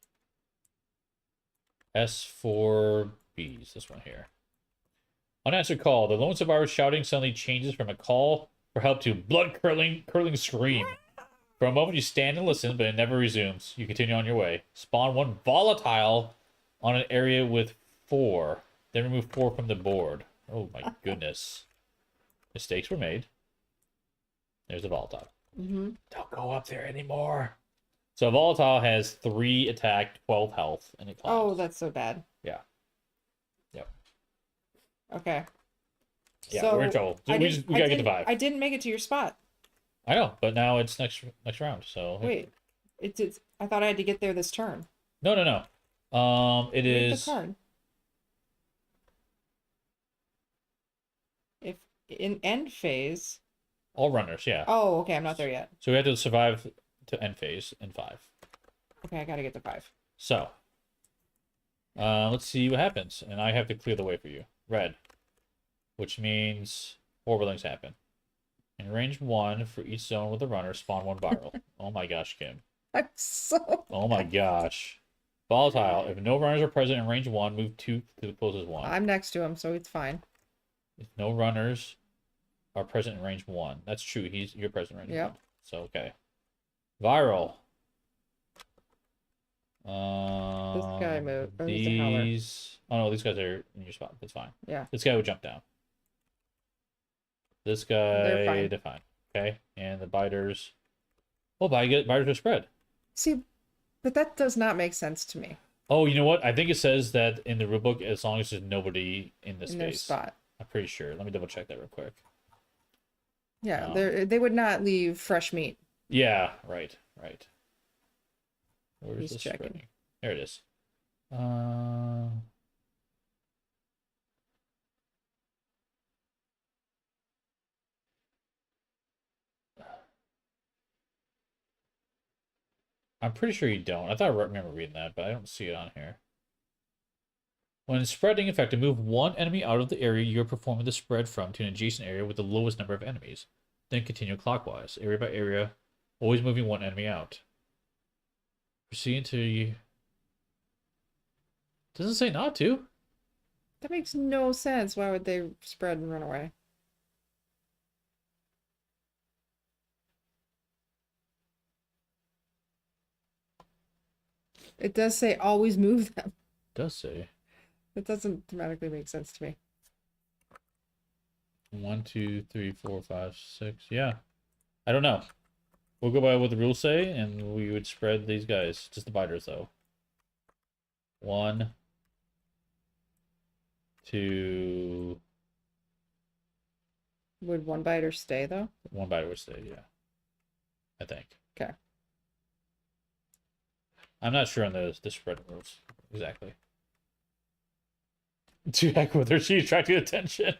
S4B is this one here. Unanswered call. The lone survivor's shouting suddenly changes from a call for help to blood-curdling scream. For a moment, you stand and listen, but it never resumes. You continue on your way. Spawn 1 volatile on an area with 4. Then remove 4 from the board. Oh my goodness. Mistakes were made. There's the volatile. Mm-hmm. Don't go up there anymore. So a volatile has 3 attack, 12 health, and it climbs. Oh, that's so bad. Yeah. Yep. Okay. Yeah, So we're in trouble. We gotta get to 5. I didn't make it to your spot. I know, but now it's next round. So Wait, it's. I thought I had to get there this turn. no. It Read is the card. If in end phase. all runners. Yeah. Oh, okay. I'm not there yet. So we have to survive to end phase in 5. Okay, I gotta get to 5. So, let's see what happens, and I have to clear the way for you. Red, which means horrible things happen. In range 1 for each zone with a runner, spawn 1 viral. Oh my gosh, Kim. I'm so. Oh my gosh. Volatile. If no runners are present in range 1, move 2 to the closest one. I'm next to him, so it's fine. If no runners are present in range 1. That's true. You're present in range Yep. 1. So okay. Viral. This guy moved. Oh, he's a howler. These. Oh no, these guys are in your spot. That's fine. Yeah. This guy would jump down. This guy, they're fine. Okay, and the biters. Oh, biters are spread. See, but that does not make sense to me. Oh, you know what? I think it says that in the rulebook, as long as there's nobody in the In their space. spot. I'm pretty sure. Let me double check that real quick. Yeah, they would not leave fresh meat. Yeah, right. Where's He's the checking. spreading? There it is. I'm pretty sure you don't. I thought I remember reading that, but I don't see it on here. When spreading effective, move 1 enemy out of the area you're performing the spread from to an adjacent area with the lowest number of enemies. Then continue clockwise, area by area, always moving 1 enemy out. Proceed until you... Doesn't say not to. That makes no sense. Why would they spread and run away? It does say always move them. Does say. It doesn't dramatically make sense to me. 1, 2, 3, 4, 5, 6. Yeah. I don't know. We'll go by what the rules say, and we would spread these guys. Just the biters, though. 1, 2. Would one biter stay though? 1 biter would stay, yeah. I think. Okay. I'm not sure on the spread rules exactly. To heck with her, she's attracting attention.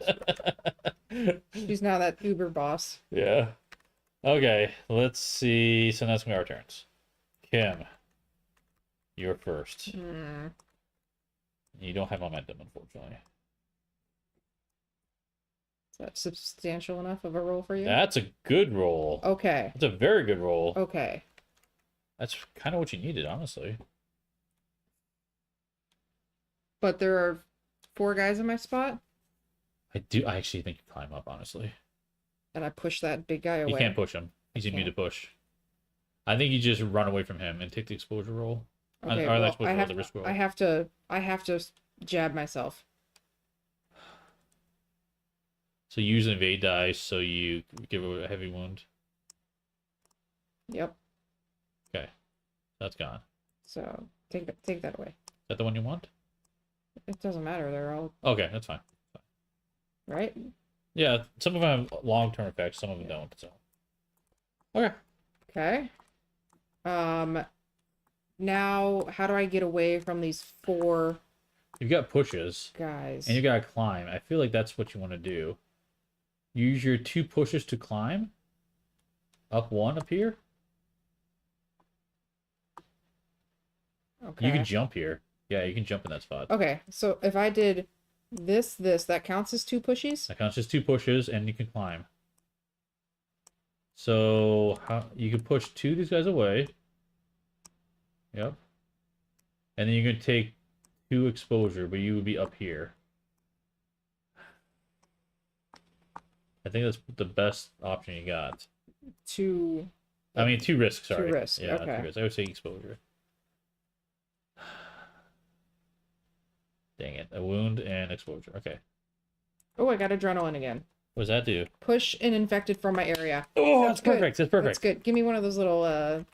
She's now that Uber boss. Yeah. Okay, let's see. So that's gonna be our turns. Kim, you're first. You don't have momentum, unfortunately. Is that substantial enough of a roll for you? That's a good roll. Okay. That's a very good roll. Okay. That's kind of what you needed, honestly. But there are 4 guys in my spot, I actually think you climb up, honestly. and I push that big guy away. You can't push him. He's immune to push. I think you just run away from him and take the exposure roll. Okay, or well, the exposure roll, the risk roll. I have to jab myself. So you use an evade die, so you give a heavy wound. Yep. Okay. That's gone. So take that away. Is that the one you want? It doesn't matter. They're all Okay, that's fine. right. Yeah, some of them have long-term effects, some of them don't, so. Okay. Okay. Now how do I get away from these 4 You've got pushes, guys? and you gotta climb. I feel like that's what you want to do. Use your 2 pushes to climb. Up 1 up here. Okay. You can jump here. Yeah, you can jump in that spot. Okay, so if I did this, that counts as 2 pushies? That counts as 2 pushes, and you can climb. So you can push 2 of these guys away. Yep. And then you can take 2 exposure, but you would be up here. I think that's the best option you got. 2. I mean, 2 risks, sorry. 2 risk, Yeah, okay. 2 risks. I would say exposure. Dang it. A wound and exposure. Okay. Oh, I got adrenaline again. What does that do? Push an infected from my area. Oh, that's good. perfect. That's perfect. That's good. Give me one of those little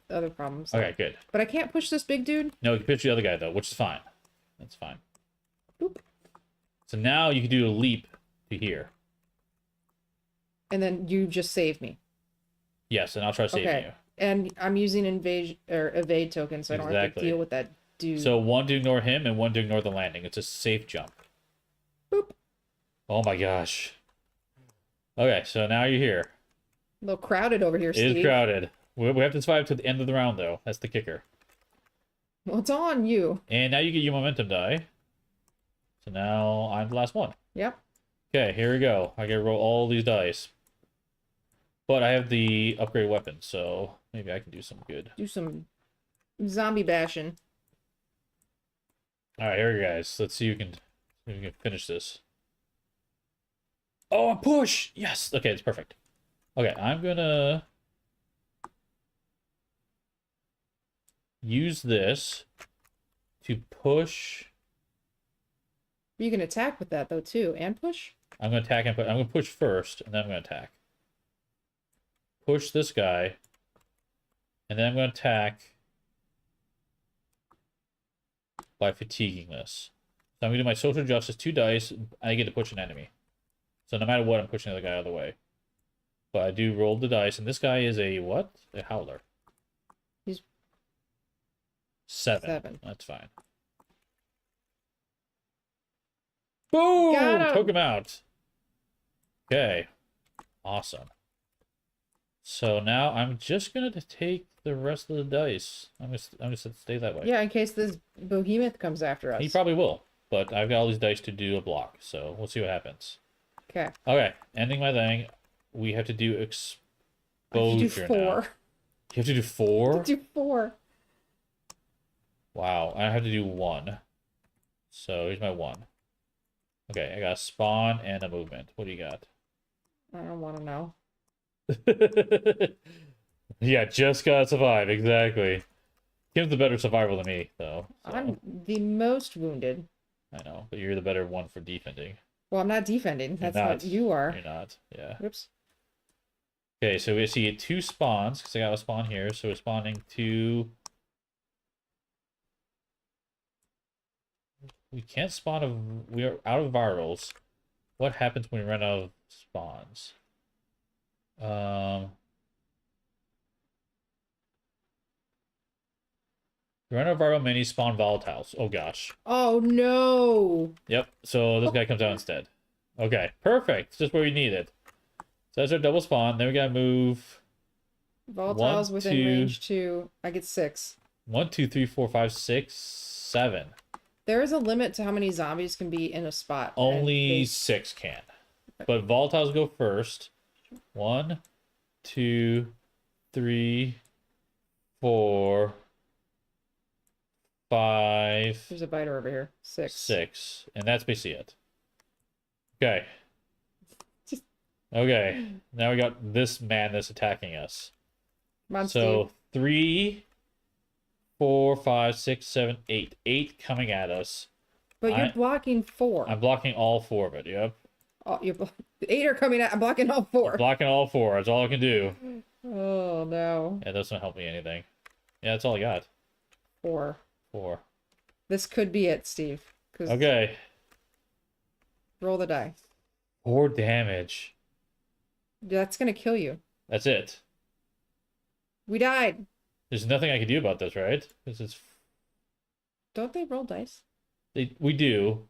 other problems. Okay, good. But I can't push this big dude. No, you can pitch the other guy, though, which is fine. That's fine. Boop. So now you can do a leap to here. And then you just save me. Yes, and I'll try saving Okay. you. And I'm using evade token, so I don't have to Exactly. deal with that dude. So 1 to ignore him and 1 to ignore the landing. It's a safe jump. Boop. Oh my gosh. Okay, so now you're here. A little crowded over here, It Steve. is crowded. We have to survive to the end of the round, though. That's the kicker. Well, it's on you. And now you get your momentum die. So now I'm the last one. Yep. Okay, here we go. I gotta roll all these dice. But I have the upgrade weapon, so maybe I can do some good. Do some zombie bashing. Alright, here we go, guys. Let's see if we can finish this. Oh, push! Yes! Okay, it's perfect. Okay, I'm gonna use this to push. You can attack with that though too, and push. I'm gonna attack and I'm gonna push first, and then I'm gonna attack. Push this guy, and then I'm gonna attack by fatiguing this. So I'm gonna do my social justice, 2 dice, and I get to push an enemy. So no matter what, I'm pushing the other guy out of the way. But I do roll the dice, and this guy is a what? A howler. He's 7. 7. That's fine. Boom! Got him! Took him out. Okay. Awesome. So now I'm just gonna take the rest of the dice. I'm gonna stay that way. Yeah, in case this behemoth comes after us. He probably will, but I've got all these dice to do a block, so we'll see what happens. Okay. Okay, ending my thing. We have to do exposure I have to do 4. now. You have to do 4? Do 4. Wow, I have to do 1. So here's my 1. Okay, I got a spawn and a movement. What do you got? I don't want to know. Yeah, just gotta survive, exactly. Kim's the better survivor than me, though. So. I'm the most wounded. I know, but you're the better one for defending. Well, I'm not defending. That's not. what you are. You're not, yeah. Oops. Okay, so we see 2 spawns, because I got a spawn here, so we're spawning 2. We can't spawn we are out of virals. What happens when we run out of spawns? Run out of viral minis, spawn volatiles. Oh gosh. Oh no. Yep, so this guy comes out instead. Okay, perfect. Just where we need it. So that's our double spawn. Then we gotta move Volatiles 1, within 2. range 2. I get 6. 1, 2, 3, 4, 5, 6, 7. There is a limit to how many zombies can be in a spot. and Only they- 6 can. But volatiles go first. 1, 2, 3, 4, 5, There's a biter over here. 6. 6. And that's basically it. Okay. Just- Okay. Now we got this madness attacking us. Come on, So Steve. 3, 4, 5, 6, 7, 8. 8 coming at us. But you're blocking 4. I'm blocking all 4 of it. Yep. Oh, 8 are coming out. I'm blocking all 4. Blocking all 4. That's all I can do. Oh no. Yeah, that doesn't help me anything. Yeah, that's all I got. 4. 4. This could be it, Steve. 'Cause Okay. roll the die. 4 damage. That's gonna kill you. That's it. We died. There's nothing I can do about this, right? This is Don't they roll dice? we do,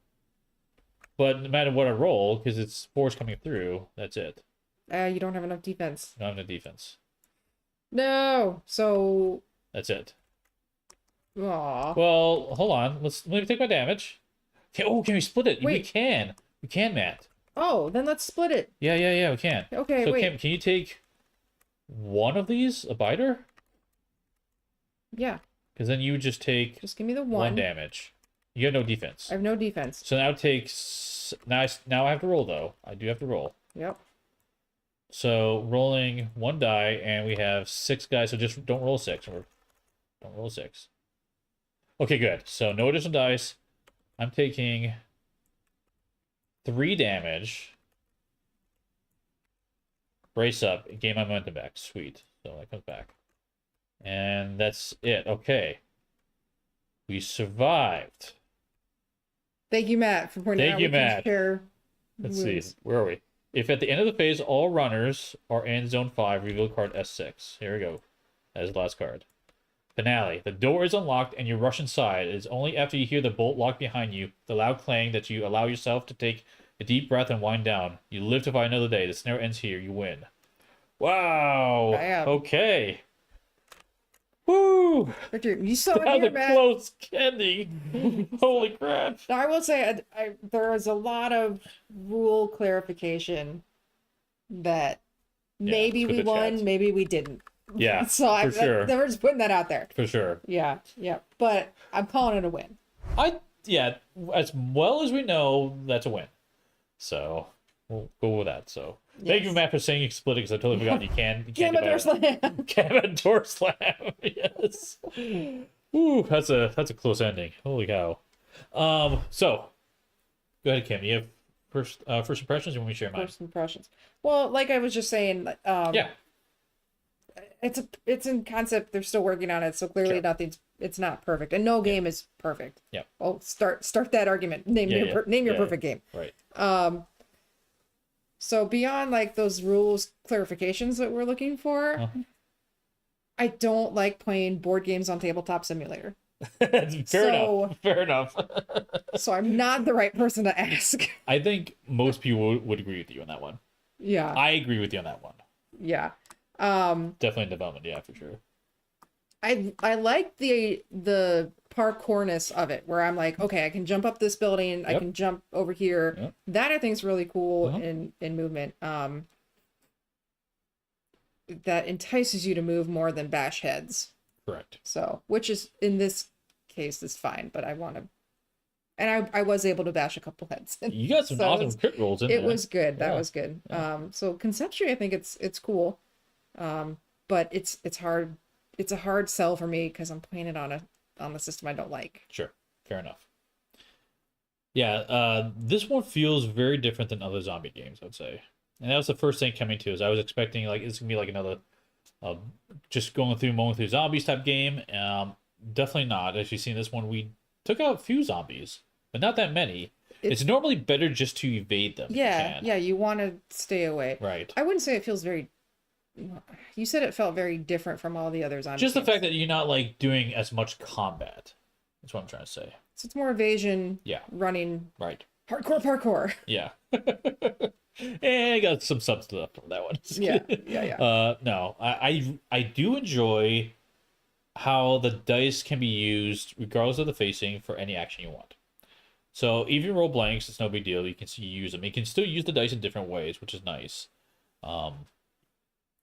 but no matter what I roll, because it's force coming through, that's it. You don't have enough defense. Not enough defense. No. So. That's it. Aw. Well, hold on. Let me take my damage. Okay, oh, can we split it? We Wait. can. We can, Matt. Oh, then let's split it. Yeah, we can. Okay, So wait. can you take one of these, a biter? Yeah. Because then you would just take Just give me the 1 one. damage. You have no defense. I have no defense. So now it takes now I have to roll though. I do have to roll. Yep. So rolling 1 die, and we have 6 guys. So just don't roll 6. Or don't roll 6. Okay, good. So no additional dice. I'm taking 3 damage. Brace up. Gain my momentum back. Sweet. So that comes back. And that's it. Okay. We survived. Thank you, Matt, for pointing Thank out you, we can Matt. share Let's see. moves. Where are we? If at the end of the phase all runners are in zone 5, reveal card S6. Here we go. That is the last card. Finale. The door is unlocked and you rush inside. It is only after you hear the bolt lock behind you, the loud clang, that you allow yourself to take a deep breath and wind down. You live to fight another day. The snare ends here. You win. Wow. Bam. Okay. Woo! Victor, you saw it That was here, a Matt. close ending. Holy crap. Now, I will say there was a lot of rule clarification that maybe with we the won, chat. maybe we didn't. Yeah, So for sure. they were just putting that out there. For sure. Yeah. But I'm calling it a win. Yeah, as well as we know, that's a win. So we'll go with that. So thank you, Yes. Matt, for saying you split it, because I totally forgot you can. Damn it, door slam. Gamma door slam. Yes. Ooh, that's a close ending. Holy cow. So go ahead, Kim. You have first impressions. You want me to share mine? First impressions. Well, like I was just saying, Yeah. it's in concept. They're still working on it, so clearly Sure. it's not perfect, and no game is perfect. Yeah. Oh, start that argument. Name your Yeah. perfect game. Right. So beyond like those rules clarifications that we're looking for, Uh-huh. I don't like playing board games on Tabletop Simulator. Fair enough. Fair enough. So I'm not the right person to ask. I think most people would agree with you on that one. Yeah. I agree with you on that one. Yeah. Definitely in development, yeah, for sure. I like the parkourness of it, where I'm like, okay, I can jump up this building, I Yep. can jump over here. Yep. That I think is really cool Uh-huh. in movement. That entices you to move more than bash heads. Correct. So, which is in this case is fine, but I want to, and I was able to bash a couple heads. You got some So awesome crit rolls in It there. was good. That Yeah. was good. Yeah. So conceptually, I think it's cool. But it's hard. It's a hard sell for me because I'm playing it on a system I don't like. Sure. Fair enough. Yeah, this one feels very different than other zombie games, I'd say. And that was the first thing coming to, is I was expecting like it's gonna be like another just going through zombies type game. Definitely not. As you've seen this one, we took out a few zombies, but not that many. It's normally better just to evade them. if you Yeah, can. yeah. You want to stay away. Right. I wouldn't say it feels very. You said it felt very different from all the other zombie Just the games. fact that you're not like doing as much combat. That's what I'm trying to say. So it's more evasion. Yeah. Running. Right. Parkour. Yeah. And I got some substance left from that one. Yeah. No, I do enjoy how the dice can be used regardless of the facing for any action you want. So even if you roll blanks, it's no big deal. You can use them. You can still use the dice in different ways, which is nice.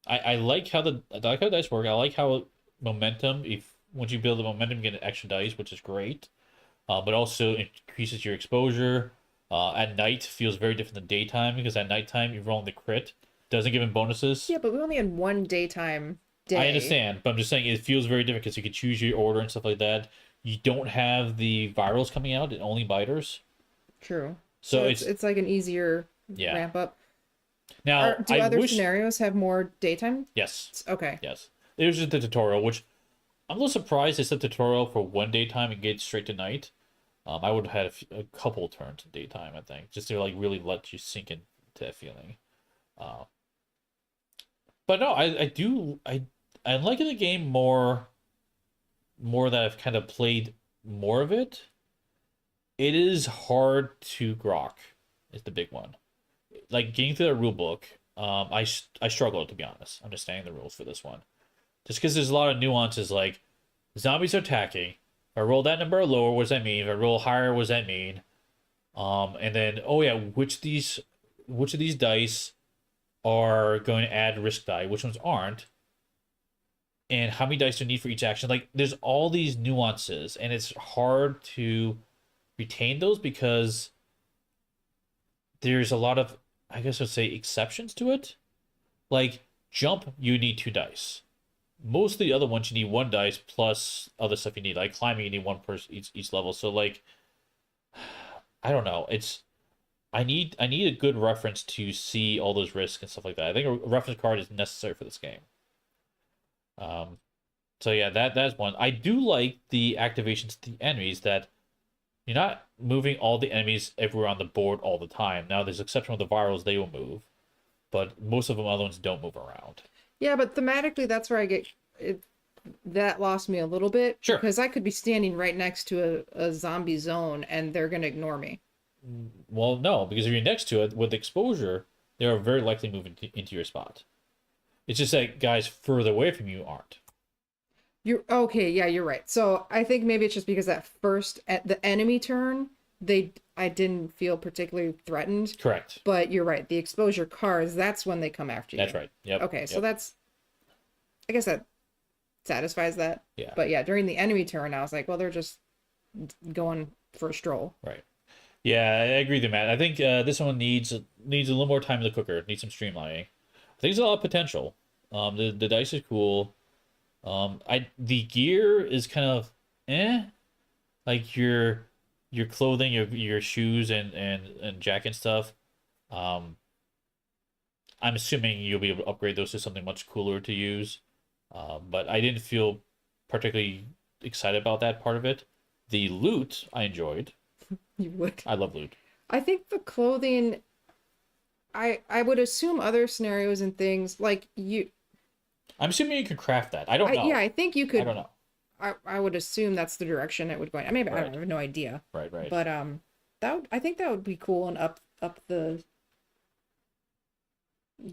I like how the dice work. I like how momentum, once you build the momentum, you get an extra dice, which is great. But also increases your exposure. At night feels very different than daytime, because at nighttime you're rolling the crit, doesn't give him bonuses. Yeah, but we only had one daytime day. I understand, but I'm just saying it feels very different because you can choose your order and stuff like that. You don't have the virals coming out; it only biters. True. So it's like an easier Yeah. ramp up. Now Do I other wish scenarios have more daytime? yes, Okay. yes. It was just the tutorial, which I'm a little surprised they set the tutorial for one daytime and get straight to night. I would have had a couple turns in daytime, I think, just to like really let you sink into that feeling. Uh, but no, I'm liking the game more that I've kind of played more of it. It is hard to grok, is the big one. Like getting through the rule book, I struggle to be honest, understanding the rules for this one. Just because there's a lot of nuances, like zombies are attacking. If I roll that number lower, what does that mean? If I roll higher, what does that mean? And then oh yeah, which of these dice are going to add risk die? Which ones aren't? And how many dice do you need for each action? Like there's all these nuances, and it's hard to retain those because there's a lot of, I guess I'd say, exceptions to it. Like jump, you need 2 dice. Most of the other ones you need 1 dice plus other stuff you need. Like climbing, you need one per each level. So like, I don't know. I need a good reference to see all those risks and stuff like that. I think a reference card is necessary for this game. Um, so yeah, that's one. I do like the activations to the enemies that you're not moving all the enemies everywhere on the board all the time. Now, there's exception with the virals, they will move, but most of them other ones don't move around. Yeah, but thematically, that's where I get it. That lost me a little bit Sure. because I could be standing right next to a zombie zone and they're gonna ignore me. Well, no, because if you're next to it with exposure, they are very likely moving into your spot. It's just that guys further away from you aren't. You're okay, yeah, you're right. So I think maybe it's just because at first at the enemy turn, I didn't feel particularly threatened. Correct. But you're right, the exposure cards, that's when they come after you. That's right. Yep. Okay, so Yep. that's I guess that satisfies that. Yeah. But yeah, during the enemy turn, I was like, well, they're just going for a stroll. Right. Yeah, I agree with you, Matt. I think this one needs a little more time in the cooker. Needs some streamlining. I think there's a lot of potential. The dice is cool. The gear is kind of like your clothing, your shoes and jacket and stuff. Um, I'm assuming you'll be able to upgrade those to something much cooler to use. But I didn't feel particularly excited about that part of it. The loot I enjoyed. You would. I love loot. I think the clothing I would assume other scenarios and things like you I'm assuming you could craft that. I don't know. yeah, I think you could I don't know. I would assume that's the direction it would go in. I mean, I Right. don't have no idea. Right, right. But I think that would be cool and up the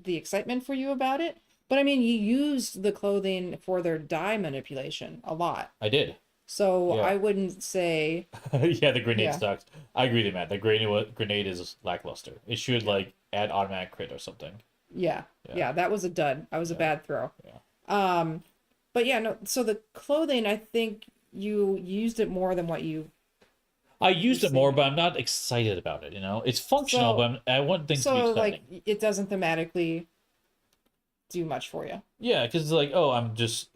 excitement for you about it. But I mean, you used the clothing for their die manipulation a lot. I did. So Yeah. I wouldn't say Yeah, the grenade Yeah. sucks. I agree with you, Matt. The grenade is lackluster. It should like add automatic crit or something. yeah. Yeah. Yeah, that was a dud. That was a Yeah. bad throw. Yeah. But yeah, no, so the clothing, I think you used it more than what you I used it see. more, but I'm not excited about it. It's functional, So- but I want things to be so exciting. like it doesn't thematically do much for you. Yeah, because it's like, oh, I'm just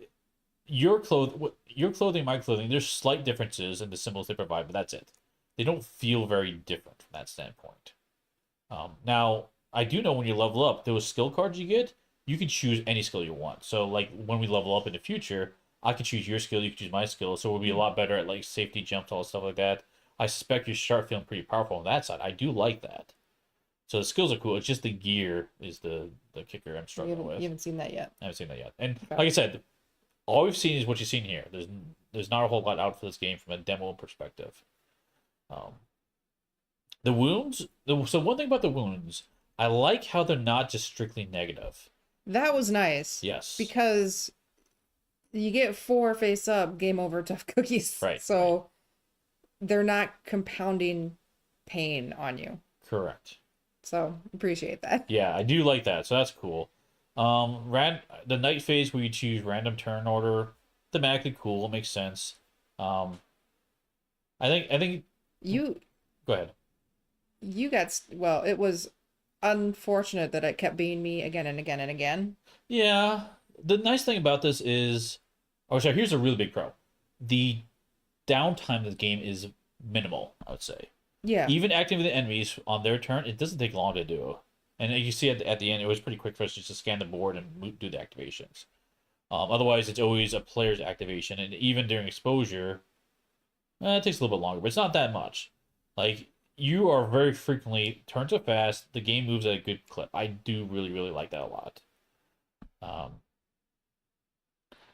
your clothing, my clothing. There's slight differences in the symbols they provide, but that's it. They don't feel very different from that standpoint. Now I do know when you level up, those skill cards you get, you can choose any skill you want. So like when we level up in the future, I can choose your skill, you can choose my skill, so we'll be a lot better at like safety jumps, all stuff like that. I suspect you start feeling pretty powerful on that side. I do like that. So the skills are cool. It's just the gear is the kicker I'm You struggling with. you haven't seen that yet. I haven't seen that yet. And Okay. like I said, all we've seen is what you've seen here. There's not a whole lot out for this game from a demo perspective. Um, the wounds. So one thing about the wounds, I like how they're not just strictly negative. That was nice. Yes. Because you get 4 face up, game over, tough cookies. Right, So they're not compounding pain on you. Correct. So appreciate that. Yeah, I do like that. So that's cool. The night phase where you choose random turn order, thematically cool, makes sense. I think. You Go ahead. you got well, it was unfortunate that it kept being me again and again and again. Yeah. The nice thing about this is, oh, sorry. Here's a really big pro. The downtime of the game is minimal, I would say. Yeah. Even activating the enemies on their turn, it doesn't take long to do. And you see at the end, it was pretty quick for us just to scan the board and do the activations. Otherwise, it's always a player's activation, and even during exposure, it takes a little bit longer, but it's not that much. Like, you are very frequently turns so fast, the game moves at a good clip. I do really, really like that a lot. Um,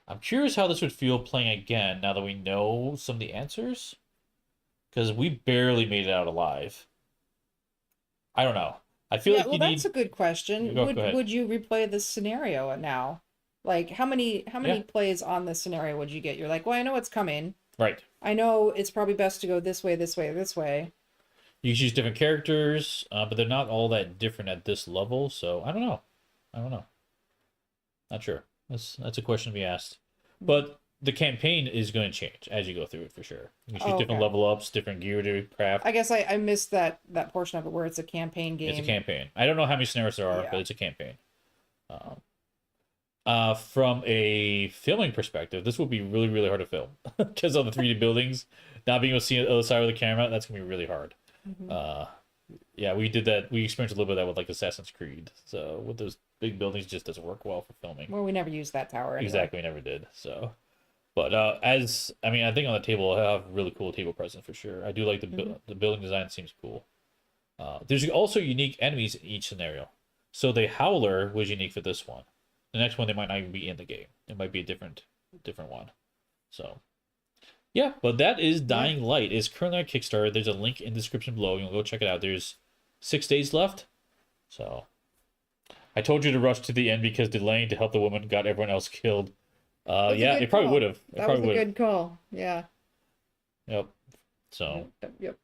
I'm curious how this would feel playing again now that we know some of the answers, because we barely made it out alive. I don't know. I feel Yeah, like well, you that's need. a good question. Go Would ahead. would you replay this scenario now? Like, how many Yeah, plays on this scenario would you get? You're like, well, I know it's coming. right. I know it's probably best to go this way, this way, this way. You can choose different characters, but they're not all that different at this level. So I don't know. I don't know. Not sure. That's a question to be asked. But the campaign is going to change as you go through it for sure. You can choose Oh, different okay. level ups, different gear to craft. I guess I missed that portion of it where it's a campaign It's a game. campaign. I don't know how many scenarios there are, Yeah. but it's a campaign. Um, from a filming perspective, this will be really, really hard to film because of the 3D buildings. Not being able to see the other side of the camera, that's gonna be really hard. Mhm. Yeah, we did that. We experienced a little bit of that with like Assassin's Creed. So with those big buildings, it just doesn't work well for filming. Well, we never used that tower anyway. Exactly, we never did. So, but as I mean, I think on the table, I have really cool table presence for sure. I do like the building design; seems cool. There's also unique enemies in each scenario. So the Howler was unique for this one. The next one they might not even be in the game. It might be a different one. So yeah, but that is Dying Light. It's currently on Kickstarter. There's a link in the description below. You can go check it out. There's 6 days left. So I told you to rush to the end because delaying to help the woman got everyone else killed. That's a Yeah, good it probably call. would have. It That was probably a would have. good call. Yeah. Yep. So Yep.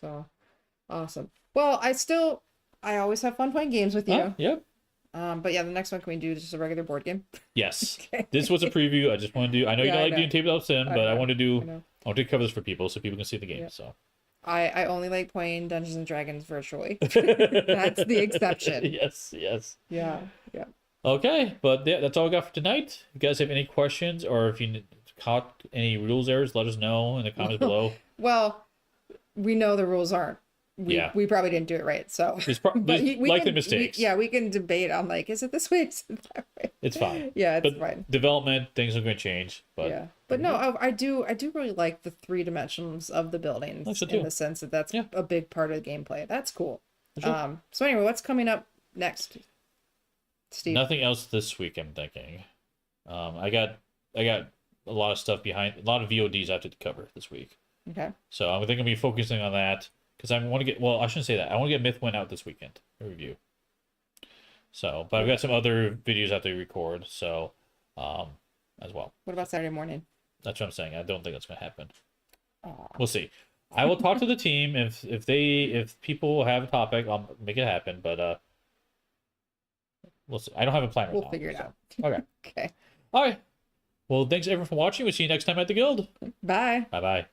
So awesome. Well, I always have fun playing games with you. yep. But yeah, the next one can we do just a regular board game? Yes. Okay. This was a preview. I just want to do. I know you Yeah, don't I like know. doing tabletop sim, I but I know. want to do. I know. I want to cover this for people so people can see the game. Yeah. So I only like playing Dungeons and Dragons virtually. That's the exception. Yes. Yes. Yeah. Yeah. Okay, but yeah, that's all I got for tonight. If you guys have any questions or if you caught any rules errors, let us know in the comments below. Well, we know the rules aren't. Yeah. We probably didn't do it right. So There's we likely can, mistakes. we can debate on like, is it this way? Is it that way? It's fine. Yeah, it's But fine. development, things are going to change. But Yeah, but no, I do really like the 3 dimensions of the buildings Like so in too. the sense that that's Yeah. a big part of the gameplay. That's cool. For sure. So anyway, what's coming up next, Steve? Nothing else this week, I'm thinking. I got a lot of stuff behind, a lot of VODs I have to cover this week. Okay. So I think I'll be focusing on that because I want to get, well, I shouldn't say that. I want to get Mythwind out this weekend, a review. So, but I've got some other videos I have to record, so, as well. What about Saturday morning? That's what I'm saying. I don't think that's going to happen. Aw. We'll see. I will talk to the team if people have a topic, I'll make it happen. But we'll see. I don't have a plan right We'll now. figure it so. out. Okay. Okay. All right. Well, thanks everyone for watching. We'll see you next time at the guild. Bye. Bye bye.